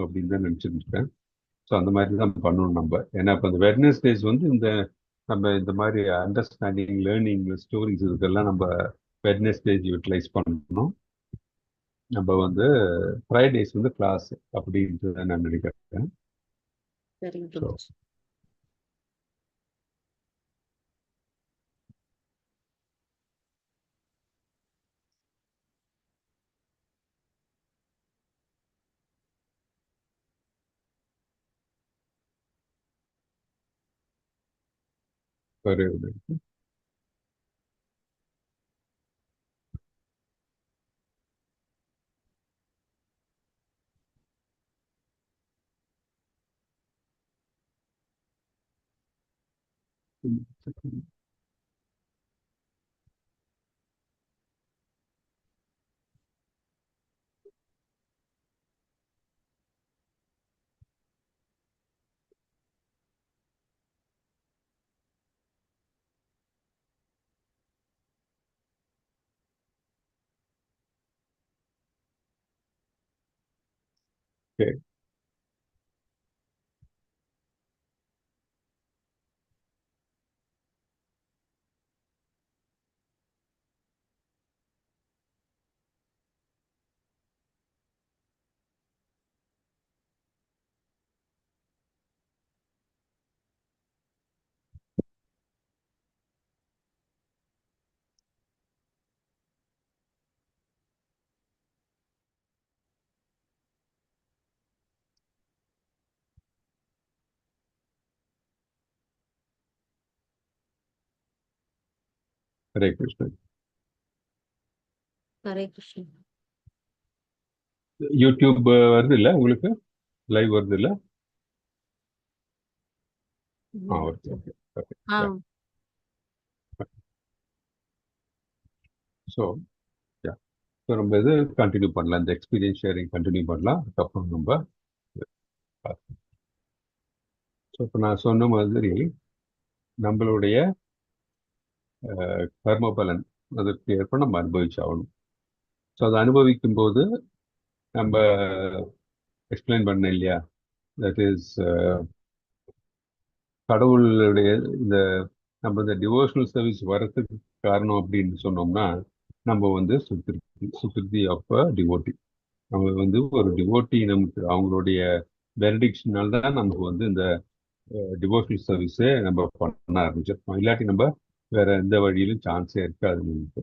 அப்படின்னு தான் நினச்சிட்டு இருக்கேன். ஸோ அந்த மாதிரி தான் பண்ணணும் நம்ம. ஏன்னா இப்போ இந்த வெட்னஸ்டேஸ் வந்து நம்ம இந்த மாதிரி அண்டர்ஸ்டாண்டிங், லேர்னிங், ஸ்டோரிஸ் இதுக்கெல்லாம் நம்ம வெட்னஸ்டேஸ் யூட்டிலைஸ் பண்ணணும். நம்ம வந்து ஃப்ரைடேஸ் வந்து கிளாஸ் அப்படின்ட்டு நான் நினைக்கிறேன். ஸோ ஒரு Okay. ஹரே கிருஷ்ணன். ஹரே கிருஷ்ணன். யூடியூப் வருது இல்ல உங்களுக்கு? லைவ் வருது இல்ல? Okay okay okay. So so நம்ம இது கண்டினியூ பண்ணலாம், இந்த எக்ஸ்பீரியன்ஸ் ஷேரிங் கண்டினியூ பண்ணலாம். அதுக்கப்புறம் நம்ம ஸோ இப்போ நான் சொன்ன மாதிரி நம்மளுடைய கர்ம பலன் அதற்கு ஏற்ப நம்ம அனுபவிச்சாகணும். ஸோ அதை அனுபவிக்கும் போது நம்ம எக்ஸ்பிளைன் பண்ண இல்லையா, தட் இஸ் கடவுளுடைய இந்த நம்ம இந்த டிவோஷனல் சர்வீஸ் வர்றதுக்கு காரணம் அப்படின்னு சொன்னோம்னா, நம்ம வந்து சுத்திருதி ஆஃப் டிவோட்டி. நம்ம வந்து ஒரு டிவோட்டி, நமக்கு அவங்களுடைய பெனடிக்ஷனால தான் நமக்கு வந்து இந்த டிவோஷனல் சர்வீஸே நம்ம பண்ண ஆரம்பிச்சிருக்கோம். இல்லாட்டி நம்ம வேற எந்த வழியிலும் சான்ஸே இருக்காது நமக்கு.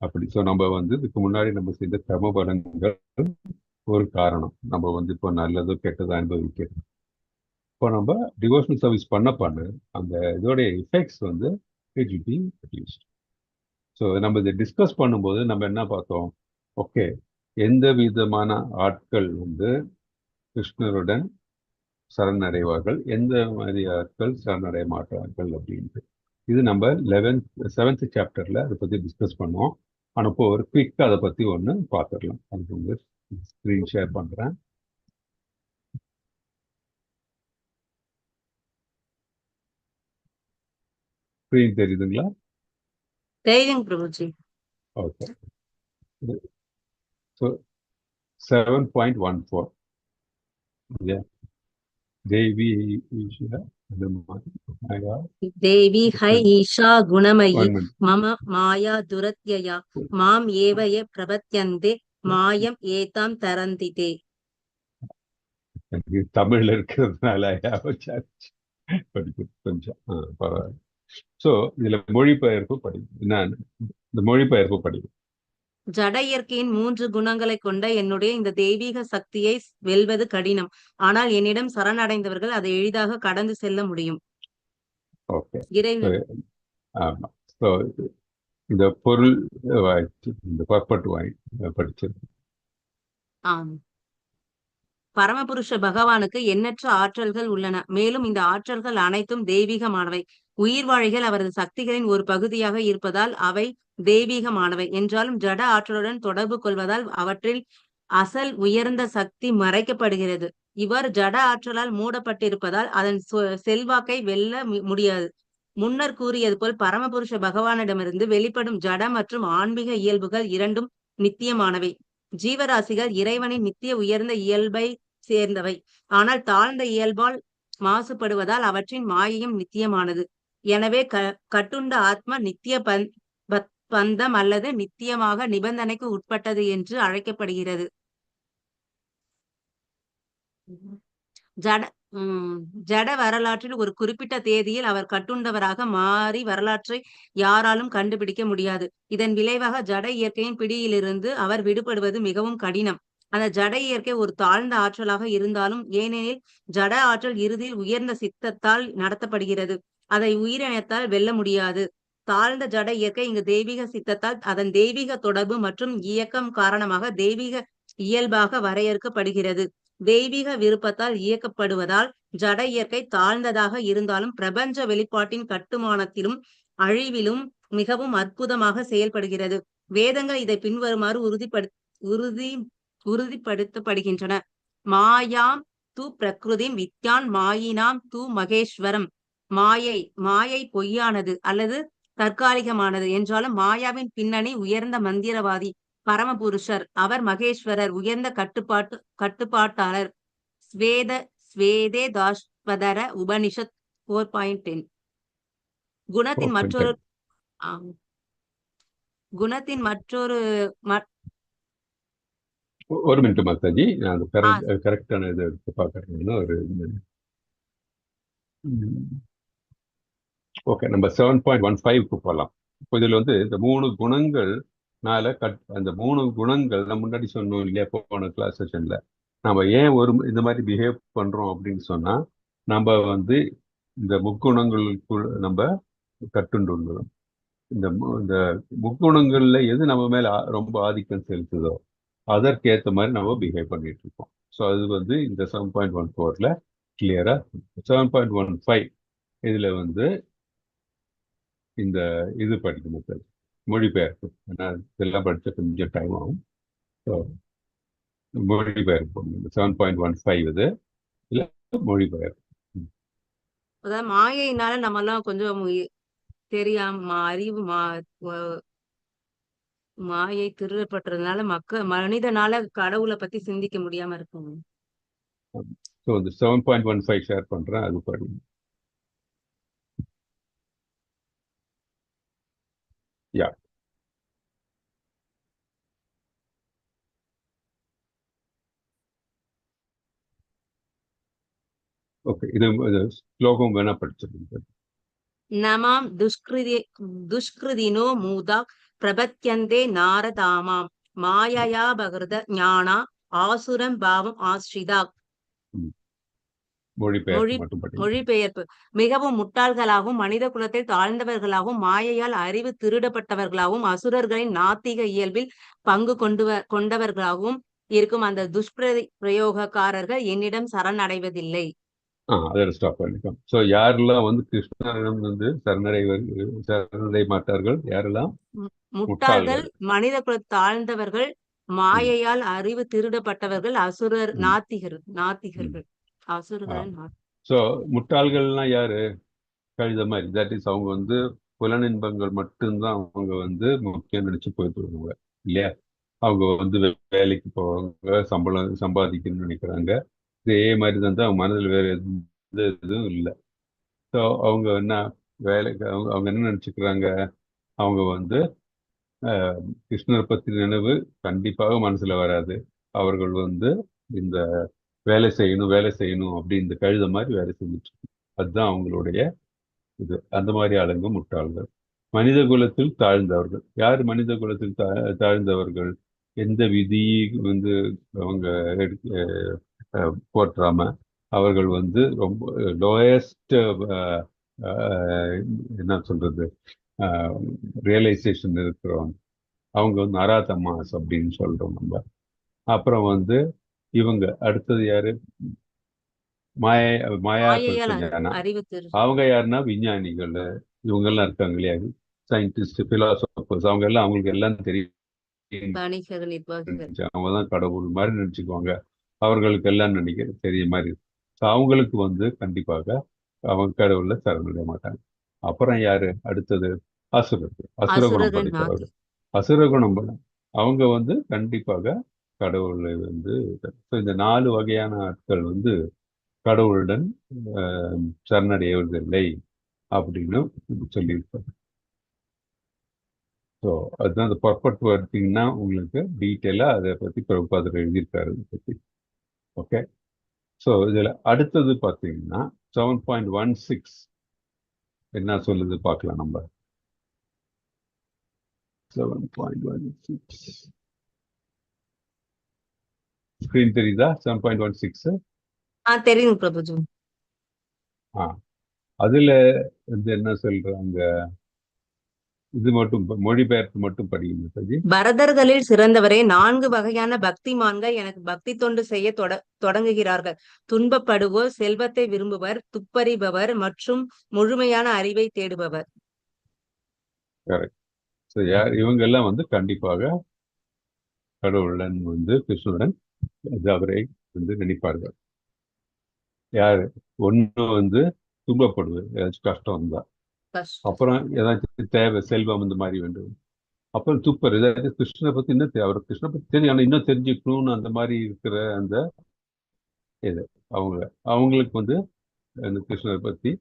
அப்படி ஸோ நம்ம வந்து இதுக்கு முன்னாடி நம்ம செய்த கர்ம பலன்கள் ஒரு காரணம், நம்ம வந்து இப்போ நல்லதோ கெட்டதோ அனுபவிக்கிறது. இப்போ நம்ம டிவோஷனல் சர்வீஸ் பண்ண அந்த இதோடைய எஃபெக்ட்ஸ் வந்து it will be reduced. So நம்ம இதை டிஸ்கஸ் பண்ணும்போது நம்ம என்ன பார்த்தோம், ஓகே எந்த விதமான ஆட்கள் வந்து கிருஷ்ணருடன் சரணடைவார்கள், எந்த மாதிரி ஆட்கள் சரணடைய மாட்டார்கள் அப்படின்ட்டு. இது நம்ம 7th சாப்டர்ல அதை பத்தி டிஸ்கஸ் பண்ணோம். ஆனால் இப்போ ஒரு குவிக்காக அதை பத்தி ஒன்று பார்த்துடலாம். அதுக்கு வந்து ஸ்க்ரீன் ஷேர் பண்றேன். ஸ்க்ரீன் தெரியுதுங்களா? தெரியுதுங்க பிரபுஜி. ஓகே. ஸோ 7.14 தேவி ஈஸ்வர தேவி ஹை ஈஷா குணமயி மம மாயா துரத்யயா மாம் ஏவய பிரபத்யந்தே மாயம் ஏதாம் தரந்திதே. தமிழ்ல இருக்கிறதுனால படிக்க கொஞ்சம் பரவாயில்ல. ஸோ இதுல மொழிபெயர்ப்பு படிக்கும், இந்த மொழிபெயர்ப்பு படிக்கும். ஜட இயற்கையின் 3 குணங்களை கொண்ட என்னுடைய இந்த தெய்வீக சக்தியை வெல்வது கடினம். ஆனால் என்னிடம் சரணடைந்தவர்கள் அதை எளிதாக கடந்து செல்ல முடியும். ஓகே. ஆமா. ஸோ இந்த பொருள் இந்த பர்பட் படிச்சிருக்கு. பரமபுருஷ பகவானுக்கு எண்ணற்ற ஆற்றல்கள் உள்ளன. மேலும் இந்த ஆற்றல்கள் அனைத்தும் தெய்வீகமானவை. உயிர்வாழிகள் அவரது சக்திகளின் ஒரு பகுதியாக இருப்பதால் அவை தெய்வீகமானவை என்றாலும் ஜட ஆற்றலுடன் தொடர்பு கொள்வதால் அவற்றில் அசல் உயர்ந்த சக்தி மறைக்கப்படுகிறது. இவ்வாறு ஜட ஆற்றலால் மூடப்பட்டிருப்பதால் அதன் செல்வாக்கை வெல்ல முடியாது. முன்னர் கூறியது போல் பரமபுருஷ பகவானிடமிருந்து வெளிப்படும் ஜட மற்றும் ஆன்மீக இயல்புகள் இரண்டும் நித்தியமானவை. ஜீவராசிகள் இறைவனின் நித்திய உயர்ந்த இயல்பை சேர்ந்தவை. ஆனால் தாழ்ந்த இயல்பால் மாசுபடுவதால் அவற்றின் மாயையும் நித்தியமானது. எனவே கட்டுண்ட ஆத்மா நித்திய பந்தம் அல்லது நித்தியமாக நிபந்தனைக்கு உட்பட்டது என்று அழைக்கப்படுகிறது. ஜட ஜட வரலாற்றில் ஒரு குறிப்பிட்ட தேதியில் அவர் கட்டுண்டவராக மாறி வரலாற்றை யாராலும் கண்டுபிடிக்க முடியாது. இதன் விளைவாக ஜட இயற்கையின் பிடியிலிருந்து அவர் விடுபடுவது மிகவும் கடினம். அந்த ஜட இயற்கை ஒரு தாழ்ந்த ஆற்றலாக இருந்தாலும், ஏனெனில் ஜட ஆற்றல் இறுதியில் உயர்ந்த சித்தத்தால் நடத்தப்படுகிறது. அதை உயிரினத்தால் வெல்ல முடியாது. தாழ்ந்த ஜட இயற்கை இங்கு தெய்வீக சித்தத்தால் அதன் தெய்வீக தொடர்பு மற்றும் இயக்கம் காரணமாக தெய்வீக இயல்பாக வரையறுக்கப்படுகிறது. தெய்வீக விருப்பத்தால் இயக்கப்படுவதால் ஜட இயற்கை தாழ்ந்ததாக இருந்தாலும் பிரபஞ்ச வெளிப்பாட்டின் கட்டுமானத்திலும் அழிவிலும் மிகவும் அற்புதமாக செயல்படுகிறது. வேதங்கள் இதை பின்வருமாறு உறுதிப்படுத்தப்படுகின்றன. மாயாம் து பிரகிருதிம் வித்யான் மாயினாம் து மகேஸ்வரம். மாயை பொய்யானது அல்லது தற்காலிகமானது என்றாலும் மாயாவின் பின்னணி உயர்ந்த மந்திரவாதி பரமபுருஷர். அவர் மகேஸ்வரர், உயர்ந்த கட்டுப்பாட்டாளர். ஸ்வேதே தாஷ்வதர உபனிஷத் 4.10. குணத்தின் மற்றொரு ஒரு மினிட் மாதாஜி, நான் கரெக்டான இதை எடுத்து பார்க்கறேன். ஒரு ஓகே, நம்ம 7.15க்கு போகலாம். இப்போ இதில் வந்து இந்த 3 குணங்கள்னால அந்த 3 குணங்கள் நம்ம முன்னாடி சொன்னோம் இல்லையா, போன கிளாஸ் செஷன்ல நம்ம ஏன் இந்த மாதிரி பிஹேவ் பண்றோம் அப்படின்னு சொன்னா, நம்ம வந்து இந்த முக்குணங்களுக்குள் நம்ம கட்டுண்டுள்ளோம். இந்த முக்குணங்கள்ல எது நம்ம மேல ரொம்ப ஆதிக்கம் செலுத்துதோ அதற்கேற்ற மாதிரி நம்ம பிஹேவ் பண்ணிட்டு இருக்கோம். ஸோ அது வந்து இந்த 7.14ல கிளியரா. 7.15 இதுல வந்து இந்த இது படிக்கணும், மொழிபெயர்ப்பு. ஏன்னா இதெல்லாம் படிச்ச கொஞ்சம் டைம் ஆகும். ஸோ மொழிபெயர்ப்பு 7.15 இது இல்லை மொழிபெயர்ப்பு. அதாவது மாயையினால நம்ம எல்லாம் கொஞ்சம் தெரியாம அறிவு மாயை திருடப்பட்டதுனால மனிதனால கடவுளை பத்தி சிந்திக்க முடியாம இருக்கும். ஸோ இந்த 7.15 ஷேர் பண்றேன், அது படிங்க. யா ஓகே, இது ஸ்லோகம் வேணா படிச்சிருக்கீங்க. நமாம் துஷ்கிருதினோ மூதா பிரபத்யந்தே நாரதாமாம் மாயயா பகிருத ஞானா ஆசுரம் பாவம் ஆஸ்ரிதா. மொழிபெயர்ப்பு. மிகவும் முட்டாள்களாகவும் மனித குலத்தில் தாழ்ந்தவர்களாகவும் மாயையால் அறிவு திருடப்பட்டவர்களாகவும் அசுரர்களின் நாத்திக இயல்பில் பங்கு கொண்டவர்களாகவும் இருக்கும் அந்த துஷ்பிரயோகக்காரர்கள் என்னிடம் சரணடைவதில்லை. ஸ்டாப் பண்ணிக்கலாம். ஸோ யாரெல்லாம் வந்து கிருஷ்ணரிடம் வந்து சரணடைய மாட்டார்கள், யாரெல்லாம் முட்டாள்கள், மனித குல தாழ்ந்தவர்கள், மாயையால் அறிவு திருடப்பட்டவர்கள், அசுரர், நாத்திகர்கள். ஸோ முட்டாள்கள்லாம் யாரு? கழுத மாதிரி. தட் இஸ் அவங்க வந்து புலனின்பங்கள் மட்டும்தான் அவங்க வந்து முக்கியம் நினைச்சு போயிட்டு வருவாங்க இல்லையா. அவங்க வந்து வேலைக்கு போவாங்க, சம்பாதிக்கணும்னு நினைக்கிறாங்க. இதே மாதிரி தான் அவங்க மனதில் வேற எதுவும் இல்லை. ஸோ அவங்க என்ன வேலைக்கு அவங்க என்ன நினைச்சுக்கிறாங்க, அவங்க வந்து கிருஷ்ணரை பற்றி நினைவு கண்டிப்பாக மனசுல வராது. அவர்கள் வந்து இந்த வேலை செய்யணும் அப்படி இந்த கழுத மாதிரி வேலை செஞ்சுட்டு, அதுதான் அவங்களுடைய இது. அந்த மாதிரி ஆளுங்க முட்டாள்கள். மனித குலத்தில் தாழ்ந்தவர்கள் யார்? மனித குலத்தில் தாழ்ந்தவர்கள் எந்த விதி வந்து அவங்க போற்றாம அவர்கள் வந்து ரொம்ப லோயஸ்ட் என்ன சொல்றது ரியலைசேஷன் இருக்கிறவங்க. அவங்க வந்து அராதமாஸ் அப்படின்னு சொல்றோம் நம்ம. அப்புறம் வந்து இவங்க அடுத்தது யாரு? மாயா ஞானா. அவங்க யாருன்னா விஞ்ஞானிகள். இவங்க எல்லாம் இருக்காங்க இல்லையா, சயின்டிஸ்ட், பிலாசபர்ஸ். அவங்க எல்லாம் அவங்களுக்கு எல்லாம் தெரியும், அவங்கதான் கடவுள் மாதிரி நினைச்சுக்குவாங்க. அவர்களுக்கு எல்லாம் தெரிய மாதிரி. அவங்களுக்கு வந்து கண்டிப்பாக அவங்க கடவுள்ல சரணடைய மாட்டாங்க. அப்புறம் யாரு அடுத்தது? அசுரர்கள். அசுரகுணம் படித்தவர்கள். அசுரகுணம் அவங்க வந்து கண்டிப்பாக கடவுளை வந்து இந்த 4 வகையான ஆட்கள் வந்து கடவுளுடன் சரணடைவதில்லை அப்படின்னு சொல்லியிருப்பார். ஸோ அதுதான் அந்த பர்பட் பார்த்தீங்கன்னா உங்களுக்கு டீட்டெயிலாக அதை பற்றி பிரபுபாதர் எழுதியிருக்காரு அதை பற்றி. ஓகே, ஸோ இதில் அடுத்தது பார்த்தீங்கன்னா 7.16 என்ன சொல்லுது பார்க்கலாம் நம்ம. 7.16 ஸ்கிரீன் தெரியுதா? 7.16 தெரியும் பிரபுஜி. அதுல வந்து என்ன சொல்றாங்க, இது மட்டும் மொழிபெயர்ப்பு மட்டும் படிக்கணும் சஜி. பரதர்களில் சிறந்தவரே, 4 வகையான பக்திமான்கள் எனக்கு பக்தி தொண்டு செய்ய தொடங்குகிறார்கள். துன்பப்படுவோர், செல்வத்தை விரும்புவர், துப்பறிபவர் மற்றும் முழுமையான அறிவை தேடுபவர். இவங்க எல்லாம் வந்து கண்டிப்பாக கடவுளுடன் வந்து கிருஷ்ணனுடன் அவரை வந்து நினைப்பார்கள். யாரு ஒண்ணு வந்து துன்பப்படுவது, ஏதாச்சும் கஷ்டம் வந்தா, அப்புறம் ஏதாச்சும் தேவை செல்வம் இந்த மாதிரி வேண்டும், அப்புறம் துப்பர் ஏதாவது கிருஷ்ணனை பத்தி இன்னும் அவர் கிருஷ்ணனை பத்தி தெரியும் ஆனா இன்னும் தெரிஞ்சுக்கணும்னு அந்த மாதிரி இருக்கிற அந்த இது அவங்களுக்கு வந்து அந்த கிருஷ்ணரை பத்தி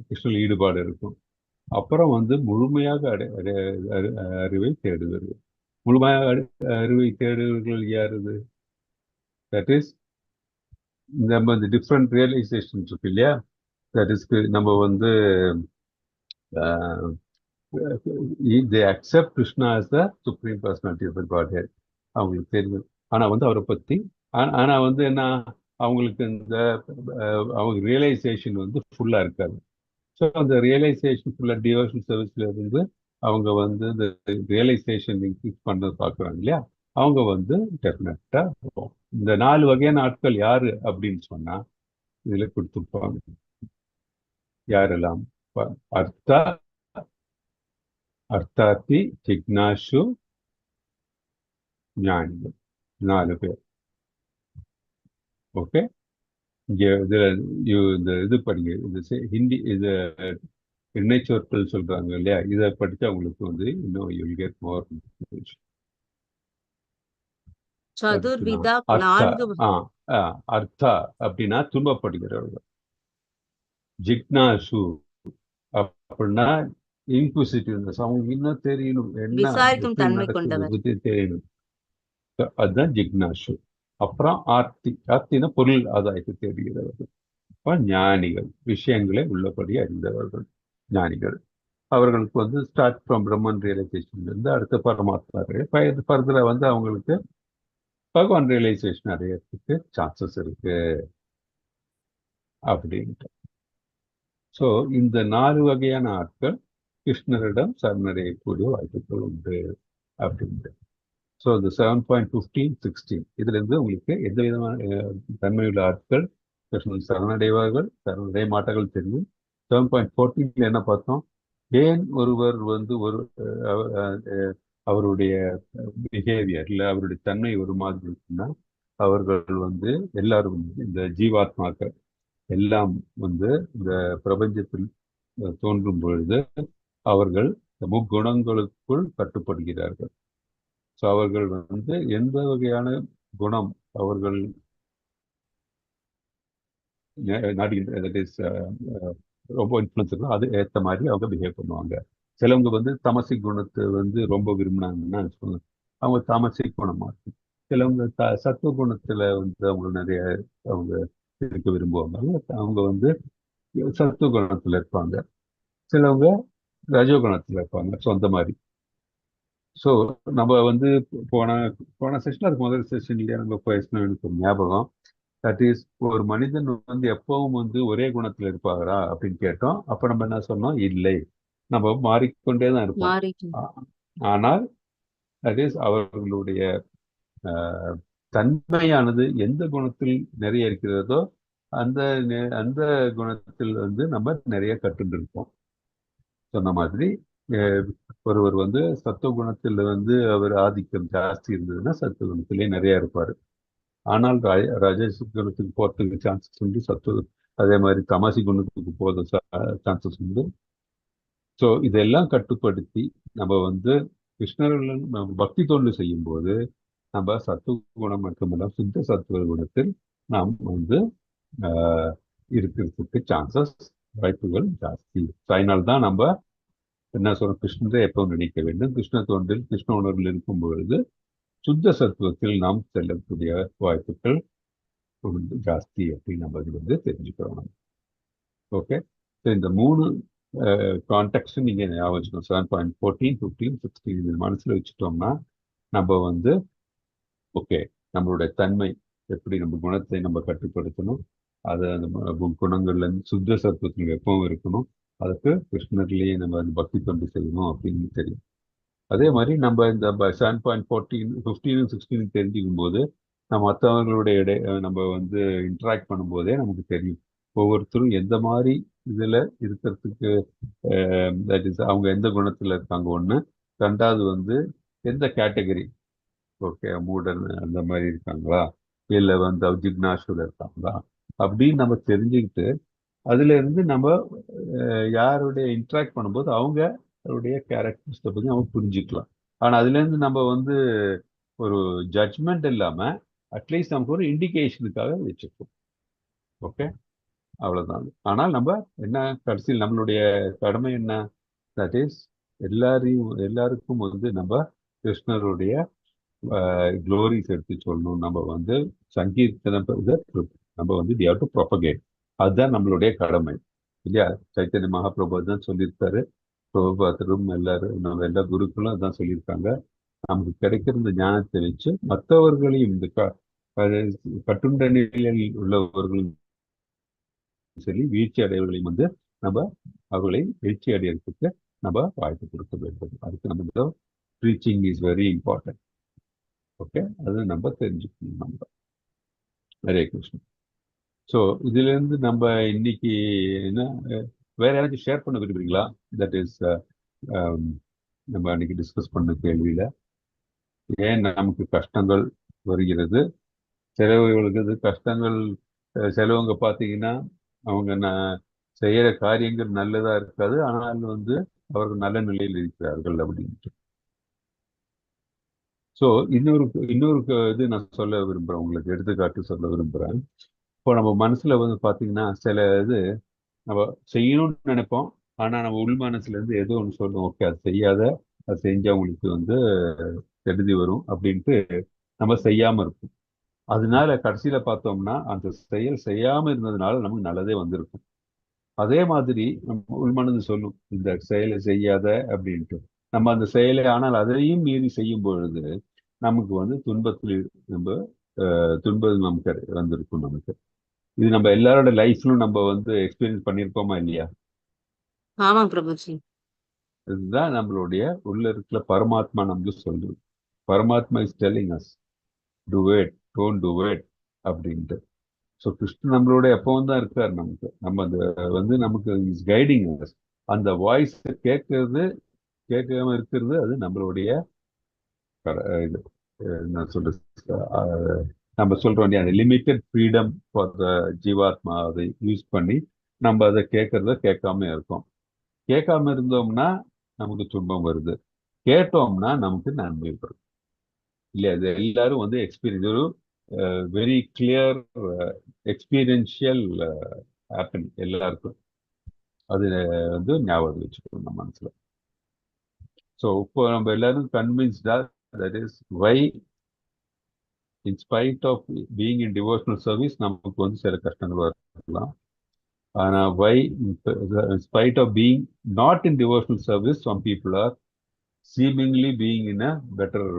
கிருஷ்ணன் ஈடுபாடு இருக்கும். அப்புறம் வந்து முழுமையாக அறிவை தேடுவது. முழுமையாக அறிவை தேடுவர்கள் யாருது? தட் இஸ் நம்ம இந்த டிஃப்ரெண்ட் ரியலைசேஷன் இருக்கு இல்லையா, தட் இஸ் நம்ம வந்து they accept Krishna as the supreme personality of the Godhead. அவங்களுக்கு தெரியும். ஆனா வந்து அவரை பத்தி ஆனா வந்து என்ன, அவங்களுக்கு இந்த அவங்க ரியலைசேஷன் வந்து ஃபுல்லா இருக்காது. ஸோ அந்த ரியலைசேஷன் ஃபுல்லா டிவோஷன் சர்வீஸ்ல இருந்து அவங்க வந்து இந்த ரியலைசேஷன் இன்க்ரீஸ் பண்ணது பார்க்குறாங்க இல்லையா, அவங்க வந்து டெஃபினட்டா இந்த 4 வகையான ஆட்கள் யாரு அப்படின்னு சொன்னா இதுல கொடுத்துருப்பாங்க. யாரெல்லாம்? அர்த்தாத்தி, ஜிக்னாஷு, ஞானிகள், 4 பேர். ஓகே, இங்க இந்த இது படிங்க, இது ஹிந்தி, இது இணைச்சொற்கள் சொல்றாங்க இல்லையா, இதை படிச்சா உங்களுக்கு வந்து இன்னும் யூல் கெட் மோர். அர்த்தா அப்படின்னா துன்பப்படுகிறவர்கள். ஜிக்னாஷு அப்படின்னா இன்குசிட்டிவ்னஸ், அவங்க இன்னும் தெரியணும் என்ன நடக்குது தெரியணும், அதுதான் ஜிக்னாஷு. அப்புறம் ஆர்த்தினா பொருள் ஆதாயத்தை தேடுகிறவர்கள். ஞானிகள் விஷயங்களை உள்ளபடி அறிந்தவர்கள் ஞானிகள். அவர்களுக்கு வந்து ஸ்டார்ட் ஃப்ரம் பிரம்மன் ரியலைசேஷன் இருந்து அடுத்த பரமாத்மா ஃபர்தரா வந்து அவங்களுக்கு பகவான் ரியலைசேஷன் அடையறதுக்கு சான்சஸ் இருக்கு அப்படின்ட்டு. ஸோ இந்த 4 வகையான ஆட்கள் கிருஷ்ணரிடம் சரணடையக்கூடிய வாய்ப்புகள் உண்டு அப்படின்ட்டு. ஸோ இந்த 7.15, 16 இதுல இருந்து உங்களுக்கு எந்த விதமான தன்மையுள்ள ஆட்கள் கிருஷ்ணன் சரணடைவார்கள், சரணடைய மாட்டார்கள் தெரியும். 7.14 என்ன பார்த்தோம், ஏன் ஒருவர் வந்து அவருடைய பிஹேவியர் இல்லை அவருடைய தன்மை ஒரு மாதிரி இருக்குன்னா, அவர்கள் வந்து எல்லாரும் இந்த ஜீவாத்மாக்கள் எல்லாம் வந்து இந்த பிரபஞ்சத்தில் தோன்றும் பொழுது அவர்கள் முக்குணங்களுக்குள் கட்டுப்படுகிறார்கள். ஸோ அவர்கள் வந்து எந்த வகையான குணம் அவர்கள் ரொம்ப இன்ஃப்ளூன்ஸ் இருக்கோ அது ஏற்ற மாதிரி அவங்க பிஹேவ் பண்ணுவாங்க. சிலவங்க வந்து தமசி குணத்தை வந்து ரொம்ப விரும்பினாங்கன்னா அவங்க தமசி குணமா இருக்கும். சிலவங்க சத்துவ குணத்துல வந்து அவங்க நிறைய அவங்க இருக்க விரும்புவாங்க, அவங்க வந்து சத்துவ குணத்துல இருப்பாங்க. சிலவங்க ரஜோகுணத்துல இருப்பாங்க. ஸோ அந்த மாதிரி. ஸோ நம்ம வந்து போன செஷன்ல அது முதல் செஷன்லயே நம்ம பேசணும், எனக்கு ஒரு ஞாபகம். தட் இஸ் ஒரு மனிதன் வந்து எப்பவும் வந்து ஒரே குணத்துல இருப்பாரா அப்படின்னு கேட்டோம். அப்ப நம்ம என்ன சொன்னோம், இல்லை, நம்ம மாறிக்கொண்டே தான் இருப்போம். ஆனால் தட் இஸ் அவர்களுடைய தன்மையானது எந்த குணத்தில் நிறைய இருக்கிறதோ அந்த அந்த குணத்தில் வந்து நம்ம நிறைய கற்றுட்டு இருப்போம். சொன்ன மாதிரி ஒருவர் வந்து சத்துவ குணத்தில் வந்து அவர் ஆதிக்கம் ஜாஸ்தி இருந்ததுன்னா சத்துவ குணத்திலே நிறைய இருப்பாரு. ஆனால் ரஜஸ் குணத்துக்கு போறதுக்கு சான்சஸ் உண்டு, சத்துவ அதே மாதிரி தமசி குணத்துக்கு போத சான்சஸ் உண்டு. ஸோ இதெல்லாம் கட்டுப்படுத்தி நம்ம வந்து கிருஷ்ணருடன் நம்ம பக்தி தொண்டு செய்யும் போது நம்ம சத்துவ குணம் மட்டுமல்ல சுத்த சத்துவ குணத்தில் நாம் வந்து ஆஹ், இருக்கிறதுக்கு சான்சஸ் வாய்ப்புகள் ஜாஸ்தி. அதனால்தான் நம்ம என்ன சொல்றோம், கிருஷ்ணரை எப்பவும் நினைக்க வேண்டும். கிருஷ்ண தொண்டில் கிருஷ்ண உணர்வில் இருக்கும் பொழுது சுத்த சத்துவத்தில் நாம் செல்லக்கூடிய வாய்ப்புகள் வந்து ஜாஸ்தி அப்படின்னு நம்ம இது வந்து தெரிஞ்சுக்கிறோம். ஓகே, இந்த 3 கான்டெக்ட் நீங்க ஞாபகம் வச்சுக்கணும். 7.14, 15, 16 இது மனசுல வச்சுட்டோம்னா நம்ம வந்து ஓகே, நம்மளுடைய தன்மை எப்படி, நம்ம குணத்தை நம்ம கட்டுப்படுத்தணும், அதை நம்ம குணங்கள்ல இருந்து சுத்த சத்துவத்தில் எப்பவும் இருக்கணும், அதுக்கு கிருஷ்ணர்லயே நம்ம அந்த பக்தி தொண்டு செய்யணும் அப்படின்னு தெரியும். அதே மாதிரி நம்ம இந்த 7.14, 15, 16 தெரிஞ்சுக்கும் போது நம்ம மற்றவங்களுடைய நம்ம வந்து இன்டராக்ட் பண்ணும்போதே நமக்கு தெரியும் ஒவ்வொருத்தரும் எந்த மாதிரி இதுல இருக்கிறதுக்கு தட் இஸ் அவங்க எந்த குணத்துல இருக்காங்க ஒண்ணு. ரெண்டாவது வந்து எந்த கேட்டகரி, ஓகே மூடன் அந்த மாதிரி இருக்காங்களா, இல்ல வந்து ஜிக்னாஷுல இருக்காங்களா அப்படின்னு நம்ம தெரிஞ்சுக்கிட்டு அதுல இருந்து நம்ம யாருடைய இன்ட்ராக்ட் பண்ணும்போது அவங்களுடைய கேரக்டர்ஸை பத்தி நம்ம புரிஞ்சுக்கலாம். ஆனா அதுல இருந்து நம்ம வந்து ஒரு ஜட்ஜ்மெண்ட் இல்லாம அட்லீஸ்ட் நமக்கு ஒரு இண்டிகேஷனுக்காக வச்சுப்போம். ஓகே, அவ்வளவுதான். ஆனால் நம்ம என்ன கடைசியில் நம்மளுடைய கடமை என்ன, தட் இஸ் எல்லாருக்கும் வந்து நம்ம கிருஷ்ணருடைய க்ளோரிஸ் எடுத்து சொல்லணும். நம்ம வந்து சங்கீர்த்தனம் நம்ம வந்து வி ஹேவ் டு ப்ரொபகேட். அதுதான் நம்மளுடைய கடமை இல்லையா. சைத்தன்ய மகாபிரபு தான் சொல்லியிருக்காரு, பிரபுபாதரும் எல்லாரும் நம்ம எல்லா குருக்களும் அதான் சொல்லியிருக்காங்க. நமக்கு கிடைக்கிற இந்த ஞானத்தை வச்சு மற்றவர்களையும் இந்த கட்டுண்ட நிலையில் உள்ளவர்களும் சரி வீழ்ச்சி அடையவர்களையும் வந்து நம்ம அவர்களை வீழ்ச்சி அடையறதுக்கு நம்ம வாய்ப்பு கொடுக்க வேண்டும். அதுக்கு நம்ம preaching is very important. Okay, அது நம்ம தெரிஞ்சுக்கணும். நம்ம ஹரே கிருஷ்ணன். ஸோ இதுல இருந்து நம்ம இன்னைக்கு என்ன வேற யாராச்சும் ஷேர் பண்ண விரும்புறீங்களா? தட் இஸ் நம்ம அன்னைக்கு டிஸ்கஸ் பண்ண கேள்வியில ஏன் நமக்கு கஷ்டங்கள் வருகிறது, சிலவர்களுக்கு கஷ்டங்கள் சிலவங்க பார்த்தீங்கன்னா அவங்க செய்யற காரியங்கள் நல்லதா இருக்காது, ஆனால் வந்து அவர்கள் நல்ல நிலையில் இருக்கிறார்கள் அப்படின்ட்டு. ஸோ இன்னொரு இன்னொரு இது நான் சொல்ல விரும்புறேன், உங்களுக்கு எடுத்துக்காட்டு சொல்ல விரும்புறேன். இப்போ நம்ம மனசுல வந்து பாத்தீங்கன்னா சில இது நம்ம செய்யணும்னு நினைப்போம், ஆனா நம்ம உள் மனசுல இருந்து ஏதோ ஒன்று சொல்லுவோம், ஓகே அது செய்யாத, அது செஞ்சா உங்களுக்கு வந்து கெடுதி வரும் அப்படின்ட்டு நம்ம செய்யாம இருப்போம். அதனால கடைசியில பார்த்தோம்னா அந்த செயல் செய்யாம இருந்ததுனால நமக்கு நல்லதே வந்திருக்கும். அதே மாதிரி நம்ம உள்மனது சொல்லும் இந்த செயலை செய்யாத அப்படின்ட்டு. நம்ம அந்த செயலை ஆனால் அதையும் மீறி செய்யும் பொழுது நமக்கு வந்து துன்பத்தில் நம்ம துன்பம் நமக்கு வந்திருக்கும். நமக்கு இது நம்ம எல்லாரோட லைஃப்லும் நம்ம வந்து எக்ஸ்பீரியன்ஸ் பண்ணியிருக்கோமா இல்லையா? ஆமாங்க பிரபுஜி. இதுதான் நம்மளுடைய உள்ள இருக்கிற பரமாத்மா நமக்கு சொல்றது. பரமாத்மா is telling us to it, don't to it அப்படின்ட்டு. ஸோ கிருஷ்ணன் நம்மளோட எப்பவும் தான் இருக்கார். நமக்கு நம்ம அந்த வந்து நமக்கு இஸ் கைடிங் அஸ். அந்த வாய்ஸ் கேட்காம இருக்கிறது அது நம்மளுடைய இது நான் சொல்றது நம்ம சொல்றோம் இல்லையா, அந்த லிமிட்டட் ஃப்ரீடம் ஃபார் த ஜீவாத்மா, அதை யூஸ் பண்ணி நம்ம அதை கேட்காம இருக்கோம். கேட்காம இருந்தோம்னா நமக்கு துன்பம் வருது, கேட்டோம்னா நமக்கு நன்மை வரும் இல்லையா. இது எல்லாரும் வந்து எக்ஸ்பீரியன்ஸ் ஒரு வெரி கிளியர் எக்ஸ்பீரியன்ஷியல் ஹேப்பனிங் எல்லாருக்கும். அது வந்து ஞாபகம் வச்சுக்கணும் நம்ம மனசுல. ஸோ இப்போ நம்ம எல்லாரும் கன்வின்ஸ்டா that is why in spite of being in devotional service நமக்கு வந்து சில கஷ்டங்கள் வரலாம். ஆனால் why in spite of being not in devotional service some people are seemingly being in a better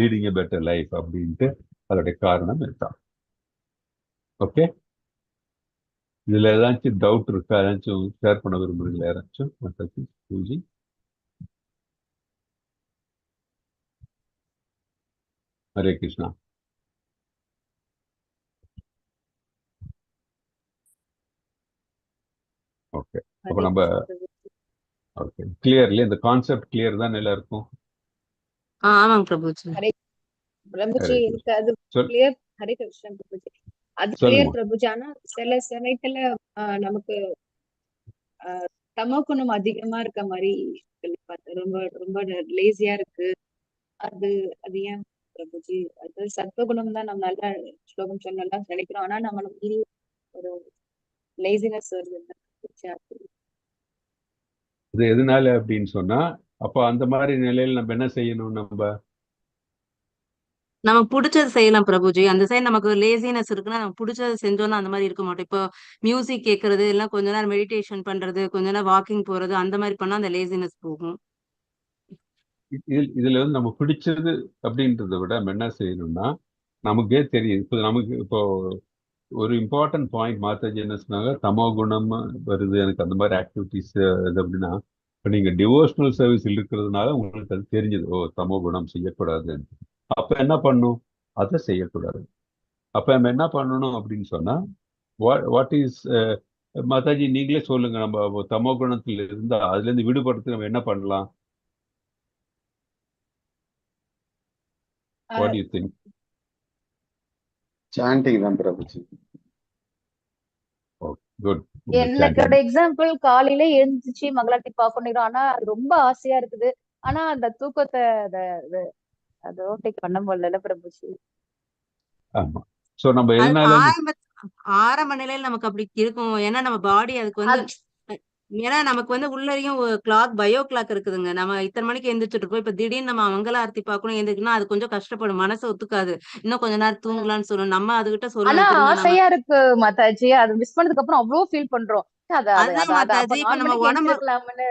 leading a better life அப்படின்ட்டு அதோடைய காரணம் இதுதான். ஓகே, இதுல ஏதாச்சும் டவுட் இருக்கா? ஏதாச்சும் ஷேர் பண்ண விரும்புறீங்களா யாராச்சும்? பூஜி ஹரே கிருஷ்ணா. ஓகே, அப்போ ஹரே நம்ம கிருஷ்ண பிரபு. ஓகே கிளியர்லி இந்த கான்செப்ட் கிளியர் தான் எல்லாருக்கும்? ஆமாங்க பிரபுஜி. ஹரே பிரபுஜி, ஹரே எனக்கு அது சொல் கிளியர். ஹரே கிருஷ்ண பிரபுஜி, அது கிளியர் சொல்லுங்க. பிரபுஜி. ஆனா சில சமயத்துல நமக்கு தமோ குணம் அதிகமா இருக்க மாதிரி கேள்விப்பட்டேன். ரொம்ப ரொம்ப லேசியா இருக்கு. அது அது ஏன் பிரபுஜி? அது சத்வகுணம் தான் நம்ம நல்ல ஸ்லோகம் சொன்னோம்லாம் நினைக்கிறோம். ஆனா நம்மள மீறி ஒரு லேசினஸ் வருது. இது எதனால அப்படின்னு சொன்னா, அப்போ அந்த மாதிரி நிலையில நம்ம என்ன செய்யணும்? நமக்கு பிடிச்சது செய்யலாம் பிரபுஜி. அந்த சைடு நமக்கு லேசினஸ் இருக்குன்னா நமக்கு பிடிச்சது செஞ்சோம்னா அந்த மாதிரி இருக்க மாட்டோம். இப்போ மியூசிக் கேட்கறது, எல்லாம் கொஞ்ச நேரம் மெடிடேஷன் பண்றது, கொஞ்ச நேரம் வாக்கிங் போறது, அந்த மாதிரி பண்ணா அந்த லேசினஸ் போகும். இதுல வந்து நம்ம பிடிச்சது அப்படின்றத விட நம்ம என்ன செய்யணும்னா, நமக்கே தெரியும். இப்போ ஒரு இம்பார்ட்டன்ட் பாயிண்ட் மாத்தாஜி என்ன சொன்னாங்க, தமோ குணம் வருது எனக்கு அந்த மாதிரி ஆக்டிவிட்டிஸ் இது அப்படின்னா, இப்போ நீங்க டிவோஷனல் சர்வீஸ் இருக்கிறதுனால உங்களுக்கு அது தெரிஞ்சது, ஓ தமோ குணம் செய்யக்கூடாது. அப்ப என்ன பண்ணும்? அதை செய்யக்கூடாது. அப்ப நம்ம என்ன பண்ணணும் அப்படின்னு சொன்னா, வாட் இஸ் மாதாஜி நீங்களே சொல்லுங்க, நம்ம தமோ குணத்துல இருந்தா அதுல இருந்து விடுபடுறதுக்கு நம்ம என்ன பண்ணலாம்? What you think? சாண்டிங் தான் பிரபுஜி. குட். என்னோட எக்ஸாம்பிள் காலையில எழுந்துச்சு மங்களாத்தி பாக்கணும். ஆனா அது ரொம்ப ஆசையா இருக்குது. ஆனா அந்த தூக்கத்தை அது ஓவர்டேக் பண்ண முடியல பிரபுஜி. ஆமா. சோ நம்ம அது எதனால ஆரம்ப நிலையில நமக்கு அப்படி இருக்கும். ஏன்னா நம்ம பாடி அதுக்கு வந்து ஏன்னா நமக்கு வந்து உள்ளரையும் ஒரு பயோ கிளாக் இருக்குதுங்க. நம்ம இத்தனை மணிக்கு எந்திரிச்சிட்டு இருப்போம். இப்ப திடீர்னு நம்ம மங்கள ஆரத்தி பார்க்கணும் எந்திரிக்கணும், அது கொஞ்சம் கஷ்டப்படும். மனசு ஒத்துக்காது. இன்னும் கொஞ்ச நேரம் தூங்கலாம்னு சொல்லணும். நம்ம அதுகிட்ட ஆனா சொல்லணும் திரும்ப நம்ம. ஆசையா இருக்கு மாதாஜி. அது மிஸ் பண்ணதுக்கு அப்புறம் அவ்வளவு ஃபீல் பண்றோம். அது அது அதுதான் அது அது அப்ப மாதாஜி. இப்ப 4 நம்ம மணிக்கு உடம்பு எழுந்திருக்கலாம்னு.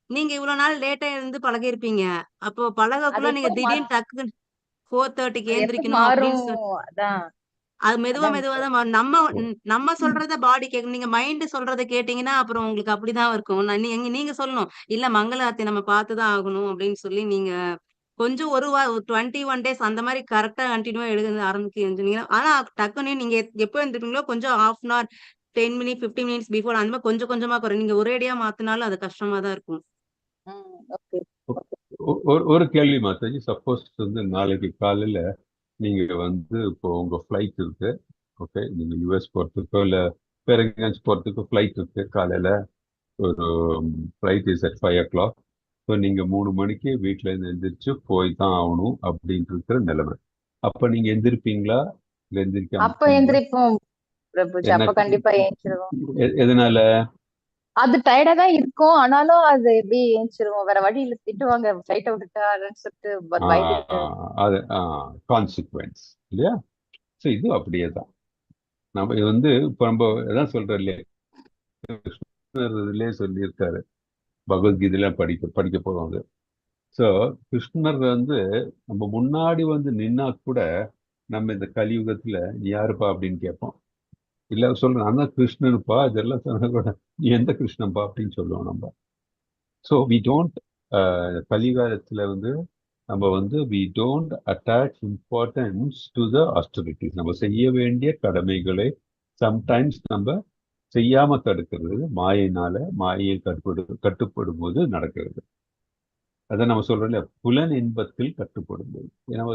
நீங்க இவ்வளவு நாள் லேட்டா இருந்து பழகிருப்பீங்க. அப்போ அது பழகக்குள்ள நீங்க எப்படி திடீர்னு டக்குன்னு 4:30க்கு அது எப்படி ஏந்திரிக்கணும் அப்படின்னு மாறும்? அதான் அது மெதுவா அதான் மெதுவா இப்போ. தான் நம்ம சொல்றத பாடி கேட்கும். நீங்க மைண்ட் சொல்றத கேட்டீங்கன்னா அப்புறம் உங்களுக்கு அப்படிதான் இருக்கும். நீங்க சொல்லணும். இல்ல மங்களார்த்தி நம்ம பார்த்துதான் ஆகணும் அப்படின்னு சொல்லி நீங்க கொஞ்சம் 21 டேஸ் அந்த மாதிரி கரெக்டா கண்டினியூவா எழுத ஆரம்பிக்கிறீங்க. ஆனா டக்குன்னு நீங்க எப்போ எழுந்திருப்பீங்களோ கொஞ்சம் 1/2 an hour 10 minute 15 minutes before அந்த மாதிரி கொஞ்சம் கொஞ்சமா குறையும். நீங்க ஒரேடியா மாத்தினாலும் அது கஷ்டமா தான் இருக்கும். ஓகே. ஒரு கேள்வி மாதாஜி, சப்போஸ் வந்து நாளைக்கு காலையில நீங்க வந்து இப்போ உங்க ஃப்ளைட் இருக்கு, ஓகே, நீங்க யூஎஸ் போறதுக்கோ இல்ல வேற எங்கேயாச்சும் போறதுக்கோ ஃப்ளைட் இருக்கு காலையில. ஒரு flight is at 5 o'clock. So நீங்க 3 மணிக்கு வீட்டுல இருந்து எந்திரிச்சு போய் தான் ஆகணும் அப்படின்னு இருக்கிற நிலைமை. அப்ப நீங்க எந்திரிப்பீங்களா இல்ல எந்திரிக்காம அப்ப இருப்பீங்களா? எந்திரிப்போம் பிரபுஜி. என்ன அப்ப கண்டிப்பா ஏஞ்சிருவோம். எதனால? அது டயர்டா தான் இருக்கும். ஆனாலும் அது எப்படி ஏஞ்சிருவோம். வேற வழி இல்ல. திட்டுவாங்க ஃபிளைட்ட விட்டுட்டாருன்னு சொல்லிட்டு பயந்துகிட்டு. அது கான்சிக்வன்ஸ் இல்லையா? ஸோ இது அப்படியே தான். நம்ம இது வந்து இப்போ நம்ம எதான் சொல்றோம் இல்லையா, கிருஷ்ணர் இதுலயே சொல்லியிருக்காரு, பகவத்கீதையில படிக்க போறோம் அது. ஸோ கிருஷ்ணர் வந்து நம்ம முன்னாடி வந்து நின்னா கூட நம்ம இந்த கலியுகத்துல நீ யாருப்பா அப்படின்னு கேட்போம். இல்ல சொல்றேன் நான் தான் கிருஷ்ணனுப்பா, இதெல்லாம் சொன்னா கூட நீ எந்த கிருஷ்ணன்பா அப்படின்னு சொல்லுவோம் நம்ம. ஸோ வி டோன்ட் கலிகாலத்துல வந்து நம்ம வந்து we don't attach importance to the austerities. நம்ம செய்ய வேண்டிய கடமைகளை சம்டைம்ஸ் நம்ம செய்யாம தடுக்கிறது மாயினால, மாயை கட்டுப்படும் போது நடக்கிறது. அதை நம்ம சொல்றோம் இல்லையா, புலன் இன்பத்தில் கட்டுப்படும் போது. ஏன்னா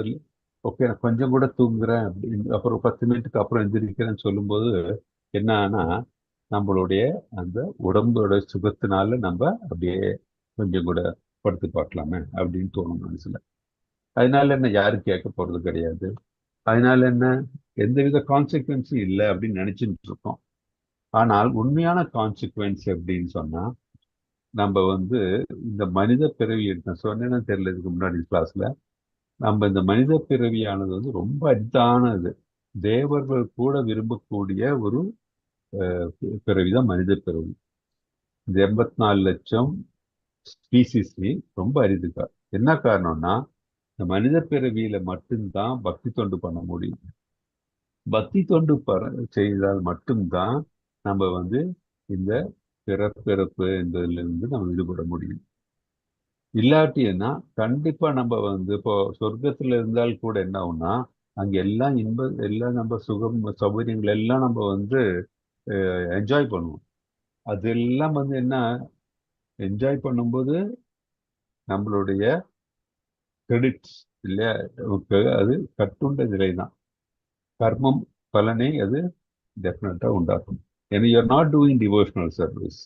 ஓகே நான் கொஞ்சம் கூட தூங்குறேன் அப்படின்னு அப்புறம் 10 மினிட்டுக்கு அப்புறம் எந்திரிக்கிறேன்னு சொல்லும்போது என்ன ஆனா, நம்மளுடைய அந்த உடம்போட சுகத்தினால நம்ம அப்படியே கொஞ்சம் கூட படுத்து பார்க்கலாமே அப்படின்னு தோணும் மனசுல. அதனால என்ன, யாரும் கேட்க போறது கிடையாது. அதனால என்ன, எந்தவித கான்சிக்வன்ஸும் இல்லை அப்படின்னு நினைச்சுட்டு இருக்கோம். ஆனால் உண்மையான கான்சிக்வன்ஸ் எப்படின்னு சொன்னா, நம்ம வந்து இந்த மனித பிறவி எடுத்த சொன்னேன்னு தெரியல இதுக்கு முன்னாடி கிளாஸ்ல, நம்ம இந்த மனித பிறவியானது வந்து ரொம்ப அரிதானது. தேவர்கள் கூட விரும்பக்கூடிய ஒரு பிறவிதான் மனித பிறவி. இந்த 84 லட்சம் ஸ்பீசிஸ்லயும் ரொம்ப அரிதுக்கா. என்ன காரணம்னா, இந்த மனித பிறவியில மட்டும்தான் பக்தி தொண்டு பண்ண முடியும். பக்தி தொண்டு செய்தால் மட்டும்தான் நம்ம வந்து இந்த பிறப்பிறப்பு என்பதுல இருந்து நம்ம விடுபட முடியும். இல்லாட்டின்னா கண்டிப்பா நம்ம வந்து இப்போ சொர்க்கத்துல இருந்தால் கூட என்ன ஆகும்னா, அங்க எல்லாம் எல்லாம் நம்ம சுகம் சௌகரியங்கள் எல்லாம் நம்ம வந்து என்ஜாய் பண்ணுவோம். அதெல்லாம் வந்து என்ன, என்ஜாய் பண்ணும்போது நம்மளுடைய கிரெடிட்ஸ் இல்லையா, நமக்கு அது கட்டுண்ட நிலை தான். கர்மம் பலனை அது டெஃபினட்டா உண்டாக்கும். ஏன்னா you're not doing devotional service.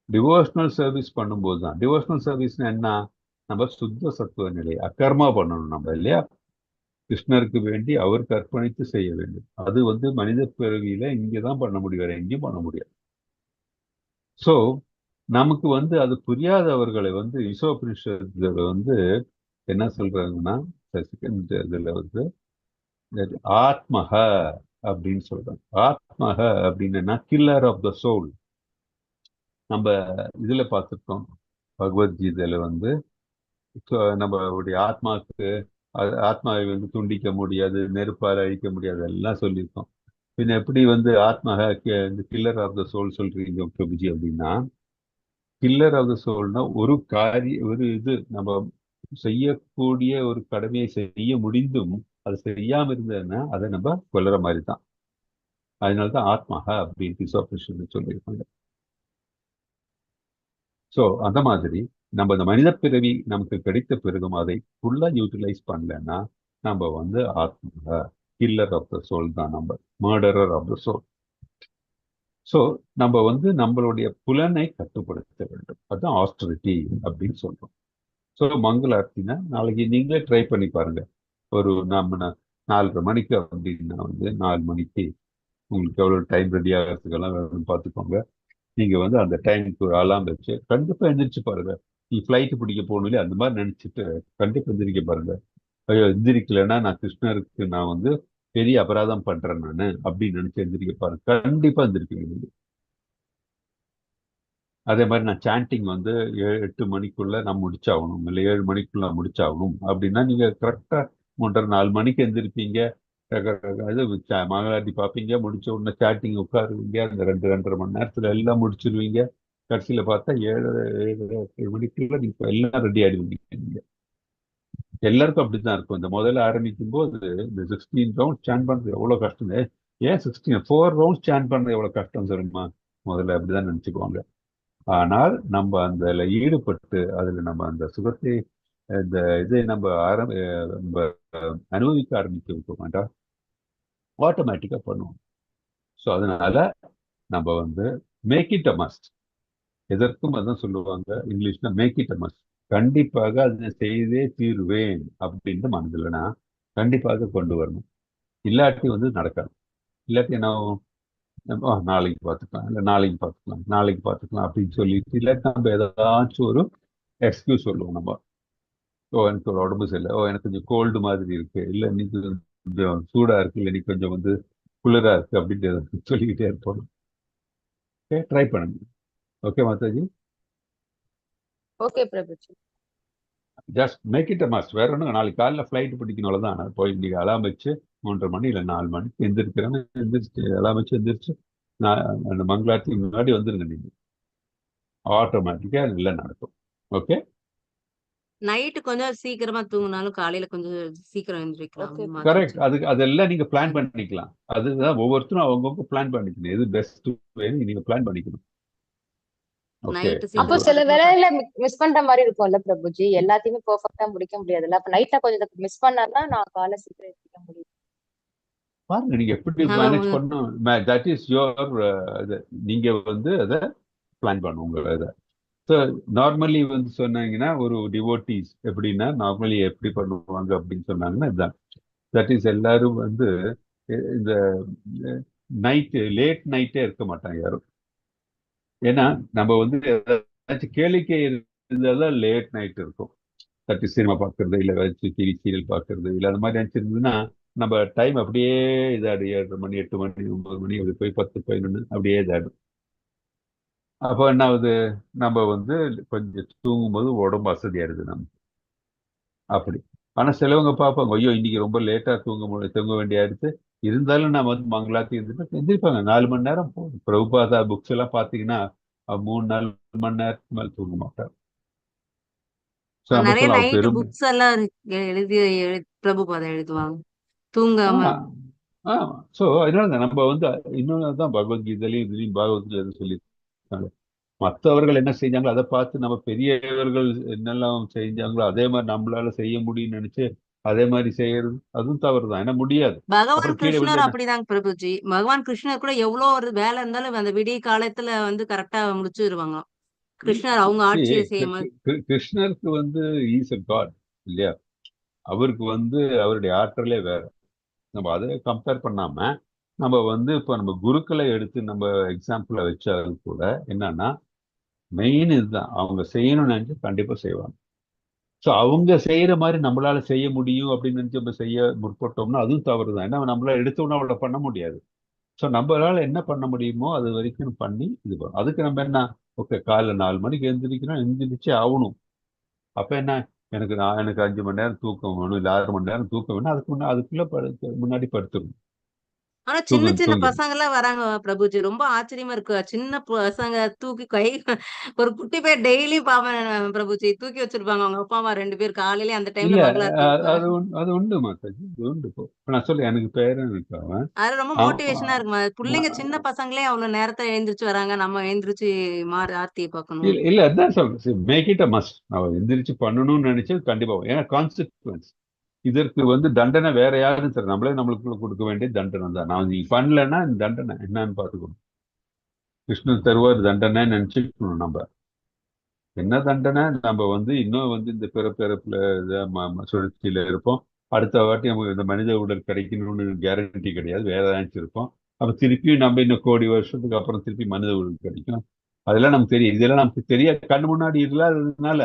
Devotional service பண்ணும்போது தான். டிவோஷனல் சர்வீஸ்னா என்ன? நம்ம சுத்த சத்துவ நிலை அக்கர்மா பண்ணணும் நம்ம, இல்லையா? கிருஷ்ணருக்கு வேண்டி அவருக்கு அர்ப்பணித்து செய்ய வேண்டும். அது வந்து மனித பிறவியில இங்கதான் பண்ண முடியும், வேற எங்கேயும் பண்ண முடியாது. ஸோ நமக்கு வந்து அது புரியாதவர்களை வந்து ஈசோபனிஷத்துல வந்து என்ன சொல்றாங்கன்னா, செகண்ட் இதுல வந்து ஆத்மஹ அப்படின்னு சொல்றாங்க. ஆத்மஹ அப்படின்னா கில்லர் ஆஃப் த சோல். நம்ம இதுல பார்த்துருக்கோம், பகவத்கீதையில வந்து நம்மளுடைய ஆத்மாவுக்கு ஆத்மாவை வந்து துண்டிக்க முடியாது, நெருப்பால் அழிக்க முடியாது எல்லாம் சொல்லியிருக்கோம். பின்ன எப்படி வந்து ஆத்மா கில்லர் ஆஃப் த சோல் சொல்றீங்க பிரபுஜி அப்படின்னா, கில்லர் ஆஃப் த சோல்னா ஒரு இது நம்ம செய்யக்கூடிய ஒரு கடமையை செய்ய முடிந்தும் அது செய்யாம இருந்ததுன்னா அதை நம்ம கொல்லுற மாதிரி தான். அதனாலதான் ஆத்மஹா அப்படின்னு சொல்லியிருக்காங்க. ஸோ அந்த மாதிரி நம்ம இந்த மனித பிறவி நமக்கு கிடைத்த பிறகும் அதை ஃபுல்லா யூட்டிலைஸ் பண்ணலன்னா நம்ம வந்து ஆத்மஹா கில்லர் ஆஃப் த சோல் தான், நம்ம murderer of the soul. So நம்ம வந்து நம்மளுடைய புலனை கட்டுப்படுத்த வேண்டும். அதுதான் ஆஸ்டரிட்டி அப்படின்னு சொல்றோம். ஸோ மங்களார்த்தினா நாளைக்கு நீங்களே ட்ரை பண்ணி பாருங்க. ஒரு நம்ம 4:30 மணிக்கு அப்படின்னா வந்து 4 மணிக்கு உங்களுக்கு எவ்வளவு டைம் ரெடி ஆகிறதுக்கெல்லாம் வேணும்னு பார்த்துக்கோங்க. நீங்க வந்து அந்த டைமுக்கு ஒரு அலாம் வச்சு கண்டிப்பா எந்திரிச்சு பாருங்க. நீ ஃபிளைட் பிடிக்க போகணும் இல்லையா, அந்த மாதிரி நினைச்சிட்டு கண்டிப்பா எந்திரிக்க பாருங்க. ஐயோ எந்திரிக்கலைன்னா நான் கிருஷ்ணருக்கு நான் வந்து பெரிய அபராதம் பண்றேன் நானு அப்படின்னு நினைச்சு எந்திரிக்க பாருங்க. கண்டிப்பா எந்திரிப்பீங்க நீங்க. அதே மாதிரி நான் சாண்டிங் வந்து 8 மணிக்குள்ள நான் முடிச்சாகணும், இல்லை 7 மணிக்குள்ள நான் முடிச்சாகணும் அப்படின்னா நீங்க கரெக்டா 3:30 4 மணிக்கு எந்திரிப்பீங்க. இது மங்களாட்டி பார்ப்பீங்க, முடிச்ச உடனே சாட்டிங் உட்காருவீங்க. அந்த 2 2:30 மணி நேரத்துல எல்லாம் முடிச்சிருவீங்க. கடைசியில பார்த்தா 7 மணிக்குள்ள நீங்க எல்லாம் ரெடி ஆயிடுவீங்க. நீங்க எல்லாருக்கும் அப்படித்தான் இருக்கும். இந்த முதல்ல ஆரம்பிக்கும் போது இந்த 16 ரவுண்ட் ஸ்டாண்ட் பண்றது எவ்வளவு கஷ்டம். ஏன் 4 ரவுண்ட் ஸ்டாண்ட் பண்றது எவ்வளவு கஷ்டம் தெரியுமா? முதல்ல அப்படிதான் நினைச்சுக்குவாங்க. ஆனால் நம்ம அதுல ஈடுபட்டு அதுல நம்ம அந்த சுகத்தை இந்த இதை நம்ம அனுபவிக்க ஆரம்பிக்க வைக்க வேண்டாம், ஆட்டோமேட்டிக்கா பண்ணுவோம். ஸோ அதனால நம்ம வந்து மேக் இட் அ மஸ்ட். எதற்கும் அதான் சொல்லுவாங்க இங்கிலீஷ்ல, மேக் இட் அ மஸ்ட். கண்டிப்பாக அதை செய்தே தீருவேன் அப்படின்னு மனதில்னா கண்டிப்பாக கொண்டு வரணும். இல்லாட்டி வந்து நடக்காது. இல்லாட்டி நாளைக்கு பார்த்துக்கலாம், இல்லை நாளைக்கு பார்த்துக்கலாம், நாளைக்கு பார்த்துக்கலாம் அப்படின்னு சொல்லிட்டு இல்லாட்டி நம்ம ஏதாச்சும் ஒரு எக்ஸ்கியூஸ் சொல்லுவோம் நம்ம. எனக்கு ஒரு உடம்பு சரியில்லை, எனக்கு கொஞ்சம் கோல்டு மாதிரி இருக்கு, இல்லை இன்னைக்கு கொஞ்சம் சூடா இருக்கு, இல்லை இன்னைக்கு கொஞ்சம் வந்து குளிரா இருக்கு அப்படின்ட்டு சொல்லிக்கிட்டே இருப்போம். ஓகே, ட்ரை பண்ணுங்க. Okay Mataji, okay Prabhuji. Just make it a must. வேற ஒன்றும், நாளைக்கு காலையில் ஃப்ளைட் பிடிக்கணும்ல தான். நான் போய் இன்னைக்கு அலாம் வச்சு 3:30 மணி இல்லை 4 மணிக்கு எந்திரிக்கிறேன்னு எந்திரிச்சு அலாம் வச்சு எந்திரிச்சு நான் அந்த மங்களாத்துக்கு முன்னாடி வந்துருங்க. நீங்க ஆட்டோமேட்டிக்கா எல்லாம் நடக்கும். ஓகே, நைட்டு கொஞ்சம் சீக்கிரமா தூங்குனாலும் காலையில கொஞ்சம் சீக்கிரம் எழுந்திரிக்கலாம் ஓகே கரெக்ட். மாதாஜி. அதுக்கு அதெல்லாம் நீங்க பிளான் பண்ணிக்கலாம். அதுதான் ஒவ்வொருத்தரும் அவங்கவுங்க பிளான் பண்ணிக்கணும். எது பெஸ்ட் நீங்க பிளான் பண்ணிக்கணும். ஓகே, நைட்டு அப்போ சீக்கிரமா சில தூங்க வேலையில மிஸ் பண்ற மாதிரி இருக்கும்ல பிரபுஜி, எல்லாத்தையுமே பெர்ஃபெக்ட்டா முடிக்க முடியாதுல்ல. அப்ப நைட்ல கொஞ்சம் மிஸ் பண்ணாதான் நான் காலை சீக்கிரம் எடுத்துக்க முடியும். பாருங்க நீங்க எப்படி மேனேஜ் நாங்க பண்ணும். That is your. நீங்க வந்து அதை பிளான் பண்ணும் உங்க இதை. ஸோ நார்மலி வந்து சொன்னாங்கன்னா ஒரு டிவோட்டிஸ் எப்படின்னா நார்மலி எப்படி பண்ணுவாங்க அப்படின்னு சொன்னாங்கன்னா இதுதான். தட் இஸ் எல்லாரும் வந்து இந்த லேட் நைட்டே இருக்க மாட்டாங்க யாரும். ஏன்னா நம்ம வந்து ஏதாச்சும் கேளிக்கை இருந்தால்தான் லேட் நைட் இருக்கும். தட்டி சினிமா பார்க்கறது, இல்லை ஏதாச்சும் டிவி சீரியல் பார்க்கறது, இல்லை அந்த மாதிரி நினச்சிருந்ததுன்னா நம்ம டைம் அப்படியே இதாடு 7:30 மணி 8 மணி 9 மணி அப்படி போய் 10 11 அப்படியே இதாடும். அப்போ என்ன ஆகுது, நம்ம வந்து கொஞ்சம் தூங்கும்போது உடம்பு அசதியாயிருது நம்ம. அப்படி. ஆனா சிலவங்க பார்ப்பாங்க, ஐயோ இன்னைக்கு ரொம்ப லேட்டா தூங்க வேண்டியாயிருச்சு, இருந்தாலும் நான் வந்து மங்களாத்தி இருந்துட்டு எந்திரிப்பாங்க. 4 மணி நேரம் போகும். பிரபுபாதா புக்ஸ் எல்லாம் பார்த்தீங்கன்னா 3 4 மணி நேரத்துக்கு மேல தூங்க மாட்டார். ஸோ நம்ம நிறைய சொல்லலாம் நைட்டு பெரும். புக்ஸ் எல்லாம் பிரபுபாதம் எழுதுவாங்க ஆ தூங்காம. ஆ ஸோ அதனால நம்ம வந்து இன்னொன்று தான் பகவத்கீதையிலையும் இதுலையும் பாகவத்கீதை சொல்லியிருக்காங்க. மற்றவர்கள் என்ன செஞ்சாங்களோ அதை பார்த்து நம்ம பெரியவர்கள் என்னெல்லாம் செஞ்சாங்களோ அதே மாதிரி நம்மளால செய்ய முடியும்னு நினைச்சு அதே மாதிரி செய்யறது அதுவும் தவறு தான். ஏன்னா முடியாது. பகவான் அப்புறம் கீழே விழுந்து கிருஷ்ணர் என்ன. அப்படிதாங்க பிரபுஜி. பகவான் கிருஷ்ணர் கூட எவ்வளவு ஒரு வேலை இருந்தாலும் அந்த விடிய காலத்துல வந்து கரெக்டா முடிச்சிருவாங்க. கிருஷ்ணர் அவங்க See, ஆட்சியை செய்யும்போது கிருஷ்ணருக்கு வந்து ஈஸ் அ காட் இல்லையா? அவருக்கு வந்து அவருடைய ஆற்றலே வேற. நம்ம அதை கம்பேர் பண்ணாம நம்ம வந்து இப்போ நம்ம குருக்களை எடுத்து நம்ம எக்ஸாம்பிள வச்சாலும் கூட என்னன்னா மெயின் இதுதான், அவங்க செய்யணும்னு நினைச்சு கண்டிப்பா செய்வாங்க. ஸோ அவங்க செய்யற மாதிரி நம்மளால செய்ய முடியும் அப்படின்னு நினைச்சு நம்ம செய்ய முற்பட்டோம்னா அதுவும் தவறு தான். ஏன்னா நம்மளால எடுத்தோம்னா அவளை பண்ண முடியாது. ஸோ நம்மளால என்ன பண்ண முடியுமோ அது வரைக்கும் பண்ணி இது பண்ணும். அதுக்கு நம்ம என்ன, ஓகே காலைல 4 மணிக்கு எழுந்திரிக்கிறோம், எழுந்திரிச்சே ஆகணும். அப்ப என்ன, எனக்கு 5 மணி நேரம் தூக்கம் வேணும், இல்லை 6 மணி நேரம் தூக்கம் வேணும், அதுக்குள்ள முன்னாடி படுத்துக்கணும், ஆனா சின்ன சின்ன தூங்கிடும். பசங்க எல்லாம் வராங்க பிரபுஜி. ரொம்ப ஆச்சரியமா இருக்கு. சின்ன பசங்க தூக்கி ஒரு குட்டி பையன் டெய்லி பாப்பேன் பிரபுஜி. தூக்கி வச்சிருப்பாங்க அவங்க அப்பா அம்மா 2 பேர் காலையிலே அந்த இல்ல டைம்ல மங்களாரத்தி அப்ப. அது உண்டு மாதாஜி, அது உண்டு. இப்போ நான் சொல்ல எனக்கு பேரன் இருக்காங்க. அது ரொம்ப மோட்டிவேஷனா இருக்குமா. புள்ளைங்க சின்ன பசங்களே அவ்வளவு நேரத்துல எழுந்திரிச்சு வராங்க. நம்ம எழுந்திரிச்சு ஆர்த்தியை பார்க்கணும். இல்ல இல்ல அதான் சொல்றேன், மேக் இட் அ மஸ்ட். அவன் எந்திரிச்சு பண்ணணும்னு நினைச்சது கண்டிப்பா வரும். ஏன்னா கான்சிக்வன்ஸ், இதற்கு வந்து தண்டனை வேற யாரும் சரி, நம்மளே நம்மளுக்குள்ள கொடுக்க வேண்டிய தண்டனை தான். நான் நீ பண்ணலன்னா இந்த தண்டனை என்னன்னு பார்த்துக்கணும். கிருஷ்ணன் தருவார் தண்டனை நினைச்சுக்கணும். நம்ம என்ன தண்டனை, நம்ம வந்து இன்னும் வந்து இந்த பிறப்பிறப்புல சுழற்சியில இருப்போம். அடுத்த வாட்டி நமக்கு இந்த மனித உடல் கிடைக்கணும்னு கேரண்டி கிடையாது, வேற ஏதாச்சும் இருப்போம். அப்ப திருப்பி நம்ம இன்னும் கோடி வருஷத்துக்கு அப்புறம் திருப்பி மனித உடல் கிடைக்கும். அதெல்லாம் நமக்கு தெரியும். இதெல்லாம் நமக்கு தெரிய கண்ணு முன்னாடி இல்லாததுனால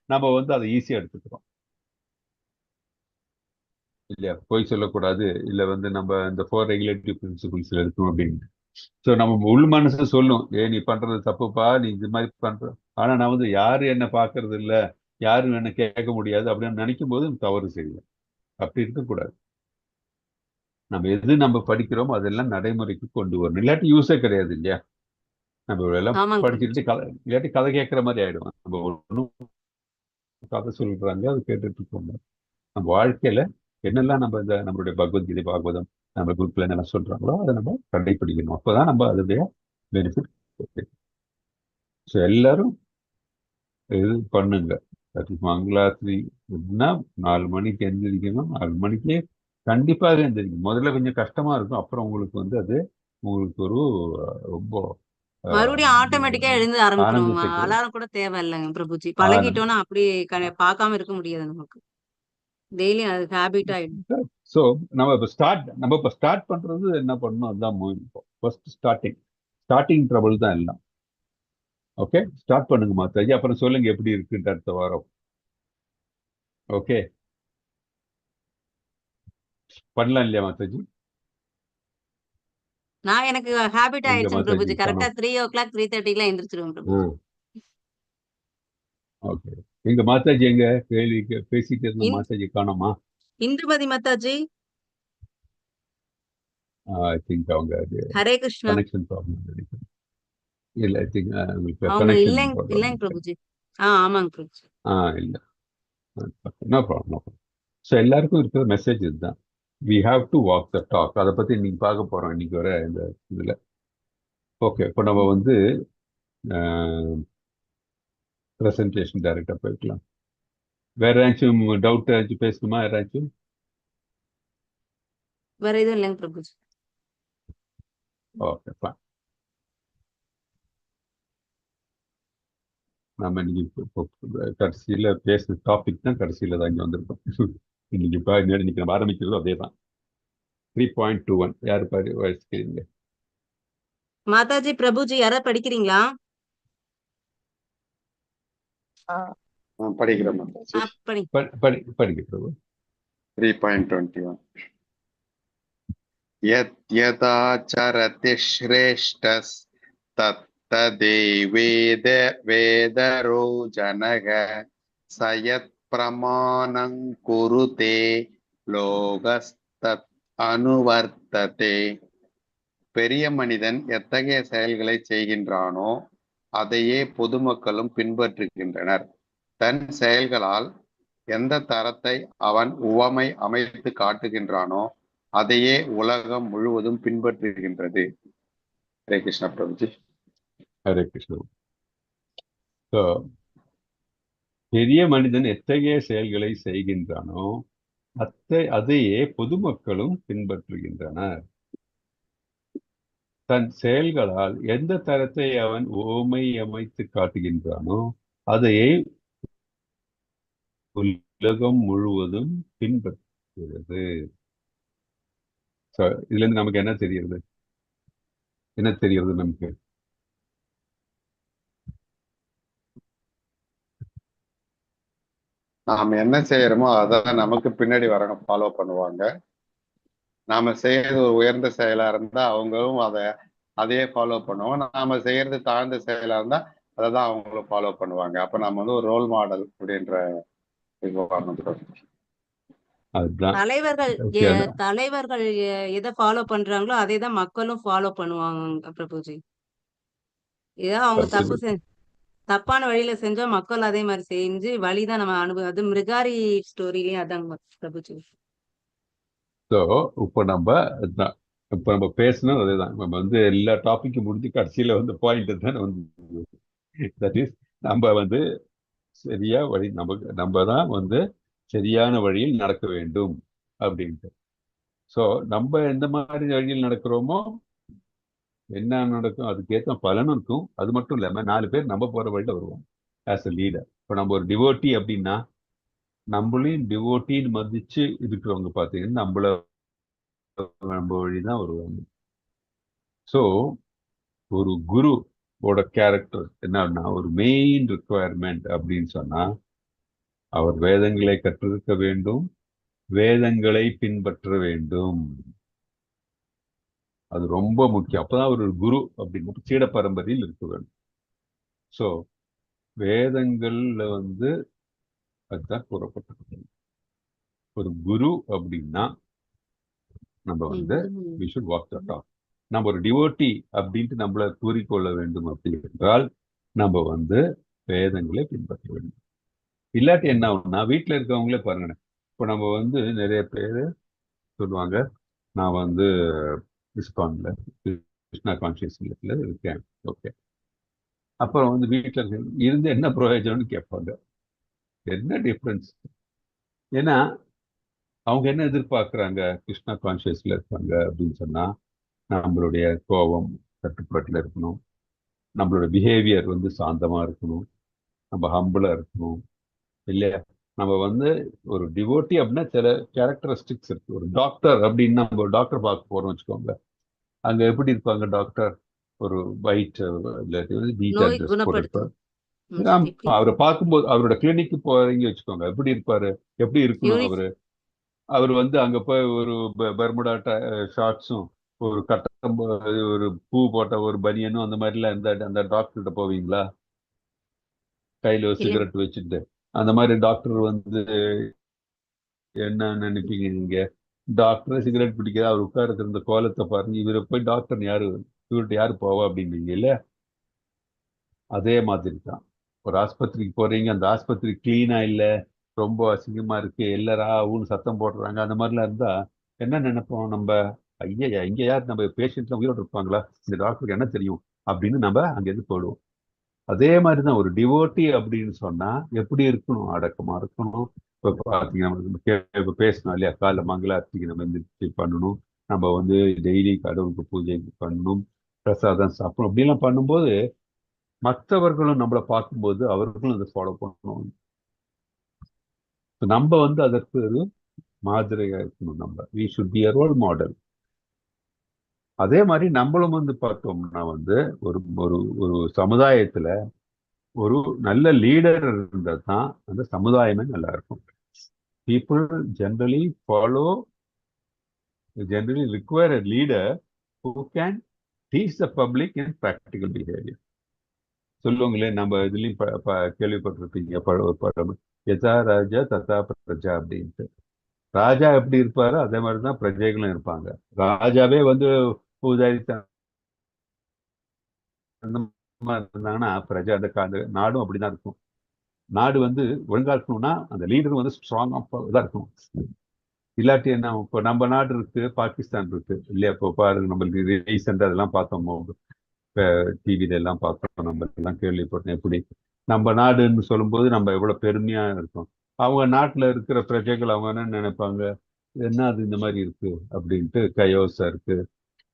நம்ம வந்து அதை ஈஸியா எடுத்துக்கிறோம் இல்லையா? பொய் சொல்லக்கூடாது, இல்ல வந்து நம்ம இந்த 4 ரெகுலேட்டரி பிரின்சிபிள்ஸ் இருக்கணும் அப்படின்னு. ஸோ நம்ம உள் மனசு சொல்லும், நீ பண்றது தப்புப்பா, நீ இது மாதிரி பண்ற. ஆனா நான் வந்து யாரும் என்ன பார்க்கறது இல்ல, யாரும் என்ன கேட்க முடியாது அப்படின்னு நினைக்கும் போது தவறு செய்யும். அப்படி இருக்கக்கூடாது. நம்ம படிக்கிறோமோ அதெல்லாம் நடைமுறைக்கு கொண்டு வரணும், இல்லாட்டி யூஸே கிடையாது இல்லையா? நம்ம எல்லாம் ஆமாங்க படிச்சுட்டு பிரபுஜி. இல்லாட்டி கதை கேட்கிற மாதிரி ஆயிடும். நம்ம ஒன்றும் கதை சொல்றாங்க அது கேட்டுட்டு இருக்கோம். நம்ம வாழ்க்கையில என்னெல்லாம் நம்ம இந்த நம்மளுடைய பகவத்கீதை பாகவதம் நம்ம குரூப்ல என்ன சொல்றாங்களோ அதை நம்ம கடைபிடிக்கணும். அப்பதான் நம்ம அதோடைய பெனிஃபிட். ஸோ எல்லாரும் இது பண்ணுங்க. மங்களாத்திரி 4 மணிக்கு எந்திரிக்கணும். 4 மணிக்கே கண்டிப்பாக எந்திரிக்கணும். முதல்ல கொஞ்சம் கஷ்டமா இருக்கும், அப்புறம் உங்களுக்கு வந்து அது உங்களுக்கு ஒரு ரொம்ப மறுபடியும் ஆட்டோமேட்டிக்கா எழுந்து ஆரம்பிக்கணும். ஆனந்தத்தை கொடுக்கும். அலாரம் கூட தேவையில்லைங்க பிரபுஜி. ஆனந்தம். பழகிட்டோம்னா அப்படியே பார்க்காம இருக்க முடியாது நமக்கு. டெய்லி அது ஹேபிட் ஆயிடும். ஸோ நம்ம இப்போ ஸ்டார்ட் பண்றது என்ன பண்ணணும், அதுதான் முக்கியம். ஃபர்ஸ்ட் ஸ்டார்டிங் ட்ரபிள் தான் எல்லாம். ஓகே, ஸ்டார்ட் பண்ணுங்க மாதாஜி, அப்புறம் சொல்லுங்க எப்படி இருக்குன்ட்டு அடுத்த வாரம். ஓகே, பண்ணலாம் இல்லையா மாதாஜி? நான் எனக்கு ஹேபிட் எங்க ஆயிடுச்சுங்க மாதாஜி பிரபுஜி. கரெக்ட்டா காணோம்? 3:00 3:30க்குலாம் எந்திரிச்சிருவேன் பிரபுஜி. ஓகே, எங்க மாதாஜி எங்க கேள்வி பேசிட்டு இருந்த இந் மாதாஜி காணோமா? இந்துமதி மாதாஜி, ஐ திங்க் அவங்க ஹரே கிருஷ்ணா. கனெக்ஷன் ப்ராப்ளம் நினைக்கிறேன். இல்ல ஐ திங்க் உங்களுக்கு அவங்க கனெக்ஷன் இல்லைங்க ப்ராப்ளம் இல்லைங்க நினைக்கிறேன். பிரபுஜி. ஆமாங்க பிரபுஜி. இல்ல, நோ ப்ராப்ளம். ஸோ எல்லாருக்கும் இருக்கிற மெசேஜ் இதுதான், we have to walk the talk. அதை பத்தி இன்னைக்கு பார்க்க போறோம் இன்னைக்கு வர இந்த இதுல. ஓகே, இப்போ நம்ம வந்து ப்ரெசன்டேஷன் டைரக்டா போய்க்கலாம். வேற ஏதாச்சும் டவுட் ஏதாச்சும் பேசணுமா யாராச்சும்? வேற எதுவும் இல்லைங்க பிரபுஜி. Okay fine. நம்ம இன்னைக்கு கடைசியில பேசுன டாபிக் தான் கடைசியில தான் இங்க வந்திருக்கோம். இன்னைக்கு நம்ம ஆரம்பிக்கிறது அதே தான். 3.21 யாரு வாசிக்கிறீங்க? மாதாஜி பிரபுஜி யாராவது படிக்கிறீங்களா? படிக்கிறோம் மாதாஜி. படிக்க பிரபு. 3.21 யத்யதாச்சரதி ஸ்ரேஷ்டஸ் தத்ததேவேத வேதரோ ஜனக சயத் பிரமாணம் குருதே லோகஸ்தத் அனுவர்த்ததே. பெரிய மனிதன் எத்தகைய செயல்களை செய்கின்றானோ அதையே பொதுமக்களும் பின்பற்றுகின்றனர். தன் செயல்களால் எந்த தரத்தை அவன் உவமை அமைத்து காட்டுகின்றானோ அதையே உலகம் முழுவதும் பின்பற்றுகின்றது. ஹரே கிருஷ்ணா பிரபுஜி. ஹரே கிருஷ்ணா. பெரிய மனிதன் எத்தகைய செயல்களை செய்கின்றானோ அதையே பொதுமக்களும் பின்பற்றுகின்றனர். தன் செயல்களால் எந்த தரத்தை அவன் ஓமை அமைத்து காட்டுகின்றானோ அதையே உலகம் முழுவதும் பின்பற்றுகிறது. இதுல இருந்து நமக்கு என்ன தெரியுது? என்ன தெரியுது நமக்கு? நாம் என்ன செய்யறோமோ அதான் நமக்கு பின்னாடி வரணும் ஃபாலோ பண்ணுவாங்க. நாம செய்யறது ஒரு உயர்ந்த செயலா இருந்தா அவங்களும் அதையே ஃபாலோ பண்ணுவோம். நாம செய்யறது தாழ்ந்த செயலா இருந்தா அதை தான் அவங்களும் ஃபாலோ பண்ணுவாங்க. அப்ப நம்ம வந்து ஒரு ரோல் மாடல் அப்படின்ற இது வரணும். அதுதான் தலைவர்கள் எதை ஃபாலோ பண்றாங்களோ அதை தான் மக்களும் ஃபாலோ பண்ணுவாங்க பிரபுஜி. ஏதாவது அவங்க தப்பான வழியில செஞ்சா மக்கள் அதே மாதிரி செஞ்சு வழிதான் நம்ம அனுபவம். அது மிருகாரி ஸ்டோரிலயும் அதாங்க பிரபுஜி. ஸோ இப்போ நம்ம பேசணும் அதுதான். நம்ம வந்து எல்லா டாபிக்கும் முடிஞ்சு கடைசியில வந்து பாயிண்ட் தானே வந்து தட் இஸ் நம்ம வந்து சரியா வழி நம்ம தான் வந்து சரியான வழியில் நடக்க வேண்டும் அப்படின்ட்டு. ஸோ நம்ம எந்த மாதிரி வழியில் நடக்கிறோமோ என்ன நடக்கும் அதுக்கேற்ற பலனும் இருக்கும். அது மட்டும் இல்லாம 4 பேர் நம்ம போற வழியில வருவோம் ஆஸ் அ லீடர். இப்போ நம்ம ஒரு டிவோட்டி அப்படின்னா நம்மளையும் டிவோட்டின்னு மதிச்சு இருக்கிறவங்க பார்த்தீங்கன்னா நம்ம வழிதான் வருவாங்க. ஸோ ஒரு குருவோட கேரக்டர் என்னன்னா ஒரு மெயின் ரிக்குவயர்மெண்ட் அப்படின்னு சொன்னா அவர் வேதங்களை கற்றிருக்க வேண்டும், வேதங்களை பின்பற்ற வேண்டும். அது ரொம்ப முக்கியம். அப்பதான் ஒரு குரு அப்படின்னு சீட பரம்பரையில் இருக்க வேண்டும். ஸோ வேதங்கள்ல வந்து அதுதான் கூறப்பட்டிருக்கு. ஒரு குரு அப்படின்னா நம்ம வந்து we should walk the talk. நம்ம ஒரு டிவோட்டி அப்படின்ட்டு நம்மளை கூறிக்கொள்ள வேண்டும் அப்படி என்றால் நம்ம வந்து வேதங்களை பின்பற்ற வேண்டும். இல்லாட்டி என்ன ஆகும்னா வீட்டில் இருக்கவங்களே பாருங்க. இப்போ நம்ம வந்து நிறைய பேர் சொல்லுவாங்க நான் வந்து இஸ்கான்ல கிருஷ்ணா கான்சியஸ்ல இருக்கேன். ஓகே, அப்புறம் வந்து வீட்டில் இருந்து என்ன பிரயோஜனம்னு கேட்பாங்க. என்ன டிஃப்ரென்ஸ்? ஏன்னா அவங்க என்ன எதிர்பார்க்குறாங்க? கிருஷ்ணா கான்சியஸ்ல இருக்காங்க அப்படின்னு சொன்னா நம்மளுடைய கோபம் கட்டுப்பாட்டில் இருக்கணும், நம்மளோட பிஹேவியர் வந்து சாந்தமா இருக்கணும், நம்ம ஹம்பிளா இருக்கணும் இல்லையா? நம்ம வந்து ஒரு டிவோட்டி அப்படின்னா சில கேரக்டரிஸ்டிக்ஸ் இருக்கு. ஒரு டாக்டர் அப்படின்னு நம்ம டாக்டர் பார்க்க போறோம் வச்சுக்கோங்க. அங்க எப்படி இருப்பாங்க டாக்டர்? ஒரு ஒயிட் நோய் குணப்படுத்தும். அவரை பார்க்கும்போது அவரோட கிளினிக்கு போறீங்க வச்சுக்கோங்க, எப்படி இருப்பாரு? எப்படி இருக்கணும் அவரு? அவர் வந்து அங்க போய் ஒரு பர்முடா ஷார்ட்ஸும் ஒரு கட்டம் ஒரு பூ போட்ட ஒரு பனியனும் அந்த மாதிரிலாம் இருந்தா அந்த டாக்டர்கிட்ட போவீங்களா? கையில ஒரு சிகரெட் வச்சுட்டு அந்த மாதிரி டாக்டர் வந்து என்ன நினைப்பீங்க நீங்க? டாக்டர் சிகரெட் பிடிக்காத அவர் உட்கார்ந்து இருந்த கோலத்தை பாருங்க, இவரை போய் டாக்டர் யாரு இவர்கிட்ட யாரு போவா அப்படின்னீங்க இல்ல? அதே மாதிரி தான் ஒரு ஆஸ்பத்திரிக்கு போறீங்க, அந்த ஆஸ்பத்திரி கிளீனா இல்ல, ரொம்ப அசிங்கமா இருக்கு, எல்லாரா ஊன்னு சத்தம் போடுறாங்க, அந்த மாதிரிலாம் இருந்தா என்ன நினைப்போம் நம்ம? ஐயா இங்க யார் நம்ம பேஷண்ட்லாம் உயிரோடு இருப்பாங்களா? இந்த டாக்டருக்கு என்ன தெரியும் அப்படின்னு நம்ம அங்கேருந்து போடுவோம். அதே மாதிரிதான் ஒரு டிவோட்டி அப்படின்னு சொன்னா எப்படி இருக்கணும்? அடக்கமா இருக்கணும். இப்ப பாத்தீங்கன்னா இப்ப பேசணும் இல்லையா, காலைல மங்களார்த்திக்கு நம்ம எந்திரிச்சு பண்ணணும், நம்ம வந்து டெய்லி கடவுளுக்கு பூஜை பண்ணணும், பிரசாதம் சாப்பிடணும். அப்படிலாம் பண்ணும்போது மற்றவர்களும் நம்மளை பார்க்கும்போது அவர்களும் அதை ஃபாலோ பண்ணணும். நம்ம வந்து அதற்கு ஒரு மாதிரியா இருக்கணும். நம்ம we should be a role model. அதே மாதிரி நம்மளும் வந்து பார்த்தோம்னா வந்து ஒரு ஒரு ஒரு சமுதாயத்துல ஒரு நல்ல லீடர் இருந்தால் தான் அந்த சமுதாயமே நல்லா இருக்கும். People generally require a leader who can teach the public in practical behavior. சொல்லுவாங்களே, நம்ம இதுலயும் கேள்விப்பட்டிருப்பீங்க படம் யதா ராஜா ததா பிரஜா அப்படின்ட்டு. ராஜா எப்படி இருப்பாரோ அதே மாதிரிதான் பிரஜைகளும் இருப்பாங்க. ராஜாவே வந்து பூஜாரி இருந்தாங்கன்னா பிரஜை அந்த நாடும் அப்படிதான் இருக்கும். நாடு வந்து ஒழுங்கா இருக்கணும்னா அந்த லீடர் வந்து ஸ்ட்ராங்கா தான் இருக்கணும். இல்லாட்டி என்ன? இப்போ நம்ம நாடு இருக்கு, பாகிஸ்தான் இருக்கு இல்லையா? இப்போ பாருங்க, நம்மளுக்கு ரீசெண்டா அதெல்லாம் பார்த்தோம், டிவில எல்லாம் பார்த்தோம், நம்ம எல்லாம் கேள்விப்பட்டோம். எப்படி நம்ம நாடுன்னு சொல்லும்போது நம்ம எவ்வளவு பெருமையா இருக்கோம். அவங்க நாட்டுல இருக்கிற பிரஜைகள் அவங்க என்ன நினைப்பாங்க? என்ன அது இந்த மாதிரி இருக்கு அப்படின்ட்டு கயோசா இருக்கு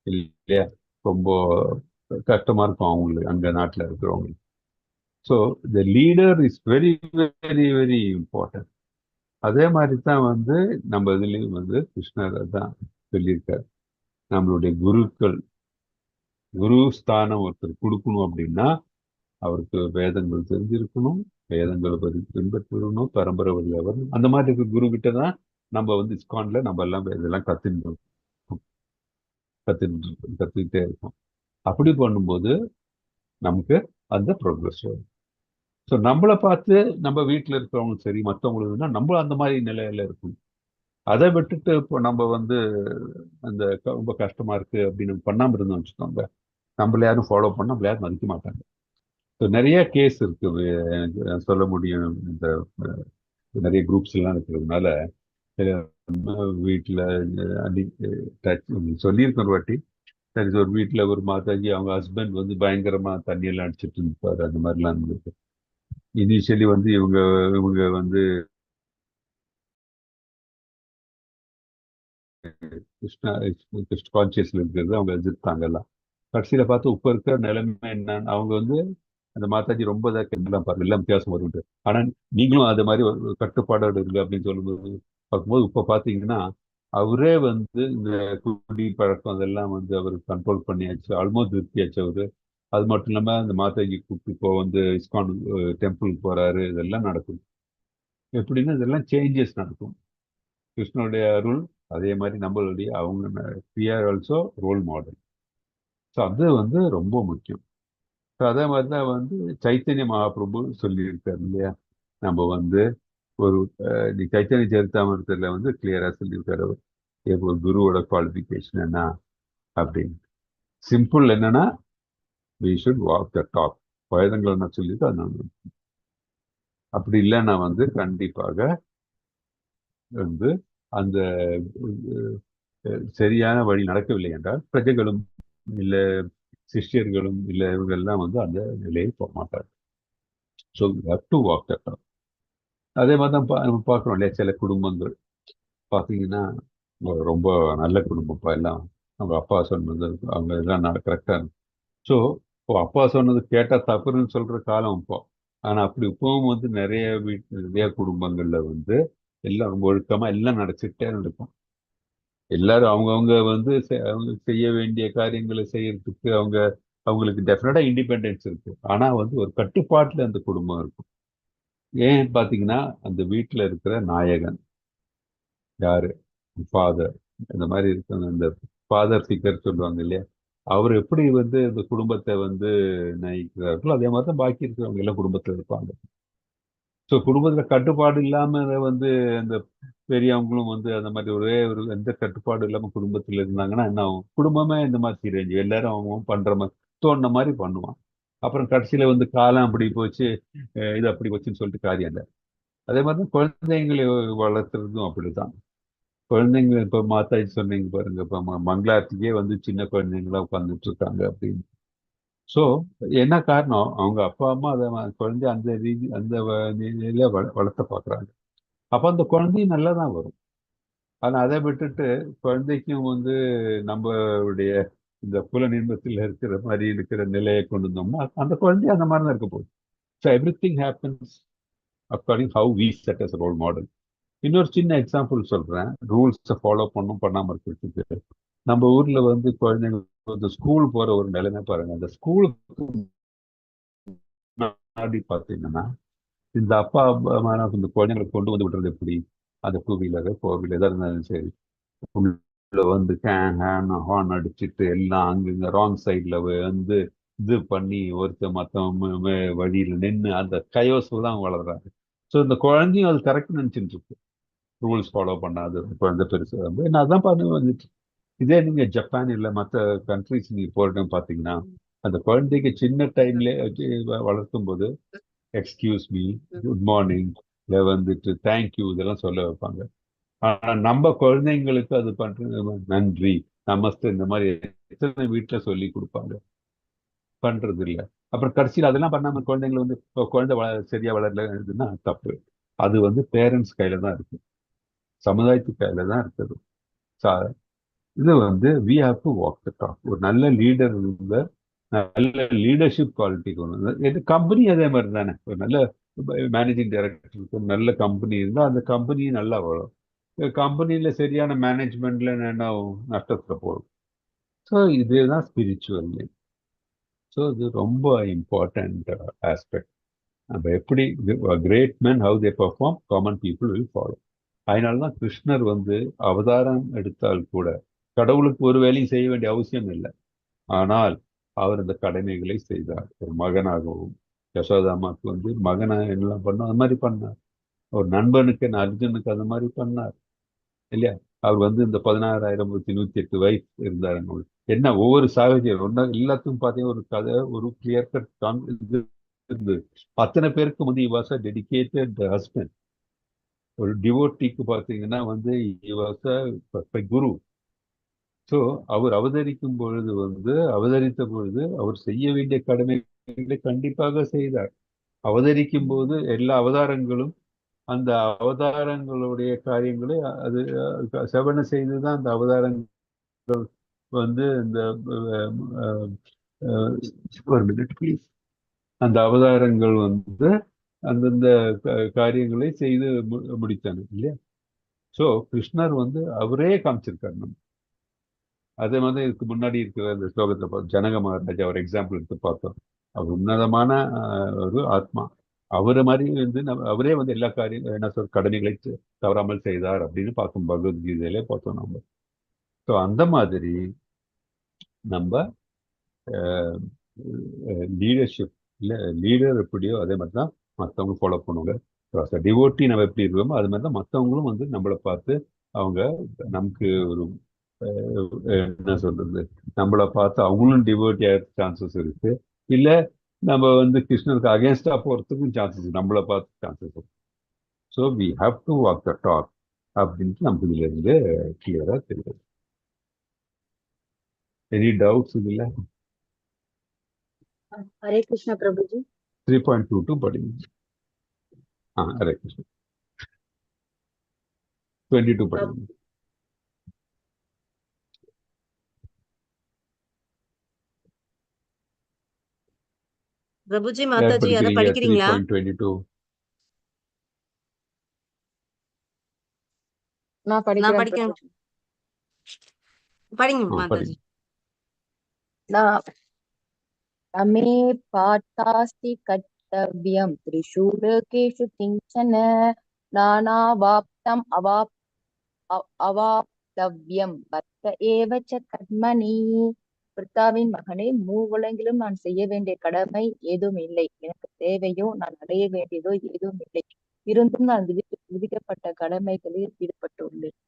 இல்லையா? ரொம்ப கஷ்டமா இருக்கும் அவங்களுக்கு அங்க நாட்டுல இருக்கிறவங்களுக்கு. So the leader is very very very important. அதே மாதிரி தான் வந்து நம்ம இதுலயும் வந்து கிருஷ்ணர் தான் சொல்லியிருக்காரு. நம்மளுடைய குரு ஸ்தானம் ஒருத்தர் கொடுக்கணும் அப்படின்னா அவருக்கு வேதங்கள் தெரிஞ்சிருக்கணும், வேதங்களை பற்றி பின்பற்றணும், பரம்பரை வழியாக வரணும். அந்த மாதிரி இருக்க குரு கிட்ட தான் நம்ம வந்து இஸ்கான்ல நம்ம எல்லாம் இதெல்லாம் கத்துக்கிட்டே இருக்கோம். அப்படி பண்ணும்போது நமக்கு அந்த ப்ரோக்ரஸ் வரும். ஸோ நம்மளை பார்த்து நம்ம வீட்டில் இருக்கிறவங்களும் சரி மற்றவங்களுக்குன்னா நம்ம அந்த மாதிரி நிலையில இருக்கணும். அதை விட்டுட்டு இப்போ நம்ம வந்து அந்த ரொம்ப கஷ்டமா இருக்கு அப்படின்னு பண்ணாம இருந்தோம்னு வச்சுக்கோங்க, நம்மள யாரும் ஃபாலோ பண்ண நம்மள யாரும் மதிக்க மாட்டாங்க. ஸோ நிறைய கேஸ் இருக்கு, எனக்கு சொல்ல முடியும். இந்த நிறைய குரூப்ஸ் எல்லாம் இருக்கிறதுனால வீட்டில் அடி சொல்லியிருக்க ஒரு வாட்டி, சரி ஒரு வீட்டில் ஒரு மாதாஜி அவங்க ஹஸ்பண்ட் வந்து பயங்கரமா தண்ணியெல்லாம் அடிச்சிட்டு இருப்பாரு. அந்த மாதிரிலாம் இருந்திருக்கு. இனிஷியலி வந்து இவங்க இவங்க வந்து கிருஷ்ணா கான்சியஸ்ல இருக்கிறது அவங்க எதிர்த்தாங்க எல்லாம். கடைசியில பார்த்து இப்ப இருக்கிற நிலைமை என்னன்னு அவங்க வந்து அந்த மாதாஜி ரொம்ப எல்லாம் பாருங்க எல்லாம் வித்தியாசம் வருது. ஆனா நீங்களும் அது மாதிரி ஒரு கட்டுப்பாடோடு இருங்க அப்படின்னு சொல்லும்போது பார்க்கும்போது இப்ப பாத்தீங்கன்னா அவரே வந்து இந்த குடி பழக்கம் அதெல்லாம் வந்து அவர் கண்ட்ரோல் பண்ணியாச்சு, ஆல்மோஸ்ட் நிறுத்தியாச்சு அவரு. அது மட்டும் இல்லாம அந்த மாதாஜி கூப்பிட்டு இப்போ வந்து இஸ்கான் டெம்பிளுக்கு போறாரு, இதெல்லாம் நடக்கும். எப்படின்னா இதெல்லாம் சேஞ்சஸ் நடக்கும். கிருஷ்ணனுடைய அருள் அதே மாதிரி நம்மளுடைய அவங்க ஆல்சோ ரோல் மாடல். ஸோ அது வந்து ரொம்ப முக்கியம். ஸோ அதே மாதிரி தான் வந்து சைத்தன்ய மகாபிரபு சொல்லியிருக்காரு இல்லையா. நம்ம வந்து ஒரு நீ சைத்தன்ய சரித்தாமிரத்தில் வந்து கிளியரா சொல்லியிருக்காரு அவர் ஒரு குருவோட குவாலிஃபிகேஷன் என்ன அப்படின்னு. சிம்பிள் என்னன்னா we should walk the talk. வேதங்கள் என்ன சொல்லிட்டு அது அப்படி இல்லைன்னா வந்து கண்டிப்பாக வந்து அந்த சரியான வழி நடக்கவில்லை என்றால் பிரஜைகளும் இல்ல சிஷ்யர்களும் இல்ல இவங்கெல்லாம் வந்து அந்த நிலையை போக மாட்டார். So to walk the talk. அதே மாதிரி தான் நம்ம பார்க்குறோம் இல்லையா, சில குடும்பங்கள் பார்த்தீங்கன்னா ரொம்ப நல்ல குடும்பப்பா எல்லாம். அவங்க அப்பா சொன்னது அவங்க எல்லாம் கரெக்டாக இருக்கும். ஸோ இப்போ அப்பா சொன்னது கேட்டால் தப்புன்னு சொல்ற காலம் இப்போ. ஆனால் அப்படி இப்பவும் வந்து நிறைய நிறைய குடும்பங்கள்ல வந்து எல்லாம் ரொம்ப ஒழுக்கமா எல்லாம் நடந்துட்டே நடக்கும். எல்லாரும் அவங்கவுங்க வந்து அவங்க செய்ய வேண்டிய காரியங்களை செய்யறதுக்கு அவங்களுக்கு டெஃபினட்டா இண்டிபெண்டன்ஸ் இருக்கு. ஆனா வந்து ஒரு கட்டுப்பாட்டுல அந்த குடும்பம் இருக்கும். ஏன் பாத்தீங்கன்னா அந்த வீட்டுல இருக்கிற நாயகன் யாரு, ஃபாதர். இந்த மாதிரி இருக்காங்க அந்த ஃபாதர் ஃபிகர் சொல்லுவாங்க இல்லையா, அவர் எப்படி வந்து இந்த குடும்பத்தை வந்து நயிக்கிறார்களோ அதே மாதிரி தான் பாக்கி இருக்கிறவங்க எல்லாம் குடும்பத்துல இருப்பாங்க. ஸோ குடும்பத்துல கட்டுப்பாடு இல்லாம வந்து அந்த பெரியவங்களும் வந்து அந்த மாதிரி ஒரே ஒரு எந்த கட்டுப்பாடு இல்லாம குடும்பத்துல இருந்தாங்கன்னா என்ன ஆகும், குடும்பமே இந்த மாதிரி சீரழிஞ்சு எல்லாரும் அவங்க பண்ற மாதிரி தோணுன மாதிரி பண்ணுவான். அப்புறம் கடைசியில வந்து காலம் அப்படி போச்சு, இது அப்படி போச்சுன்னு சொல்லிட்டு காரியம் இல்லை. அதே மாதிரி தான் குழந்தைங்களை வளர்த்துறதும் அப்படிதான். குழந்தைங்க இப்ப மாதாஜி சொன்னீங்க பாருங்க, இப்ப மங்களாத்துக்கே வந்து சின்ன குழந்தைங்களா உட்கார்ந்துட்டு இருக்காங்க அப்படின்னு. ஸோ என்ன காரணம், அவங்க அப்பா அம்மா அதை குழந்தை அந்த அந்த நிலையில வளர்த்த பாக்குறாங்க. அப்ப அந்த குழந்தையும் நல்லா தான் வரும். ஆனா அதை விட்டுட்டு குழந்தைக்கும் வந்து நம்மளுடைய இந்த புல இன்பத்தில் இருக்கிற மாதிரி இருக்கிற நிலையை கொண்டு வந்தோம்னா அந்த குழந்தை அந்த மாதிரி தான் இருக்க போகுது. So everything happens according how we set us role model. இன்னொரு சின்ன எக்ஸாம்பிள் சொல்றேன், ரூல்ஸை ஃபாலோ பண்ணாம இருக்கிறதுக்கு. நம்ம ஊர்ல வந்து குழந்தைங்க வந்து ஸ்கூல் போற ஒரு நிலைமை பாருங்க. அந்த ஸ்கூலுக்கு முன்னாடி பாத்தீங்கன்னா இந்த அப்பா அம்மா இந்த குழந்தைங்களை கொண்டு வந்து விடுறது எப்படி, அந்த டூ வீலர் ஃபோர் வீலர் எதாவது இருந்தாலும் சரி உள்ள வந்து ஹார்ன் அடிச்சுட்டு எல்லாம் அங்கங்க ராங் சைட்ல வந்து இது பண்ணி ஒருத்தர் மத்தவங்க வழியில நின்று அந்த கயோஸ்ல தான் வளர்றாங்க. ஸோ இந்த குழந்தையும் அது கரெக்ட் நினைச்சிட்டு இருக்கு, ரூல்ஸ் ஃபாலோ பண்ணாது குழந்தை பெருசு வந்து நான் அதான் பண்ணி வந்துட்டு. இதே நீங்க ஜப்பான் இல்ல மற்ற கண்ட்ரிஸ் நீங்க போறதுன்னு பாத்தீங்கன்னா அந்த குழந்தைக்கு சின்ன டைம்ல வளர்த்தும் போது எக்ஸ்கியூஸ் மீ, குட் மார்னிங், இல்ல வந்துட்டு தேங்க்யூ இதெல்லாம் சொல்ல வைப்பாங்க. ஆனா நம்ம குழந்தைங்களுக்கு அது பண்றது நன்றி நமஸ்தே இந்த மாதிரி எத்தனை வீட்டுல சொல்லி கொடுப்பாங்க, பண்றது இல்ல. அப்புறம் கடைசியில் அதெல்லாம் பண்ணாம குழந்தைங்களை வந்து இப்போ குழந்தை சரியா வளரலன்னா தப்பு. அது வந்து பேரண்ட்ஸ் கையில தான் இருக்கு, சமுதாயத்து கையில தான் இருக்குது. இது வந்து we have to walk the talk. ஒரு நல்ல லீடர் இருந்த நல்ல லீடர்ஷிப் குவாலிட்டி கொண்டு இது கம்பெனி அதே மாதிரி தானே. ஒரு நல்ல மேனேஜிங் டைரக்டருக்கு நல்ல கம்பெனி இருந்தால் அந்த கம்பெனி நல்லா வரும். கம்பெனியில் சரியான மேனேஜ்மெண்ட்ல என்ன ஆகும்? நஷ்டத்துல போகும். ஸோ இதுதான் ஸ்பிரிச்சுவல். ஸோ இது ரொம்ப இம்பார்ட்டன்ட் ஆஸ்பெக்ட். நம்ம எப்படி great man how they perform common people will follow. அதனால தான் கிருஷ்ணர் வந்து அவதாரம் எடுத்தால் கூட கடவுளுக்கு ஒரு வேலையும் செய்ய வேண்டிய அவசியம் இல்லை. ஆனால் அவர் இந்த கடமைகளை செய்தார். ஒரு மகனாகவும் யசோதாமாக்கு வந்து மகனா என்னெல்லாம் பண்ணோம் அது மாதிரி பண்ணார். ஒரு நண்பனுக்கு அர்ஜுனுக்கு அந்த மாதிரி பண்ணார் இல்லையா? அவர் வந்து இந்த 16,108 வயசு இருந்தார். என்ன ஒவ்வொரு சாகஜம் ஒன்னா எல்லாத்துக்கும் பார்த்தீங்கன்னா ஒரு கதை, ஒரு கிளியர் கட் இருந்தது. அத்தனை பேருக்கு வந்து வாஸ் அ டெடிகேட்டட் ஹஸ்பண்ட். ஒரு டிவோட்டிக்கு பார்த்தீங்கன்னா வந்து குரு. ஸோ அவர் அவதரிக்கும் பொழுது வந்து அவதரித்த பொழுது அவர் செய்ய வேண்டிய கடமைகளை கண்டிப்பாக செய்தார். அவதரிக்கும் போது எல்லா அவதாரங்களும் அந்த அவதாரங்களுடைய காரியங்களை அது செவன செய்துதான் அந்த அவதாரங்கள் வந்து இந்த ஒரு மினிட் ப்ளீஸ். அந்த அவதாரங்கள் வந்து அந்தந்த காரியங்களை செய்து முடித்தன இல்லையா? ஸோ கிருஷ்ணர் வந்து அவரே காமிச்சிருக்காரு நம்ம. அதே மாதிரி இதுக்கு முன்னாடி இருக்கிற அந்த ஸ்லோகத்தை பார்த்தோம். ஜனக மகாராஜா ஒரு எக்ஸாம்பிள் எடுத்து பார்த்தோம். அவர் உன்னதமான ஒரு ஆத்மா. அவரை மாதிரி வந்து அவரே வந்து எல்லா காரியம் என்ன சொல் கடமைகளை தவறாமல் செய்தார் அப்படின்னு பார்க்கும் பகவத்கீதையிலே பார்த்தோம் நம்ம. ஸோ அந்த மாதிரி நம்ம லீடர்ஷிப் இல்லை லீடர் எப்படியோ அதே மாதிரி தான் மற்றவங்க ஃபாலோ பண்ணுவாங்க. டிவோட்டி நம்ம எப்படி இருக்கோமோ அது மாதிரி தான் மற்றவங்களும் வந்து நம்மளை பார்த்து அவங்க நமக்கு ஒரு என்ன சொல்றது நம்மளை பார்த்து அவங்களும் டிவோட்டி ஆகிற சான்சஸ் இருக்கு. இல்லை நம்ம வந்து கிருஷ்ணருக்கு அகேன்ஸ்டா போறதுக்கும் சான்சஸ் நம்மளை பார்த்து சான்சஸ் இருக்கு. So we have to walk the talk அப்படின்ட்டு நமக்கு இதுல இருந்து கிளியரா தெரியுது. எனி டவுட்ஸ் இதுல? ஹரே கிருஷ்ணா பிரபுஜி. 3.22 படிங்க. ஹரே கிருஷ்ணா. 22 படிங்க. பிரபுஜி யார் மாதாஜி அதை படிக்கிறீங்க? படிக்கிறீங்களா? 3.22 நான் நான் படிக்கிறேன் படிக்கிறேன். பிரபுஜி. படிங்க படிங்க. மாதாஜி. நான் मे पाठास्ति कर्तव्यं त्रिषु लोकेषु किञ्चन नानावाप्तम् அவாப்தவ்யம் வர்த்த ஏவச்ச கர்மணி. பிரித்தாவின் மகனே, மூவுலகிலும் நான் செய்ய வேண்டிய கடமை ஏதும் இல்லை. எனக்கு தேவையோ நான் அடைய வேண்டியதோ ஏதும் இல்லை. இருந்தும் நான் விதிக்கப்பட்ட கடமைகளில் ஈடுபட்டுள்ளேன்.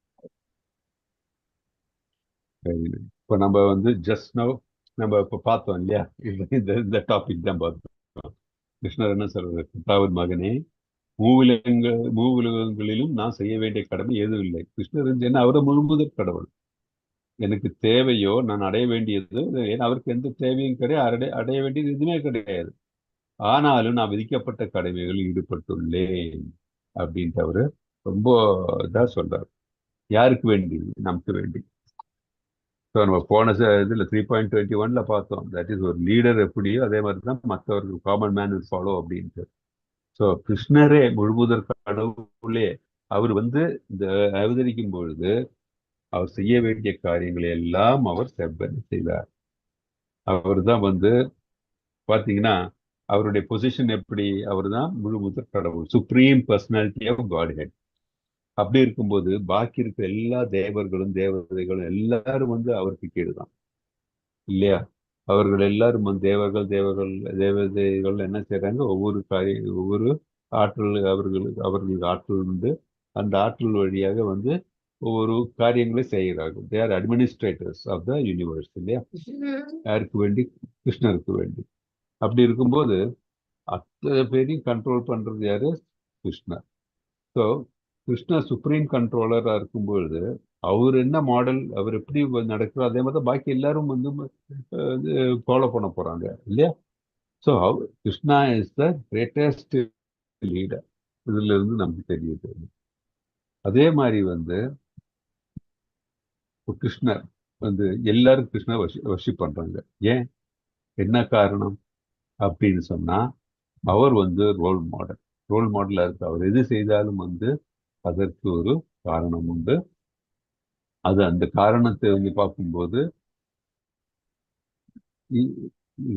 இப்போ நம்ம வந்து ஜஸ்ட் நவ் நம்ம இப்போ பார்த்தோம் இல்லையா? இந்த டாபிக் தான் பார்த்தோம். கிருஷ்ணர் என்ன சொல்றாரு? பிதாவின் மகனே, மூவுலகங்களிலும் நான் செய்ய வேண்டிய கடமை எதுவும் இல்லை. கிருஷ்ணர் என்ன அவரை முழுமுதற் கடவுள். எனக்கு தேவையோ நான் அடைய வேண்டியது ஏன்னா அவருக்கு எந்த தேவையும் கிடையாது, அடைய வேண்டியது எதுவுமே கிடையாது. ஆனாலும் நான் விதிக்கப்பட்ட கடமைகளில் ஈடுபட்டுள்ளேன் அப்படின்ட்டு அவரு ரொம்ப இதா சொல்றாரு. யாருக்கு வேண்டி? நமக்கு வேண்டி. ஸோ நம்ம போன இதில் 3.21 பார்த்தோம். தட் இஸ் ஒரு லீடர் எப்படியோ அதே மாதிரி தான் மற்றவர்கள் காமன் மேன் வில் ஃபாலோ அப்படின்ட்டு. ஸோ கிருஷ்ணரே முழுமுதற் கடவுளே அவர் வந்து இந்த அவதரிக்கும் பொழுது அவர் செய்ய வேண்டிய காரியங்களை எல்லாம் அவர் செவ்வனை செய்தார். அவர் தான் வந்து பார்த்தீங்கன்னா அவருடைய பொசிஷன் எப்படி? அவர் தான் முழுமுதற் கடவுள், சுப்ரீம் பர்சனாலிட்டி ஆஃப் காட்ஹெட். அப்படி இருக்கும்போது பாக்கி இருக்க எல்லா தேவர்களும் தேவதைகளும் எல்லாரும் வந்து அவருக்கு கீழ் தான் இல்லையா? அவர்கள் எல்லாரும் வந்து தேவதைகள் என்ன செய்யறாங்க? ஒவ்வொரு ஆற்றல் அவர்களுக்கு ஆற்றல் உண்டு. அந்த ஆற்றல் வழியாக வந்து ஒவ்வொரு காரியங்களை செய்கிறார்கள். They are administrators of the universe இல்லையா? யாருக்கு வேண்டி? கிருஷ்ணருக்கு வேண்டி. அப்படி இருக்கும்போது அத்தனை பேரையும் கண்ட்ரோல் பண்றது யாரு? கிருஷ்ணர். ஸோ கிருஷ்ணர் சுப்ரீம் கண்ட்ரோலரா இருக்கும்பொழுது அவர் என்ன மாடல், அவர் எப்படி நடக்கிறோம் அதே மாதிரி தான் பாக்கி எல்லாரும் வந்து ஃபாலோ பண்ண போறாங்க இல்லையா? So Krishna is the greatest leader. இதுல இருந்து நமக்கு தெரியுது. அதே மாதிரி வந்து கிருஷ்ணர் வந்து எல்லாரும் கிருஷ்ணர் வர்ஷிப் பண்றாங்க. ஏன், என்ன காரணம் அப்படின்னு சொன்னா, அவர் வந்து ரோல் மாடலா இருக்கு. அவர் எது செய்தாலும் வந்து அதற்கு ஒரு காரணம் உண்டு. அது அந்த காரணத்தை வந்து பார்க்கும்போது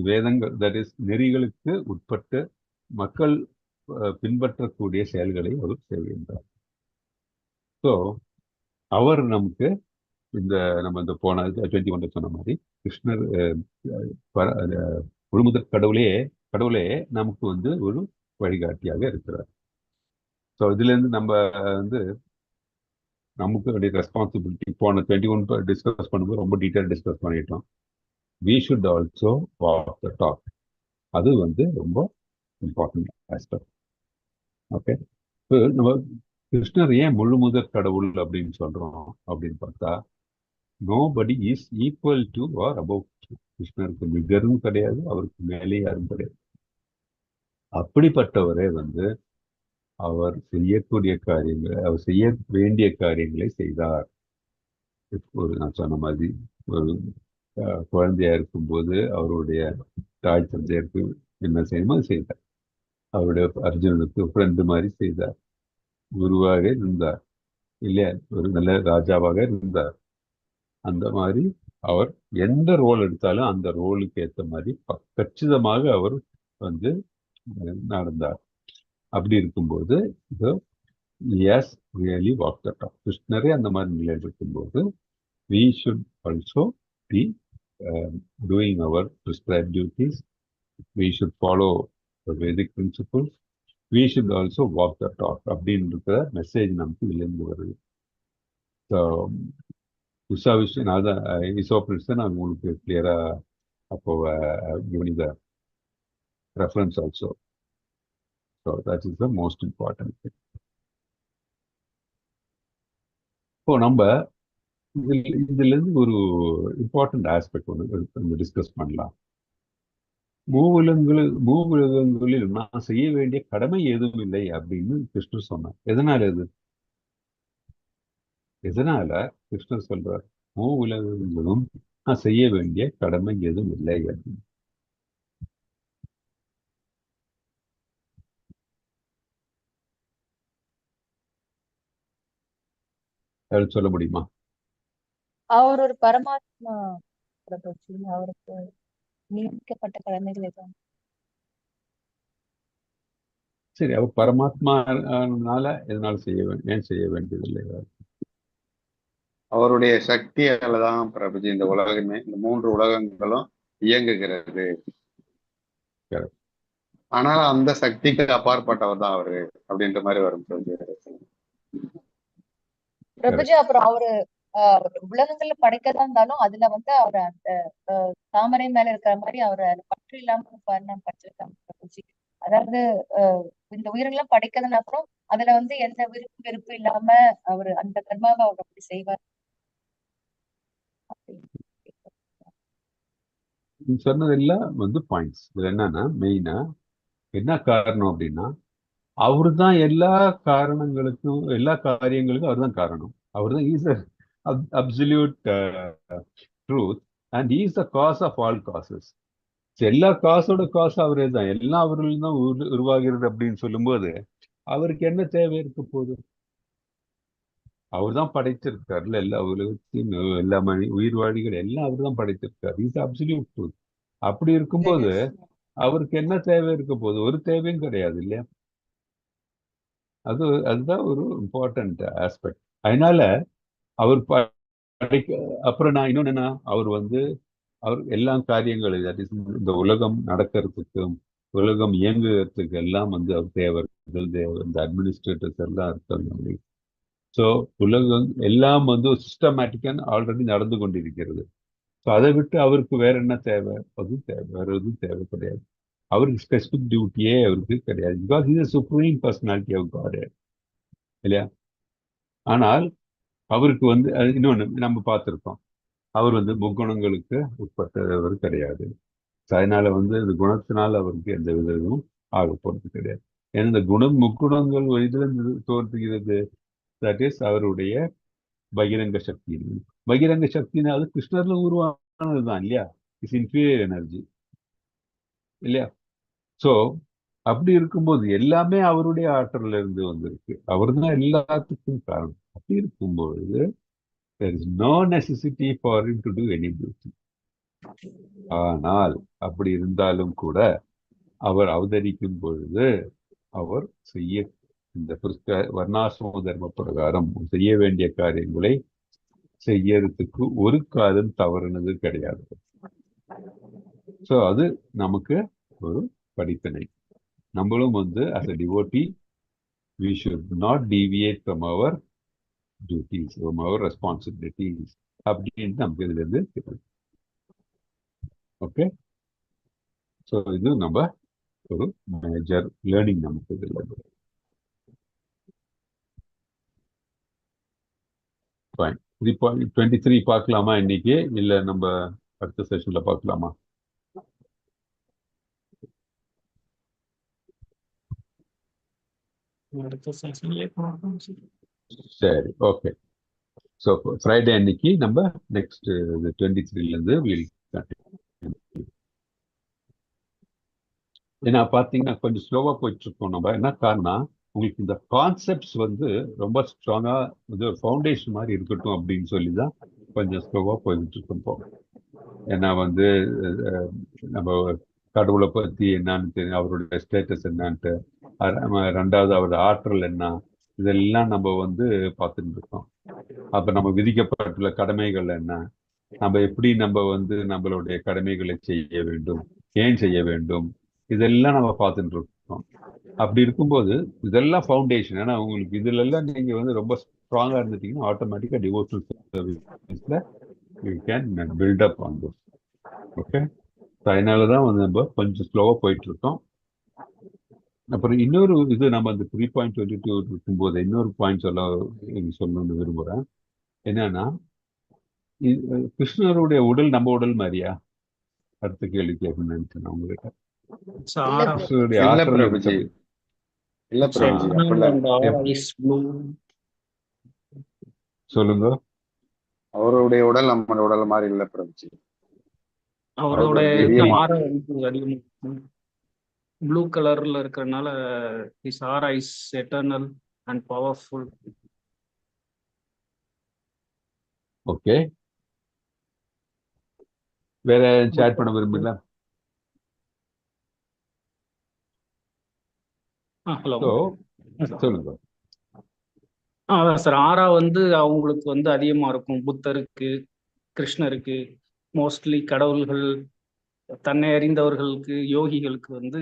வேதங்கள், தட் இஸ் நெறிகளுக்கு உட்பட்டு மக்கள் பின்பற்றக்கூடிய செயல்களை அவர் செய்கின்றார். ஸோ அவர் நமக்கு நம்ம இந்த போன 21 சொன்ன மாதிரி கிருஷ்ணர் முழுமுதற் கடவுளே நமக்கு வந்து ஒரு வழிகாட்டியாக இருக்கிறார். ஸோ இதுல இருந்து நம்ம வந்து நமக்கு வேண்டிய ரெஸ்பான்சிபிலிட்டி போன 21 டிஸ்கஸ் பண்ணும்போது ரொம்ப டீட்டெயில் டிஸ்கஸ் பண்ணிட்டோம். We should also walk the talk. அது வந்து ரொம்ப இம்பார்ட்டன்ட் ஆஸ்பெக்ட். ஓகே, நம்ம கிருஷ்ணர் ஏன் முழுமுதற் கடவுள் அப்படின்னு சொல்றோம் அப்படின்னு பார்த்தா, nobody is equal to or above. கிருஷ்ணருக்கு நிகரும் கிடையாது, அவருக்கு மேலே யாரும் கிடையாது. அப்படிப்பட்டவரே வந்து அவர் செய்யக்கூடிய காரியங்களை, அவர் செய்ய வேண்டிய காரியங்களை செய்தார். நான் சொன்ன மாதிரி ஒரு குழந்தையா இருக்கும்போது அவருடைய தாய் தந்தையருக்கு என்ன செய்யணுமோ அது செய்தார். அவருடைய அர்ஜுனனுக்கு ஃப்ரெண்டு மாதிரி செய்தார். குருவாக இருந்தார் இல்லையா, ஒரு நல்ல ராஜாவாக இருந்தார். அந்த மாதிரி அவர் எந்த ரோல் எடுத்தாலும் அந்த ரோலுக்கு ஏற்ற மாதிரி கச்சிதமாக அவர் வந்து நடந்தார். அப்படி இருக்கும்போது yes really walk the talk. கிருஷ்ணரே அந்த மாதிரி நிலையில் இருக்கும்போது we should also be doing our prescribed duties. We should follow the Vedic principles. We should also walk the talk. அப்படின்ற மெசேஜ் நமக்கு இருந்து வருது. ஸோ விஷயம் அதான் இசோப்ரின்ஸ் தான் நான் உங்களுக்கு கிளியரா அப்போ giving the reference also. So that is the most important thing. இப்போ நம்ம இதுல இருந்து ஒரு இம்பார்ட்டன்ட் ஆஸ்பெக்ட் ஒன்று டிஸ்கஸ் பண்ணலாம். மூவுலகங்களில் நான் செய்ய வேண்டிய கடமை எதுவும் இல்லை அப்படின்னு கிருஷ்ணர் சொன்னார். எதனால கிருஷ்ணர் சொல்றார் மூவுலகங்களும் நான் செய்ய வேண்டிய கடமை எதுவும் இல்லை அப்படின்னு? யாரும் சொல்ல முடியுமா? அவர் ஒரு பரமாத்மா பிரபுஜி, அவருக்கு நியமிக்கப்பட்ட கடமைகள் எதுவும். சரி, அவர் பரமாத்மானால எதனால ஏன் செய்ய வேண்டியதில்லை? அவருடைய சக்தியால தான் பிரபுஜி இந்த உலகமே, இந்த 3 உலகங்களும் இயங்குகிறது. ஆனால் அந்த சக்திக்கு அப்பாற்பட்டவர் தான் அவரு அப்படின்ற மாதிரி வரும் பிரபுஜி. அப்புறம் அவரு உலகங்கள்ல படைக்கதான் இருந்தாலும் அதுல வந்து அவர் அந்த தாமரை மேல இருக்கிற மாதிரி அவர் பற்று இல்லாம படைச்சிருக்காங்க பிரபுஜி. அதாவது இந்த உயிரெல்லாம் படைக்கிறதுனா அப்புறம் அதுல வந்து எந்த வெறுப்பு இல்லாம அவர் அந்த கர்மாவை அவர் அப்படி செய்வார். சொன்னதெல்லாம் வந்து பாயிண்ட்ஸ். இதுல என்னன்னா மெயினா என்ன காரணம் அப்படின்னா, அவரு தான் எல்லா காரியங்களுக்கும் அவர் தான் காரணம். அவர் தான் is absolute truth and is the cause of all causes. எல்லா காசோட காசு அவரே தான், எல்லாம் அவர்கள் தான் உருவாகிறது அப்படின்னு சொல்லும்போது அவருக்கு என்ன தேவை இருக்க போகுது? அவர் தான் படைத்திருக்காருல்ல எல்லா உலகத்தையும், எல்லா உயிர்வாழிகள் எல்லாம் அவர் தான் படைத்திருக்காரு. Is absolute truth. அப்படி இருக்கும்போது அவருக்கு என்ன தேவை இருக்க போகுது? ஒரு தேவையும் கிடையாது இல்லையா? அதுதான் ஒரு இம்பார்ட்டன்ட் ஆஸ்பெக்ட். அதனால அவர் அப்புறம் நான் இன்னொன்னு என்ன, அவர் எல்லா காரியங்களும் இந்த உலகம் நடக்கிறதுக்கும் உலகம் இயங்குறதுக்கு எல்லாம் வந்து அவர் தேவை. இந்த அட்மினிஸ்ட்ரேட்டர்ஸ் எல்லாம் இருக்காங்க. ஸோ உலகம் எல்லாம் வந்து சிஸ்டமேட்டிக்கான ஆல்ரெடி நடந்து கொண்டிருக்கிறது. ஸோ அதை விட்டு அவருக்கு வேற என்ன தேவை? வேற எதுவும் தேவை கிடையாது. அவருக்கு ஸ்பெசிபிக் டியூட்டியே அவருக்கு கிடையாது. Because is supreme personality of God இல்லையா? ஆனால் அவருக்கு வந்து இன்னொன்று நம்ம பார்த்துருக்கோம், அவர் வந்து முக்குணங்களுக்கு உட்பட்டவர் கிடையாது. அதனால வந்து இந்த குணத்தினால் அவருக்கு எந்த விதமும் ஆக போறது கிடையாது. ஏன்னா இந்த முக்குணங்கள் இதுல தோன்றுகிறது, தட் இஸ் அவருடைய பகிரங்க சக்தி. பகிரங்க சக்தினா அது கிருஷ்ணர்ல உருவானதுதான் இல்லையா? இஸ் இன்ஃபீரியர் எனர்ஜி இல்லையா? சோ அப்படி இருக்கும்போது எல்லாமே அவருடைய ஆற்றல்ல இருந்து வந்திருக்கு. அவர் தான் எல்லாத்துக்கும் காரணம். அப்படி இருக்கும்போது there is no necessity for him to do any duty. ஆனால் அப்படி இருந்தாலும் கூட அவர் அவதரிக்கும் பொழுது அவர் செய்ய இந்த வர்ணாசிரம தர்ம பிரகாரம் செய்ய வேண்டிய காரியங்களை செய்யறதுக்கு ஒரு காலம் தவறுனது கிடையாது. சோ அது நமக்கு ஒரு படிப்பினை. நம்மளும் as a devotee we should not deviate from our duties, from our responsibilities அப்படின்னு நமக்கு இதுல இருந்து ஓகே. ஸோ இது நம்ம ஒரு மேஜர் லேர்னிங் நமக்கு இதுல இருந்து. ஃபைன். 3.23 பார்க்கலாமா இன்னைக்கு, இல்ல நம்ம அடுத்த செஷன்ல பார்க்கலாமா? சரி, ஓகே. ஸோ ஃப்ரைடே அன்னைக்கு நம்ம நெக்ஸ்ட் 23 இருந்து வில் கண்டினியூ. ஏன்னா பார்த்தீங்கன்னா கொஞ்சம் ஸ்லோவா போயிட்டு இருக்கோம் நம்ம. என்ன காரணம், உங்களுக்கு இந்த கான்செப்ட்ஸ் ரொம்ப ஸ்ட்ராங்கா இது ஃபவுண்டேஷன் மாதிரி இருக்கட்டும் அப்படின்னு சொல்லி தான் கொஞ்சம் ஸ்லோவா போயிட்டு இருக்கோம். ஏன்னா நம்ம கடவுளை பத்தி என்னன்னு தெரியும், அவருடைய ஸ்டேட்டஸ் என்னன்ட்டு, ரெண்டாவது அவருடைய ஆற்றல் என்ன, இதெல்லாம் நம்ம பார்த்துட்டு இருக்கோம். அப்ப நம்ம விதிக்கப்பட்டுள்ள கடமைகள் என்ன, நம்ம எப்படி நம்ம நம்மளுடைய கடமைகளை செய்ய வேண்டும், ஏன் செய்ய வேண்டும், இதெல்லாம் நம்ம பார்த்துட்டு இருக்கோம். அப்படி இருக்கும்போது இதெல்லாம் ஃபவுண்டேஷன். ஏன்னா உங்களுக்கு இதுல எல்லாம் நீங்க ரொம்ப ஸ்ட்ராங்கா இருந்துட்டீங்கன்னா ஆட்டோமேட்டிக்கா டிவோஷனல் சர்வீஸ்ல you can build up on this. Okay. அதனாலதான் நம்ம கொஞ்சம் ஸ்லோவா போயிட்டு இருக்கோம். அப்புறம் இன்னொரு நம்ம 3.22 இருக்கும்போது இன்னொரு பாயிண்ட் சொல்லணும்னு விரும்புறேன். என்னன்னா, கிருஷ்ணருடைய உடல் நம்ம உடல் மாதிரியா? அடுத்த கேள்வி கேட்கணும்னு நினைச்சேன் உங்ககிட்ட. கிருஷ்ணருடைய இல்ல ஆற்றல் பிரபுஜி, இருக்கிறது. இல்ல பிரபுஜி, அப்படிலாம் சொல்லுங்க. அவருடைய உடல் நம்ம உடல் மாதிரி இல்ல பிரபுஜி. அவருடைய திவ்யமா ஆரா அதிகம் ப்ளூ கலர்ல இருக்கிறதுனால his aura is eternal and powerful. Okay. வேற சேட் பண்ண விரும்புங்களா? ஹலோ சொல்லுங்க. அதான் சார், ஆரா அவங்களுக்கு அதிகமா இருக்கும். புத்தருக்கு, கிருஷ்ணருக்கு, மோஸ்ட்லி கடவுள்கள், தன்னை அறிந்தவர்களுக்கு, யோகிகளுக்கு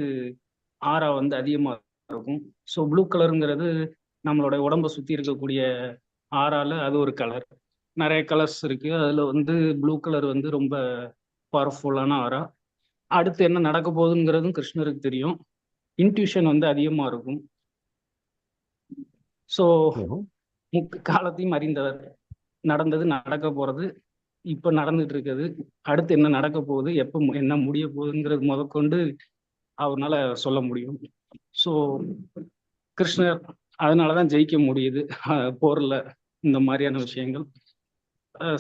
ஆரா அதிகமா இருக்கும். ஸோ ப்ளூ கலருங்கிறது நம்மளோட உடம்பை சுத்தி இருக்கக்கூடிய ஆறால அது ஒரு கலர். நிறைய கலர்ஸ் இருக்கு. அதுல ப்ளூ கலர் ரொம்ப பவர்ஃபுல்லான ஆரா. அடுத்து என்ன நடக்க போகுதுங்கிறதும் கிருஷ்ணருக்கு தெரியும். இன்ட்யூஷன் அதிகமா இருக்கும். ஸோ காலத்தையும் அறிந்தவர். நடந்தது, நடக்க போறது, இப்ப நடந்துட்டு இருக்குது, அடுத்து என்ன நடக்க போகுது, எப்ப என்ன முடிய போகுதுங்கிறது முதற்கொண்டு அவரால் சொல்ல முடியும். ஸோ கிருஷ்ணர் அதனாலதான் ஜெயிக்க முடியுது போர்ல. இந்த மாதிரியான விஷயங்கள்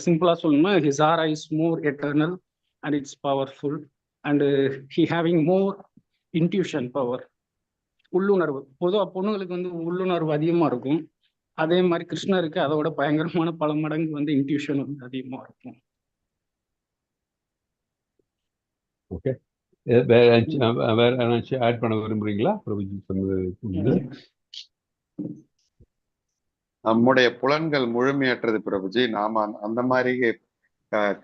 சிம்பிளா சொல்லணும்னா his aura is more eternal and it's powerful and he having more intuition power. உள்ளுணர்வு பொதுவாக பொண்ணுங்களுக்கு உள்ளுணர்வு அதிகமா இருக்கும். அதே மாதிரி கிருஷ்ணருக்கு அதோட பயங்கரமான பல மடங்கு இன்ட்யூஷன் அதிகமா இருக்கும். ஓகே. வேற ஆட் பண்ண விரும்புறீங்களா பிரபுஜி சொன்னது? நம்முடைய புலன்கள் முழுமையற்றது பிரபுஜி. நாம அந்த மாதிரி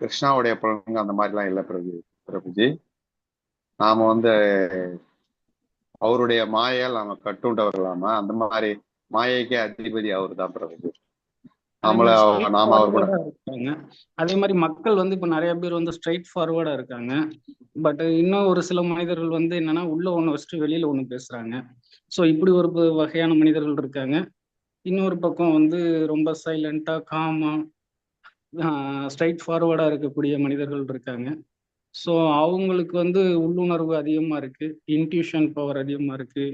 கிருஷ்ணாவுடைய புலன்கள் அந்த மாதிரிலாம் இல்லை பிரபுஜி. நாம அவருடைய மாயால் நாம கட்டுண்டவர்களாம, அந்த மாதிரி மாயைக்கே அதிபதி அவர் தான் பிரபுஜி. நாம அவர் கூட இருக்காங்க. அதே மாதிரி மக்கள் இப்ப நிறைய பேர் ஸ்ட்ரைட் ஃபார்வர்டா இருக்காங்க. பட் இன்னும் ஒரு சில மனிதர்கள் என்னன்னா உள்ள ஒண்ணு வச்சுட்டு வெளியில ஒண்ணு பேசுறாங்க. ஸோ இப்படி ஒரு வகையான மனிதர்கள் இருக்காங்க. இன்னொரு பக்கம் ரொம்ப சைலண்டா காமா ஸ்ட்ரைட் ஃபார்வர்டா இருக்கக்கூடிய மனிதர்கள் இருக்காங்க. ஸோ அவங்களுக்கு உள்ளுணர்வு அதிகமா இருக்கு, இன்ட்யூஷன் பவர் அதிகமா இருக்கு.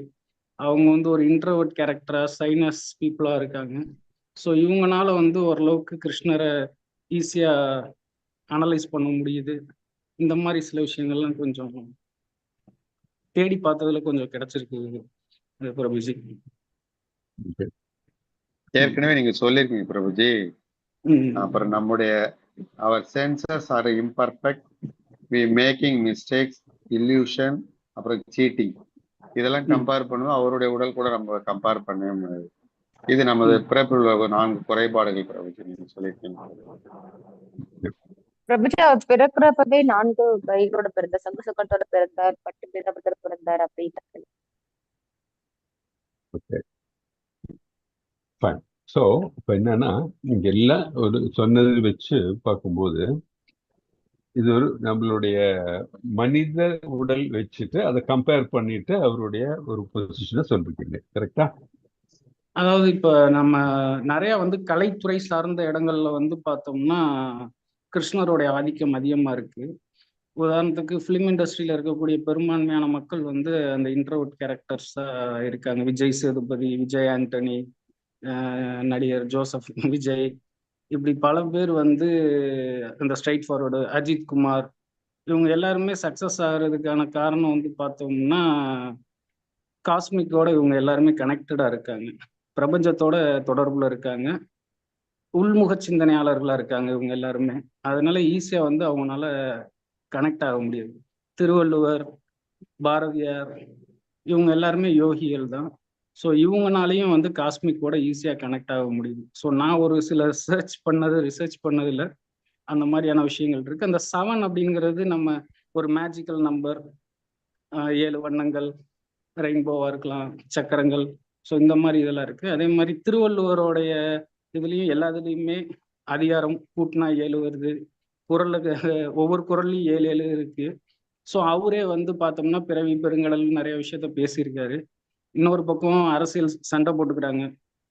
அவங்க ஒரு இன்ட்ரோவர்ட் கேரக்டரா, சைனஸ் பீப்புளா இருக்காங்க. ஸோ இவங்கனால ஓரளவுக்கு கிருஷ்ணரை ஈஸியா அனலைஸ் பண்ண முடியுது. இந்த மாதிரி சில விஷயங்கள்லாம் கொஞ்சம் தேடி பார்த்ததுல கொஞ்சம் கிடைச்சிருக்கு பிரபுஜி. ஏற்கனவே நீங்க சொல்லியிருக்கீங்க பிரபுஜி. அப்புறம் நம்முடைய our senses are imperfect, we making mistakes, illusion, அப்புறம் cheating, இதெல்லாம் கம்பேர் பண்ணுவோம். அவருடைய உடல் கூட நம்ம கம்பேர் பண்ணவே முடியாது. இது நமது பிறப்பில் 4 குறைபாடுகள் பிரபுஜி நீங்க சொல்லியிருக்கீங்க. பிரபுஜி அவர் பிறக்கிறப்பவே 4 கைகளோட பிறந்தார், சங்கு சக்கரத்தோட பிறந்தார், பட்டு பீதாபத்தோட பிறந்தார் அப்படின்னு. ஸோ இப்போ என்னன்னா இங்க எல்லாம் ஒரு சொன்னது வச்சு பார்க்கும்போது இது ஒரு நம்மளுடைய மனித உடல் வச்சுட்டு அதை கம்பேர் பண்ணிட்டு அவருடைய ஒரு பொசிஷனை சொல்லிருக்கீங்க, கரெக்டா? அதாவது இப்ப நம்ம நிறைய கலைத்துறை சார்ந்த இடங்கள்ல பார்த்தோம்னா கிருஷ்ணருடைய ஆதிக்கம் அதிகமா இருக்கு. உதாரணத்துக்கு ஃபிலிம் இண்டஸ்ட்ரியில இருக்கக்கூடிய பெரும்பான்மையான மக்கள் அந்த இன்ட்ரோவர்ட் கேரக்டர்ஸா இருக்காங்க. விஜய் சேதுபதி, விஜய் ஆண்டனி, நடிகர் ஜோசப் விஜய், இப்படி பல பேர் அந்த ஸ்ட்ரைட் ஃபார்வர்டு, அஜித் குமார், இவங்க எல்லாருமே சக்சஸ் ஆகிறதுக்கான காரணம் பார்த்தோம்னா காஸ்மிக்கோட இவங்க எல்லாருமே கனெக்டடா இருக்காங்க, பிரபஞ்சத்தோட தொடர்புல இருக்காங்க, உள்முக சிந்தனையாளர்களா இருக்காங்க இவங்க எல்லாருமே. அதனால ஈஸியா அவங்களால கனெக்ட் ஆக முடியாது. திருவள்ளுவர், பாரதியார், இவங்க எல்லாருமே யோகிகள் தான். ஸோ இவங்கனாலையும் காஸ்மிக்கோட ஈஸியாக கனெக்ட் ஆக முடியுது. ஸோ நான் ஒரு சில ரிசர்ச் பண்ணதில் அந்த மாதிரியான விஷயங்கள் இருக்கு. அந்த 7 அப்படிங்கிறது நம்ம ஒரு மேஜிக்கல் நம்பர், 7 வண்ணங்கள், ரெயின்போவா இருக்கலாம், சக்கரங்கள், ஸோ இந்த மாதிரி இதெல்லாம் இருக்கு. அதே மாதிரி திருவள்ளுவருடைய இதுலேயும் எல்லாத்துலேயுமே அதிகாரம் கூட்டினா 7 வருது, குரலுக்கு ஒவ்வொரு குரல்லையும் 7 7 இருக்கு. ஸோ அவரே பார்த்தோம்னா பிறவி பெருங்கடல் நிறைய விஷயத்த பேசியிருக்காரு. இன்னொரு பக்கம் அரசியல் சண்டை போட்டுக்கிறாங்க,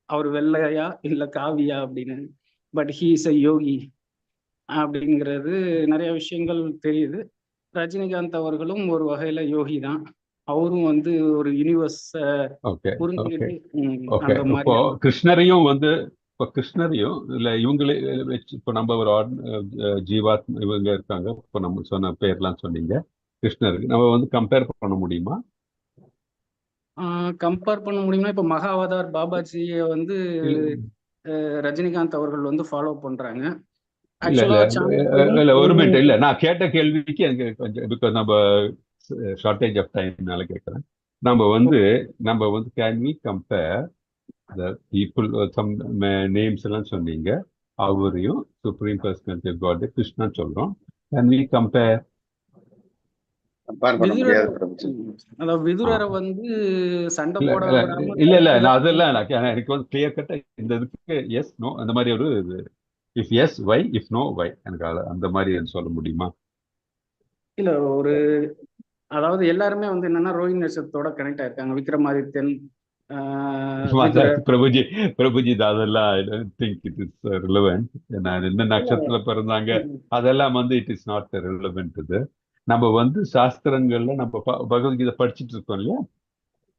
அவர் வெள்ளையா இல்ல காவியா அப்படின்னு. பட் ஹீ இஸ் அ யோகி அப்படிங்கிறது நிறைய விஷயங்கள் தெரியுது. ரஜினிகாந்த் அவர்களும் ஒரு வகையில யோகி தான். அவரும் ஒரு யூனிவர்ஸ் புரிஞ்சுக்கிட்டு அந்த மாதிரி. இப்போ கிருஷ்ணரையும் இப்போ கிருஷ்ணரையும் இல்ல இவங்களே வச்சு இப்போ நம்ம ஒரு ஜீவாத்மா இவங்க இருக்காங்க, இப்போ நம்ம சொன்ன பேர்லாம் சொன்னீங்க, கிருஷ்ணருக்கு நம்ம கம்பேர் பண்ண முடியுமா? கம்பேர் பண்ண முடியும்னா இப்போ மகாவதார் பாபாஜியை ரஜினிகாந்த் அவர்கள் ஃபாலோ பண்றாங்க. இல்ல ஒரு மினிட், இல்ல நான் கேட்ட கேள்விக்கு எனக்கு கொஞ்சம் பிகாஸ் நம்ம ஷார்டேஜ் ஆஃப் டைம்னால கேட்கறேன். நம்ம can we compare the people, some names எல்லாம் சொன்னீங்க, அவரையும் supreme personality of God Krishna சொல்றோம். Can we compare? விதுரரை சண்டை போட இல்ல நான் அதெல்லாம் எனக்கு கிளியர் கட்டா இந்த இதுக்கு எஸ் நோ அந்த மாதிரி ஒரு if yes why, if no why, எனக்கு அந்த மாதிரி சொல்ல முடியுமா? இல்ல அதாவது எல்லாருமே என்னன்னா ரோஹிணி நட்சத்திரத்தோட கனெக்ட் ஆயிருக்காங்க. விக்ரமாதித்யன், பிரபுஜி அதெல்லாம் I don't think it is relevant. நான் எந்த நட்சத்திரத்துல பிறந்தாங்க அதெல்லாம் இட் இஸ் நாட் ரிலவென்ட். இது நம்ம சாஸ்திரங்கள்ல நம்ம பகவத்கீதை படிச்சுட்டு இருக்கோம் இல்லையா,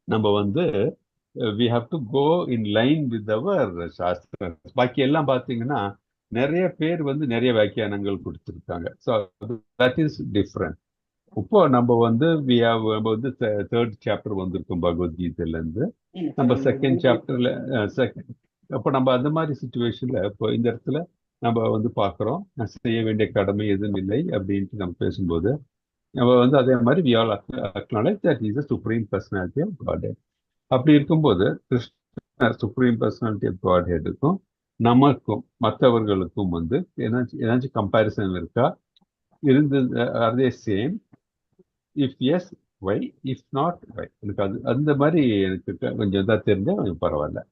நம்ம we have to go in line with our சாஸ்திரம். பாக்கி எல்லாம் பாத்தீங்கன்னா நிறைய பேர் நிறைய வியாக்கியானங்கள் கொடுத்திருக்காங்க. So that is different. இப்போ நம்ம we have தேர்ட் சாப்டர் வந்திருக்கோம் பகவத்கீதையில இருந்து. நம்ம செகண்ட் சாப்டர்ல அப்போ நம்ம அந்த மாதிரி சுச்சுவேஷன்ல இப்போ இந்த இடத்துல நம்ம பாக்குறோம் செய்ய வேண்டிய கடமை எதுவும் இல்லை அப்படின்ட்டு நம்ம பேசும்போது நம்ம அதே மாதிரி we all acknowledge that he is a supreme personality of Godhead. அப்படி இருக்கும்போது கிருஷ்ணர் சுப்ரீம் பர்சனாலிட்டி ஆஃப் காட்ஹெட்டுக்கும் நமக்கும் மற்றவர்களுக்கும் ஏதாச்சும் கம்பேரிசன் இருக்கா? Are they same? If yes why, if not why? எனக்கு அந்த மாதிரி எனக்கு கொஞ்சம் தான் தெரிஞ்சா கொஞ்சம் பரவாயில்ல.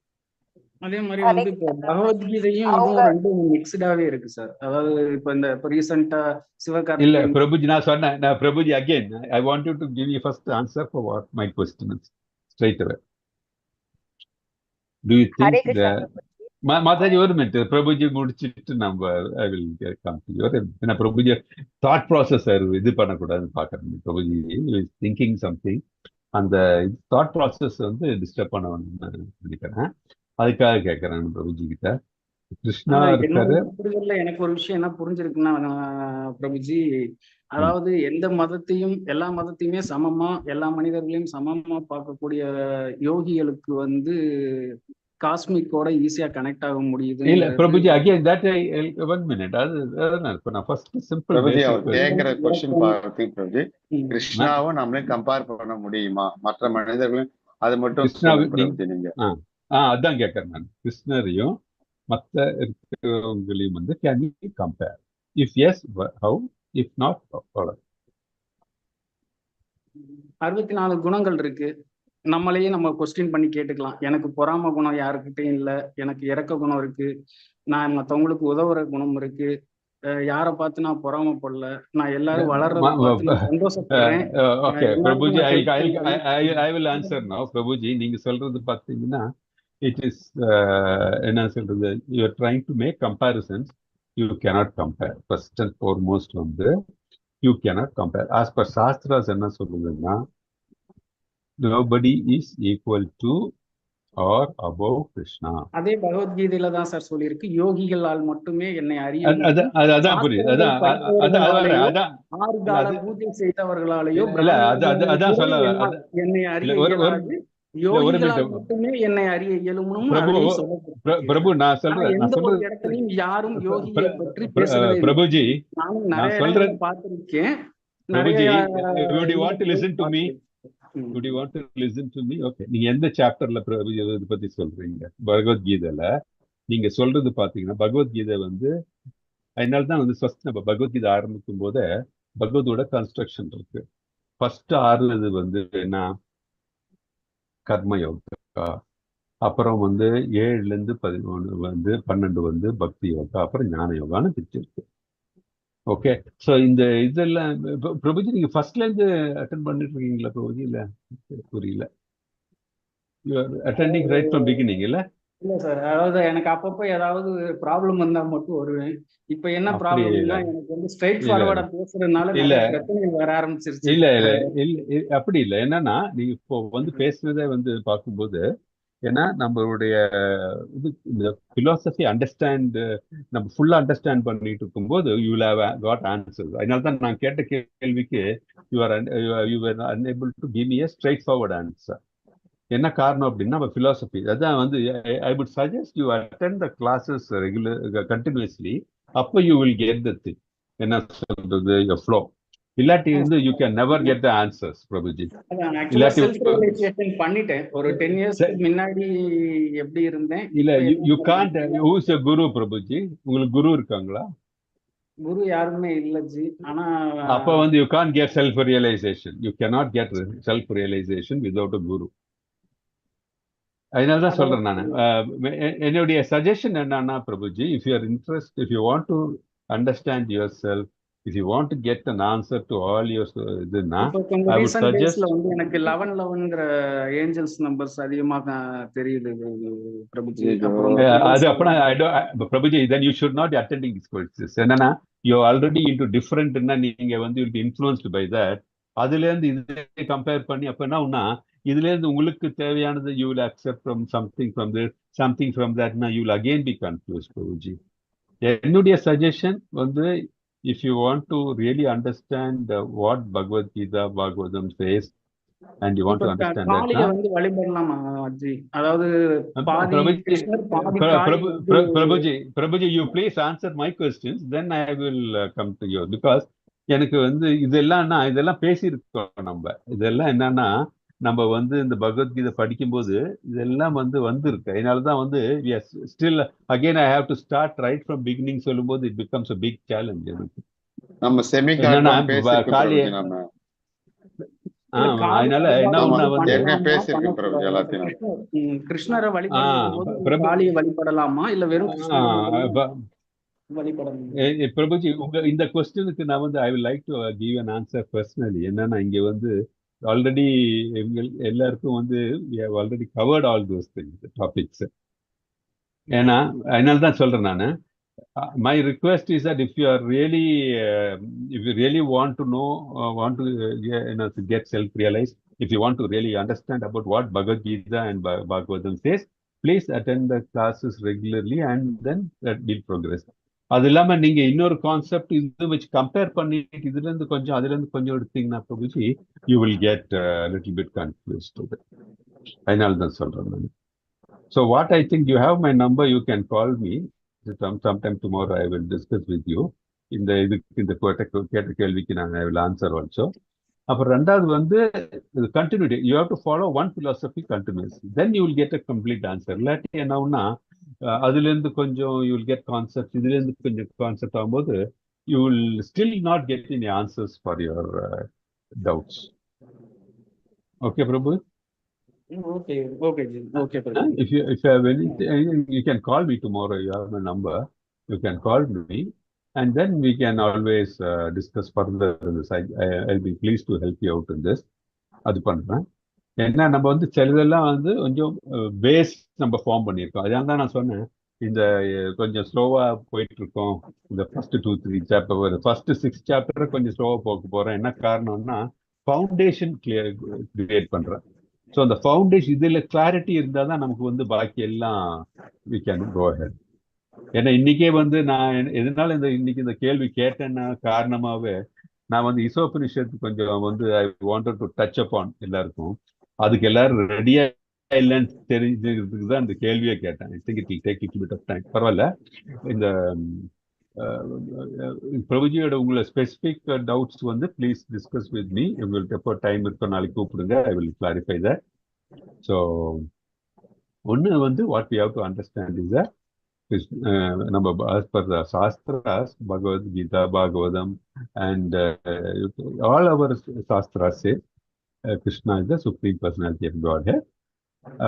அதே மாதிரி இப்போ பகவத்கீதையும் இதுவும் ரெண்டும் மிக்ஸ்டாவே இருக்கு சார். அதாவது இப்ப ரீசெண்டா சிவகார்த்திகேயன் இல்ல பிரபுஜி, நான் சொன்னேன் Prabhuji again I want you to give you first answer for what my question is straight away. Do you think that Mataji ஒரு மினிட் பிரபுஜி முடிச்சிட்டு நம்ம I will come to your. ஏன்னா பிரபுஜி தாட் ப்ராசஸ் இது பண்ணக்கூடாதுன்னு பாக்குறேன். பிரபுஜி திங்கிங் சம்திங், அந்த தாட் ப்ராசஸ் டிஸ்டர்ப் பண்ண நினைக்கிறேன். அதுக்காக கேட்கறேன் பிரபுஜி கிட்ட. கிருஷ்ணா ஆனா என்னோட இருக்காரு. புரிதல்ல எனக்கு ஒரு விஷயம் என்ன புரிஞ்சிருக்குன்னா பிரபுஜி, அதாவது எந்த மதத்தையும் எல்லா மதத்தையுமே சமமா எல்லா மனிதர்களையும் சமமா பார்க்கக்கூடிய யோகிகளுக்கு வந்து காஸ்மிக்கோட ஈஸியா கனெக்ட் ஆக இல்ல முடியுதுங்கிறது Prabhuji, again that one minute. அதுதான் இப்ப நான் ஃபர்ஸ்ட் சிம்பிள் பிரபுஜி பேசிக் அவர் கேட்கிற கொஸ்டின் பார்த்து பிரபுஜி, ம். கிருஷ்ணாவும் நம்மளையும் கம்பேர் பண்ண முடியுமா மற்ற மனிதர்களும்? அது மட்டும் கிருஷ்ணா சொல்லுங்க பிரபுஜி நீங்க. அதான் கேட்கறேன் நான். கிருஷ்ணரையும் மற்ற இருக்கிறவங்களையும் வந்து can you compare? If yes, how? If not, அவ்வளோ. 64 குணங்கள் இருக்கு. நம்மளையே நம்ம கொஸ்டின் பண்ணி கேட்டுக்கலாம். எனக்கு பொறாம குணம் யாருக்கிட்டையும் இல்லை, எனக்கு இரக்க குணம் இருக்கு, நான் மற்றவங்களுக்கு உதவுற குணம் இருக்கு, யாரை பார்த்து நான் பொறாமப்படல, நான் எல்லாரும் வளர்றத பார்த்து நான் சந்தோஷப்படுறேன். ஓகே பிரபுஜி, எல்லாருக்கும் நான் help பண்றேன். I will answer now. Prabhuji, நீங்க சொல்றது பார்த்தீங்கன்னா இட் இஸ் என்ன சொல்றது, you are trying to make comparisons. You cannot compare. First and foremost வந்து you cannot compare. As per Shastras என்ன சொல்லுதுன்னா, nobody is equal to or above Krishna. அதே பகவத்கீதையில தான் சார் சொல்லியிருக்கு, யோகிகளால் மட்டுமே என்னை அறிய அதான் புரியுது. அதான் ஆறுகால பூஜை செய்தவர்களாலேயோ அதான் சொல்ல என்னை அறிய இயலாது, யோகிகளால் மட்டுமே என்னை அறிய இயலும்னு பிரபு. நான் சொல்றேன் இடத்துலயும் யாரும் யோகியை பற்றி பேசுறது பிரபுஜி, நானும் நிறைய பார்த்திருக்கேன். Prabhuji, would you want to listen to me? Would you want to listen to me? Okay. நீங்க எந்த சாப்டர்ல பிரபுஜி இதை பத்தி சொல்றீங்க? பகவத்கீதையில நீங்க சொல்றது பாத்தீங்கன்னா, பகவத்கீதை வந்து அதனால தான் வந்து ஃபர்ஸ்ட் நம்ம பகவத்கீதை ஆரம்பிக்கும் போதே பகவதோட கன்ஸ்ட்ரக்ஷன் இருக்கு. ஃபர்ஸ்ட் 6 வந்து என்ன, கர்மயோகா, அப்புறம் வந்து 7ல இருந்து 11 வந்து 12 வந்து பக்தி யோகா, அப்புறம் ஞான யோகான்னு பிரிச்சிருக்கு. ஓகே. ஸோ இந்த இதெல்லாம் பிரபுஜி நீங்க ஃபர்ஸ்ட்ல இருந்து அட்டென்ட் பண்ணிட்டு இருக்கீங்களா பிரபுஜி? இல்ல புரியல. You are attending right from beginning இல்ல? இல்ல சார், அதாவது எனக்கு அப்பப்போ ஏதாவது ப்ராப்ளம் வந்தா மட்டும் வருவேன். இப்ப என்ன ப்ராப்ளம்னா, எனக்கு வந்து ஸ்ட்ரைட் ஃபார்வர்டா பேசுறதுனால நிறைய பிரச்சனைகள் வர ஆரம்பிச்சிருச்சு. இல்ல அப்படி இல்ல. என்னன்னா நீங்க இப்போ வந்து பேசுறதே வந்து பார்க்கும்போது, ஏன்னா நம்மளுடைய இது இந்த பிலாசபி அண்டர்ஸ்டாண்ட் நம்ம ஃபுல்லா அண்டர்ஸ்டாண்ட் பண்ணிட்டு இருக்கும்போது you will have got answers. அதனால தான் நான் கேட்ட கேள்விக்கு you are unable to give me a straightforward answer. என்ன காரணம் அப்படின்னா நம்ம பிலாசபி அதான் வந்து I would suggest you attend the classes regular continuously. அப்போ you will get the thing. என்ன சொல்றது, ஃப்ளோ. இல்லாட்டி வந்து you can never get the answers Prabhuji. பண்ணிட்டேன் ஒரு 10 years முன்னாடி எப்படி இருந்தேன். இல்ல you can't. Who is your குரு பிரபுஜி? உங்களுக்கு குரு இருக்காங்களா? குரு யாருமே இல்ல ஜி. ஆனா அப்ப வந்து you can't get self realisation. You cannot get self realisation without a guru. அதனால தான் சொல்றேன் நான். என்னுடைய சஜஷன் என்னன்னா Prabhuji, if you are interest, if you want to understand your self, if you want to get an answer to all your இதுனா, I would suggest வந்து எனக்கு 11ங்கற Angeles numbers அதிகமா தெரியுது பிரபுஜி. அது அப்பனா Prabhuji, then you should not be attending these courses. என்னன்னா you are already into different ன்னா நீங்க வந்து you'll be influenced by that. அதுல இருந்து இதை கம்பேர் பண்ணி அப்பனா இதுல இருந்து உங்களுக்கு தேவையானது you will accept from something from that னா you will again be confused Prabhuji. என்னுடைய சஜஷன் வந்து, if you want to really understand what Bhagavad Gita, Bhagavatam says, and you want to understand that, காளியை வந்து வழிபடலாமா ஜி? அதாவது Prabhuji, you please answer my questions, then I will come to you. Because எனக்கு வந்து இதெல்லாம் பேசியிருக்கோம் நம்ம. இதெல்லாம் என்னன்னா நம்ம வந்து இந்த பகவத்கீதை படிக்கும்போது இதெல்லாம் வந்திருக்கு. அதனாலதான் வந்து still again I have to start right from beginning சொல்லும்போது it becomes a big challenge எனக்கு. நம்ம செமிகாண்டம் பேசிருக்கோம் நம்ம. அதனால என்ன ஒண்ணா பேசிருக்கோம் பிரபு எல்லாத்தையும். கிருஷ்ணரை வழிபடும்போது காளியை வழிபடலாமா இல்ல வெறும் பிரபுஜி, இந்த क्वेश्चनக்கு நான் வந்து I will like to give an answer personally. என்னன்னா இங்க வந்து ஆல்ரெடி எல்லாருக்கும் வந்து we have already covered all those things, topics. ஏன்னா அதனால தான் சொல்றேன் நானு. My request is that if you really want to know, to get self-realized, if you want to really understand about what Bhagavad Gita and Bhagavatam says, please attend the classes regularly and then will progress. அது இல்லாம நீங்க இன்னொரு concept இது வச்சு compare பண்ணிட்டு இதுல இருந்து கொஞ்சம் அதுல இருந்து கொஞ்சம் எடுத்தீங்கன்னா Prabhuji you will get little bit confused. அதனால தான் சொல்றேன் நான். So what I think you have my number, you can call me sometime tomorrow. I will discuss with you. இந்த கேட்ட கேள்விக்கு நான் ஐ வில் ஆன்சர் ஆல்சோ. அப்புறம் ரெண்டாவது வந்து continuity, you have to follow one philosophy continuous, then you will get a complete answer. இல்லாட்டி என்ன ஆகும்னா அதுல இருந்து கொஞ்சம் யூ வில் கெட் கான்செப்ட், இதுல இருந்து கொஞ்சம் கான்செப்ட் ஆகும்போது you will still not get any answers for your doubts. Okay Prabhu? Okay okay G, okay If you have anything, you can call me tomorrow. You have my number. You can call me, and then we can always discuss further in this. I'll be pleased to help you out in this. அது பண்றேன். ஏன்னா நம்ம வந்து சிலதெல்லாம் வந்து கொஞ்சம் base நம்ம form பண்ணியிருக்கோம். அதான் தான் நான் சொன்னேன், இந்த கொஞ்சம் ஸ்லோவா போயிட்டு இருக்கோம். இந்த ஃபர்ஸ்ட் 2-3 சாப்டர், ஃபர்ஸ்ட் 6 சாப்டர் கொஞ்சம் ஸ்லோவா போக போறேன். என்ன காரணம்னா ஃபவுண்டேஷன் கிரியேட் பண்றேன். ஸோ அந்த ஃபவுண்டேஷன் இதுல கிளாரிட்டி இருந்தால் தான் நமக்கு வந்து பாக்கி எல்லாம் we can go ahead. ஏன்னா இன்னைக்கே வந்து நான் எதனால இன்னைக்கு இந்த கேள்வி கேட்டேன்னா காரணமாவே நான் வந்து இசோபனிஷத்து கொஞ்சம் வந்து I wanted to touch upon எல்லாருக்கும். அதுக்கு எல்லாரும் ரெடியா இல்லைன்னு தெரிஞ்சுக்கிறதுக்கு தான் இந்த கேள்வியை கேட்டேன். I think it will take little bit of time. பரவாயில்ல. இந்த பிரபுஜியோட உங்களை ஸ்பெசிபிக் டவுட்ஸ் வந்து ப்ளீஸ் டிஸ்கஸ் வித் மீ. உங்களுக்கு எப்போ டைம் இருக்கோ நாளைக்கு கூப்பிடுங்க. I will clarify that. So ஒன்று வந்து what we have to understand is நம்ம as per the Shastras, Bhagavad Gita, Bhagavatam, and all our Shastras say Krishna is the Supreme Personality of Godhead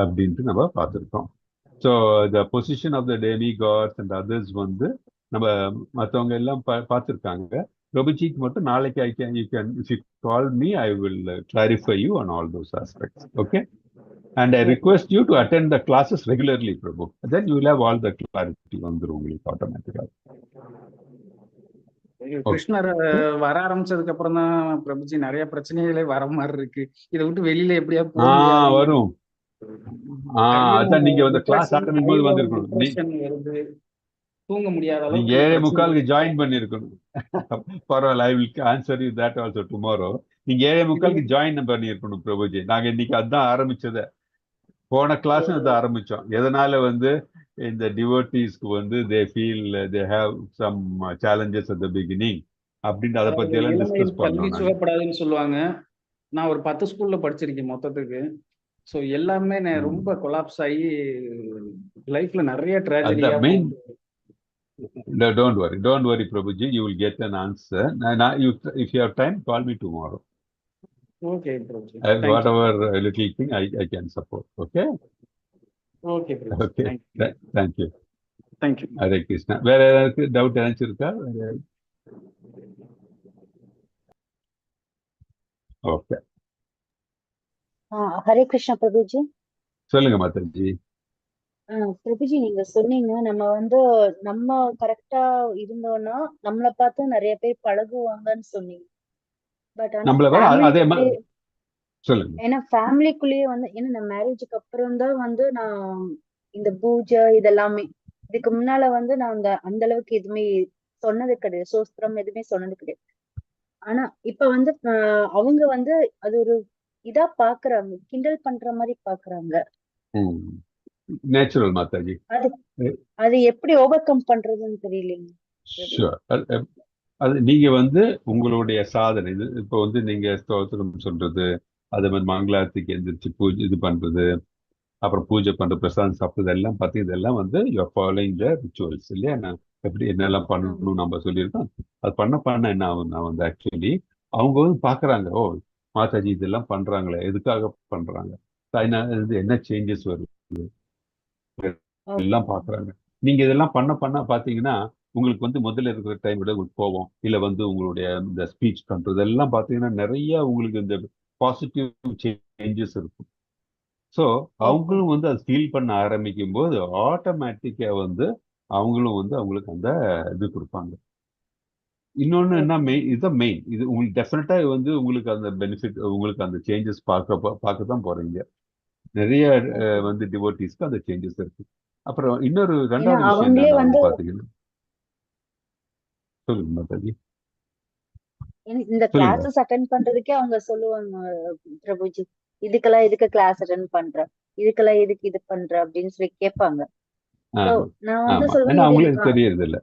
அப்படின்ட்டு நம்ம பார்த்துருக்கோம். So the position of the demigods and others வந்து நம்ம மற்றவங்க எல்லாம் பார்த்துருக்காங்க. பிரபுஜிக்கு மட்டும் நாளைக்கு you can if you call me I will clarify you on all those aspects. Okay? And I request you to attend the classes regularly, Prabhu. Then you will have all the clarity வந்துரும் உங்களுக்கு automatically. கிருஷ்ணர் வர ஆரம்பிச்சதுக்கு அப்புறம் தான் பிரபுஜி நிறைய பிரச்சனைகளே வர மாதிரி இருக்கு. இதை விட்டு வெளியில எப்படியா வரும். அதான் நீங்க வந்து கிளாஸ் ஆரம்பிக்கும் போது வந்திருக்கணும். வருது, தூங்க முடியாத நீங்க 7:45 ஜாயின் பண்ணிருக்கணும். பரவாயில்ல, ஐ will answer you that also tomorrow. நீங்க 7:45 ஜாயின் பண்ணிருக்கணும் பிரபுஜி. நாங்க இன்னைக்கு அதான் ஆரம்பிச்சத, போன கிளாஸ் அதான் ஆரம்பிச்சோம். எதனால வந்து இந்த டிவோட்டீஸ்க்கு வந்து they feel they have some challenges at the beginning அப்படின்ட்டு அதை பத்தி எல்லாம் டிஸ்கஸ் கல்வி சுகப்படாதுன்னு சொல்லுவாங்க. நான் ஒரு 10 ஸ்கூல்ல படிச்சிருக்கேன் மொத்தத்துக்கு. ஸோ எல்லாமே ரொம்ப கொலாப்ஸ் ஆகி லைஃப்ல நிறைய tragedy. Don't worry, Prabhuji. You will get an answer. If you have time, call me tomorrow. Okay, Prabhuji. Whatever little thing I can support. Okay? Okay, Prabhuji. Okay. Thank you. Thank you. Hare Krishna. வேற ஏதாவது doubt ஏதாச்சும் இருக்கா? Okay. Hare Krishna Prabhuji. சொல்லுங்க மாதாஜி. பிரபுஜி, நீங்க சொன்னீங்க நம்ம கரெக்டா இருந்தோம்னா நம்மள பார்த்து நிறைய பேர் பழகுவாங்கன்னு சொன்னீங்க. பட் ஏன்னா ஃபேமிலிக்குள்ளேயே ஏன்னா நான் மேரேஜுக்கு அப்புறம் தான் நான் இந்த பூஜை இதெல்லாமே, இதுக்கு முன்னால நான் அந்த அளவுக்கு எதுவுமே சொன்னது கிடையாது, சோஸ்திரம் எதுவுமே சொன்னது கிடையாது. ஆனா இப்ப அவங்க அது ஒரு இதா பாக்குறாங்க, கிண்டல் பண்ற மாதிரி பாக்குறாங்க. நேச்சுரல் மாதாஜி. அது எப்படி ஓவர் கம் பண்றதுன்னு தெரியலங்க. அது நீங்க உங்களுடைய சாதனை இப்போ நீங்க ஸ்தோத்திரம் சொல்றது, அதே மாதிரி மங்களாரத்துக்கு எந்திரிச்சு பூஜை இது பண்றது, அப்புறம் பூஜை பண்ற பிரசாதம் சாப்பிட்றது எல்லாம் பார்த்து இதெல்லாம் யூஆர் ஃபாலோயிங் த ரிச்சுவல்ஸ் இல்லையா? நான் எப்படி என்னெல்லாம் பண்ணணும்னு நம்ம சொல்லியிருக்கோம். அது பண்ண என்ன ஆகும், நான் ஆக்சுவலி அவங்க பாக்குறாங்க, ஓ மாதாஜி இதெல்லாம் பண்றாங்களே, எதுக்காக பண்றாங்க, என்ன சேஞ்சஸ் வருது எல்லாம் பாக்குறாங்க. நீங்க இதெல்லாம் பண்ண பாத்தீங்கன்னா உங்களுக்கு முதல்ல இருக்கிற டைம் விட உங்களுக்கு போவோம் இல்ல உங்களுடைய இந்த ஸ்பீச் பண்றது எல்லாம் பாத்தீங்கன்னா நிறைய உங்களுக்கு இந்த பாசிட்டிவ் சேஞ்சஸ் இருக்கும். ஸோ அவங்களும் அதை ஃபீல் பண்ண ஆரம்பிக்கும் போது ஆட்டோமேட்டிக்கா அவங்களும் அவங்களுக்கு அந்த இது கொடுப்பாங்க. இன்னொன்னு என்ன இதுதான் மெயின், இது உங்களுக்கு டெஃபினட்டா உங்களுக்கு அந்த பெனிஃபிட், உங்களுக்கு அந்த சேஞ்சஸ் பார்க்க தான் போறீங்க. நிறைய வந்து டிவோட்டிஸ்க்கு அந்த சேஞ்சஸ் இருக்கு. அப்புறம் இன்னொரு ஏன்னா ரெண்டாவது விஷயம் அவங்களே என்னன்னா வந்து வந்து பாத்தீங்கன்னா, சொல்லுங்க மாதாஜி, இந்த சொல்லுங்க. கிளாஸஸ் அட்டென்ட் பண்றதுக்கே அவங்க சொல்லுவாங்க, பிரபுஜி இதுக்கெல்லாம் எதுக்கு கிளாஸ் அட்டென்ட் பண்ற, இதுக்கெல்லாம் எதுக்கு இது பண்ற அப்படின்னு சொல்லி கேட்பாங்க. So, ஆமா நான் வந்து ஆமா, சொல்லுவேன், ஏன்னா இது அவங்களுக்கு எனக்கு தெரியறது இல்ல.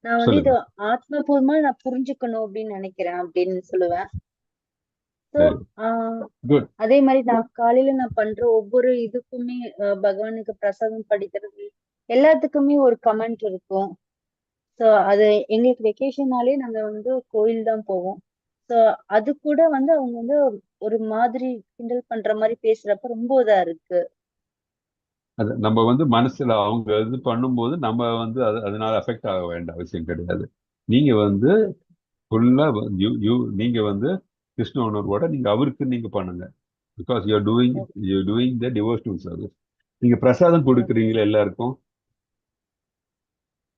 நான் வந்து இது சொல்லுங்க. ஆத்மபூர்வமா நான் புரிஞ்சுக்கணும் அப்படின்னு நினைக்கிறேன் அப்படின்னு சொல்லுவேன். ஸோ சரி, குட். அதே மாதிரி நான் காலையில நான் பண்ற ஒவ்வொரு இதுக்குமே பகவானுக்கு பிரசாதம் படிக்கிறது எல்லாத்துக்குமே ஒரு கமெண்ட் இருக்கும். ஸோ அது எங்களுக்கு வெக்கேஷன்னாலே நாங்க வந்து கோயில் தான் போவோம். ஸோ அது கூட வந்து அவங்க வந்து ஒரு மாதிரி கிண்டல் பண்ற மாதிரி பேசுறப்ப ரொம்ப இதா இருக்கு. அது நம்ம வந்து மனசுல அவங்க இது பண்ணும்போது நம்ம வந்து அதனால அஃபெக்ட் ஆக வேண்டிய அவசியம் கிடையாது. நீங்க வந்து ஃபுல்லா நீங்க வந்து கிருஷ்ண உணர்வோட நீங்க அவருக்கு நீங்க பண்ணுங்க. Because you doing the devotional service. நீங்க பிரசாதம் கொடுக்குறீங்களா எல்லாருக்கும்?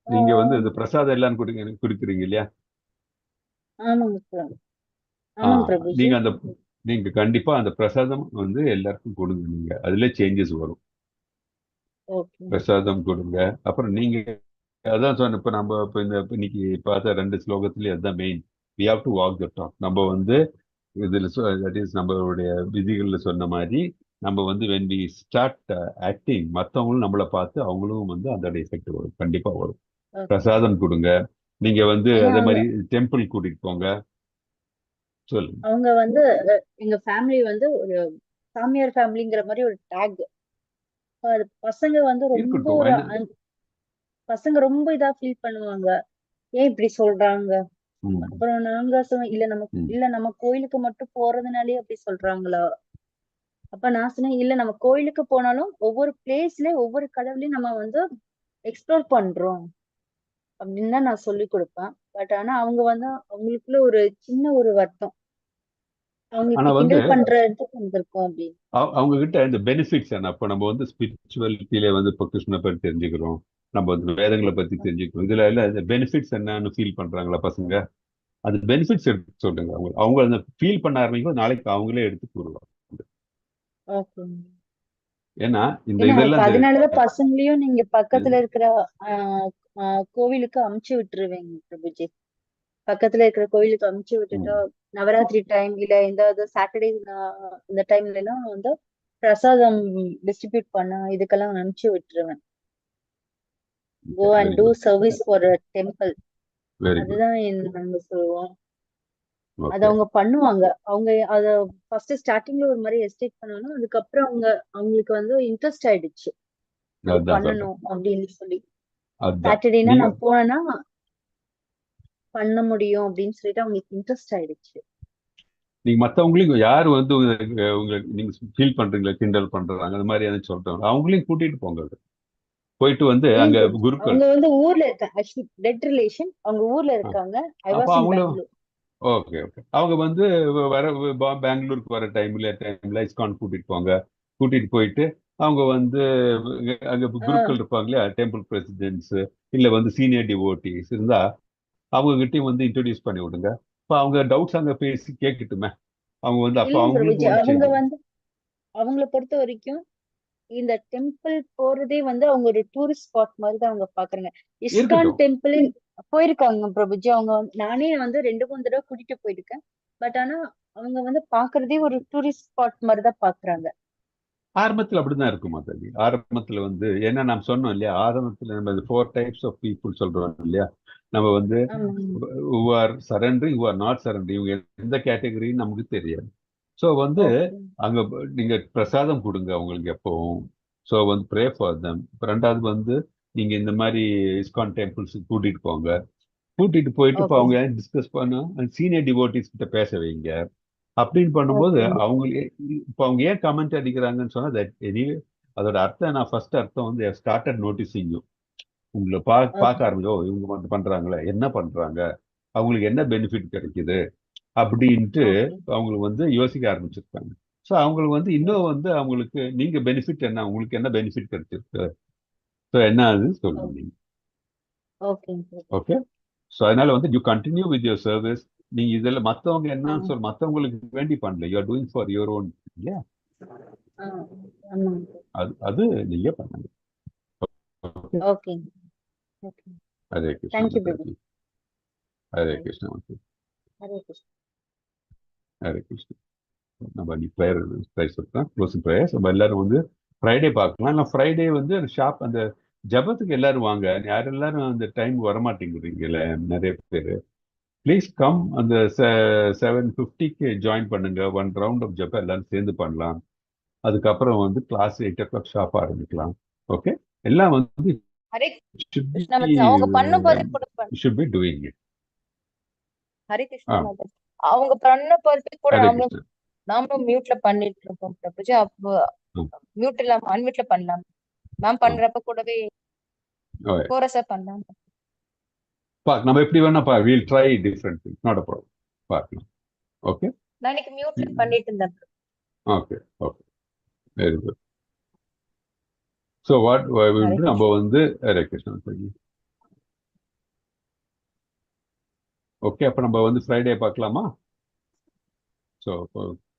நீங்க வந்து இந்த பிரசாதம் எல்லாம் கொடுக்குறீங்க இல்லையா? ஆமாங்க சார். ஆ, ஆமாம் பிரபுஜி. நீங்க அந்த நீங்க கண்டிப்பா அந்த பிரசாதம் வந்து எல்லாருக்கும் கொடுங்க. நீங்க அதுல சேஞ்சஸ் வரும். ஓகே. பிரசாதம் கொடுங்க. அப்புறம் நீங்க அதான் சொன்ன, இப்ப நம்ம இப்ப இன்னைக்கு பார்த்த 2 ஸ்லோகத்திலேயே அதுதான் main. We have to walk the talk. நம்ம வந்து இதுல தட் இஸ் நம்மளுடைய விதிகள்ல சொன்ன மாதிரி நம்ம வந்து வென் வி ஸ்டார்ட் ஆக்டிங், மற்றவங்களும் நம்மளை பார்த்து அவங்களும் வந்து அதோட எஃபெக்ட் வரும், கண்டிப்பா வரும். ஓகே. பிரசாதம் கொடுங்க. நீங்க வந்து ஏன்னா அதே அவங்க மாதிரி டெம்பிள் கூட்டிட்டு போங்க. சொல்லுங்க. அவங்க வந்து எங்க ஃபேமிலி வந்து ஒரு சாமியார் ஃபேமிலிங்கிற மாதிரி ஒரு டேக். அது பசங்க வந்து ரொம்ப இருக்கட்டும். ஒரு பசங்க ரொம்ப இதா ஃபீல் பண்ணுவாங்க, ஏன் இப்படி சொல்றாங்க. ம், அப்புறம் நாங்க சொன்னோம், ம். இல்ல நம்ம கோயிலுக்கு மட்டும் போறதுனாலே அப்படி சொல்றாங்களா. அப்ப நான் சொன்னேன், இல்ல நம்ம கோயிலுக்கு போனாலும் ஒவ்வொரு பிளேஸ்ல ஒவ்வொரு கடவுளையும் நம்ம வந்து எக்ஸ்ப்ளோர் பண்றோம் அப்படின்னு தான் நான் சொல்லி கொடுப்பேன். பட் ஆனா அவங்க வந்து அவங்களுக்குள்ள ஒரு சின்ன ஒரு வருத்தம், அவங்க ஆனா இப்படி வந்து கிண்டல் பண்ற இடத்துக்கு வந்திருக்கோம் அப்படின்னு. அவங்க கிட்ட இந்த பெனிஃபிட்ஸ் என்ன? அப்ப நம்ம வந்து ஸ்பிரிச்சுவலிட்டியில வந்து இப்போ கிருஷ்ண பத்தி தெரிஞ்சுக்கிறோம், நம்ம வந்து வேதங்களை பத்தி தெரிஞ்சுக்கிறோம். இதுல எல்லாம் இந்த பெனிஃபிட்ஸ் என்னன்னு ஃபீல் பண்றாங்களா பசங்க? அது பெனிஃபிட்ஸ் எடுத்து சொல்லுங்க. அவங்க அந்த ஃபீல் பண்ண ஆரம்பிக்கும், நாளைக்கு அவங்களே எடுத்து கூறுவாங்க. ஓகே. ஏன்னா இந்த ஏன்னா இப்ப இதெல்லாம் அதனாலதான் பசங்களையும் நீங்க பக்கத்துல இருக்கிற கோவிலுக்கு அமுச்சு விட்டுருவீங்க பிரபுஜி. பக்கத்துல இருக்கிற கோயிலுக்கு அமுச்சு விட்டுட்டா ம், நவராத்திரி டைம் இல்ல எந்தாவது சாட்டர்டே இந்த டைம்ல எல்லாம் வந்து பிரசாதம் டிஸ்ட்ரிபியூட் பண்ண இதுக்கெல்லாம் அனுப்பிச்சு விட்டுருவேன். Go and very do good, service for temple. Very good. அதுதான் நாங்க சொல்லுவோம். அது ஓகே, அவங்க பண்ணுவாங்க. அவங்க அத ஃபர்ஸ்ட் ஸ்டார்டிங்ல ஒரு மாதிரி எஸ்டேட் பண்ணாலும் அதுக்கப்புறம் அவங்களுக்கு வந்து இன்ட்ரெஸ்ட் ஆயிடுச்சு, அது அதுதான் சொல்றேன். பண்ணணும் அப்படின்னு சொல்லி. அதுதான் சாட்டர்டேனா நீங்க நான் போனேன்னா பண்ண முடியும் அப்படின்னு சொல்லிட்டு அவங்களுக்கு இன்ட்ரெஸ்ட் ஆயிடுச்சு. நீங்க மத்தவங்களையும் யார் வந்து உங்களுக்கு நீங்க ஃபீல் பண்றீங்களா, கிண்டல் பண்றாங்க, அந்த மாதிரி எதாவது சொல்றாங்க, அவங்களையும் கூட்டிட்டு போங்க. போயிட்டு வந்து அங்க இல்லைங்க பிரபு, குருக்கள். அவங்க வந்து ஊர்ல இருக்காங்க. ஆக்சுவலி பிளட் ரிலேஷன், அவங்க ஊர்ல ஆ, இருக்காங்க. ஐ அப்ப வாஸ் இன் அவங்களும் பெங்களூர். Okay okay. அவங்க வந்து பெங்களூருக்கு வர டைம்ல இஸ்கான் கூட்டிட்டு போங்க. கூட்டிட்டு போயிட்டு அவங்க வந்து அங்க குருக்கள் இருப்பாங்க இல்லையா, டெம்பிள் பிரசிடென்ட்ஸ் இல்ல வந்து சீனியர் டிவோட்டிஸ் இருந்தா அவங்க கிட்டயும் வந்து இன்ட்ரோடியூஸ் பண்ணி விடுங்க. இப்ப அவங்க டவுட்ஸ் அங்க பேசி கேட்கட்டுமே. அவங்க வந்து அப்ப இல்லைங்க பிரபுஜி, அவங்களுக்கும் ஒரு அவங்க சேஞ்ச் வந்து அவங்கள பொறுத்த வரைக்கும் இந்த டெம்பிள் போறதே வந்து அவங்க ஒரு டூரிஸ்ட் ஸ்பாட் மாதிரி தான் அவங்க பாக்குறாங்க. இஸ்கான் இருக்கட்டும். டெம்பிள் போயிருக்காங்க பிரபுஜி. அவங்க நானே வந்து 2 3 தடவை கூட்டிட்டு போயிருக்கேன். பட் ஆனா அவங்க வந்து பாக்குறதே ஒரு டூரிஸ்ட் ஸ்பாட் மாதிரி தான் பாக்குறாங்க. ஆரம்பத்துல அப்படிதான் இருக்கும் மாதாஜி. ஆரம்பத்துல வந்து ஏன்னா நாம் சொன்னோம் இல்லையா, ஆரம்பத்துல நம்ம 4 டைப்ஸ் ஆஃப் பீப்புள் சொல்றோம் இல்லையா. நம்ம வந்து ஆமா. who are surrendering, who are not surrendering, இவங்க எந்த கேட்டகரின்னு நமக்கு தெரியாது. ஸோ வந்து ஓகே. அங்க நீங்க பிரசாதம் கொடுங்க அவங்களுக்கு எப்பவும். ஸோ வந்து ப்ரே ஃபார் தம். ரெண்டாவது வந்து நீங்க இந்த மாதிரி இஸ்கான் டெம்பிள்ஸ் கூட்டிட்டு போங்க. கூட்டிட்டு போயிட்டு இப்போ ஓகே. அவங்க டிஸ்கஸ் பண்ண சீனியர் டிவோட்டிஸ் கிட்ட பேச வைங்க. அப்படின்னு பண்ணும்போது ஓகே. அவங்க இப்போ அவங்க ஏன் கமெண்ட் அடிக்கிறாங்கன்னு சொன்னா தட் எனிவே அதோட அர்த்தம், நான் ஃபர்ஸ்ட் அர்த்தம் வந்து ஸ்டார்டட் நோட்டீசிங் யூ. உங்களை ஓகே. பார்க்க ஆரம்பிச்சோ, இவங்க மட்டும் பண்றாங்களே, என்ன பண்றாங்க, அவங்களுக்கு என்ன பெனிஃபிட் கிடைக்குது அப்படின்ட்டு ஓகே. அவங்களுக்கு வந்து யோசிக்க ஆரம்பிச்சிருக்காங்க. ஸோ அவங்களுக்கு வந்து இன்னும் வந்து அவங்களுக்கு நீங்க பெனிஃபிட் என்ன, உங்களுக்கு என்ன பெனிஃபிட் கிடைச்சிருக்கு, ஸோ என்ன அது சொல்லுங்க நீங்க. ஓகே. ஓகே. ஸோ அதனால வந்து you continue with your service. நீங்க இதில் மற்றவங்க என்னன்னு ஆமா. மற்றவங்களுக்கு வேண்டி பண்ணல, you are doing for your own இல்லையா. ஆமா அது நீங்க பண்ணுங்க. Okay okay Hare Krishna thank you Prabhu Mataji. Hare Krishna Mataji. Hare Krishna Hare Krishna. நம்ம நீ ப்ரேயர் சொல்றேன், க்ளோசிங் ப்ரேயர்ஸ். நம்ம எல்லாரும் வந்து ஃப்ரைடே பார்க்கலாம். இல்லை ஃப்ரைடே வந்து ஷாப் அந்த ஜபத்துக்கு எல்லாரும் வாங்க. யார் எல்லாரும் அந்த டைம் வரமாட்டேங்கிறீங்கல்ல நிறைய பேர். Please come. அந்த 7:50க்கு ஜாயின் பண்ணுங்க. 1 ரவுண்ட் ஆஃப் ஜப்ப எல்லாரும் சேர்ந்து பண்ணலாம். அதுக்கப்புறம் வந்து கிளாஸ் 8 o'clock ஷாப் ஆரம்பிக்கலாம். ஓகே, எல்லாம் வந்து ஹரே should be கிருஷ்ணா மாதாஜி. அவங்க பண்ணும்போது கூட should be doing it. Hare ஆ, கிருஷ்ணா மாதாஜி. அவங்க பண்ண போது கூட ஹரே நாமளும் கிருஷ்ணா. நாமளும் மியூட்ல பண்ணிட்டு இருக்கோம் பிரபுஜி. அப்போ ம். மியூட் இல்லாம அன்மியூட்ல பண்ணலாம். மேம் பண்றப்ப கூடவே Okay. கோரஸா பண்ணலாம். நம்ம எப்படி வேணா wheel try different things, not a problem. பார்க்கலாம். ஓகே நான் இன்னைக்கு மியூட்ல பண்ணிட்டு இருந்தேன். Okay okay, very good. So what Hare நம்ம கிருஷ்ணா. வந்து ஹரே கிருஷ்ணா சொல்லி. ஓகே, அப்போ நம்ம வந்து ஃப்ரைடே பார்க்கலாமா? ஸோ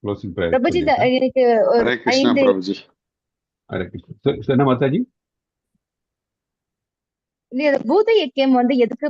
க்ளோசிங் ப்ரேயர் பிரபுஜி சொல்லிட்டேன். எனக்கு ஒரு ஹரே கிருஷ்ணா 5 பிரபுஜி. ஹரே கிருஷ்ணா. என்ன மாதாஜி? பூத இயக்கம் வந்து எதுக்கு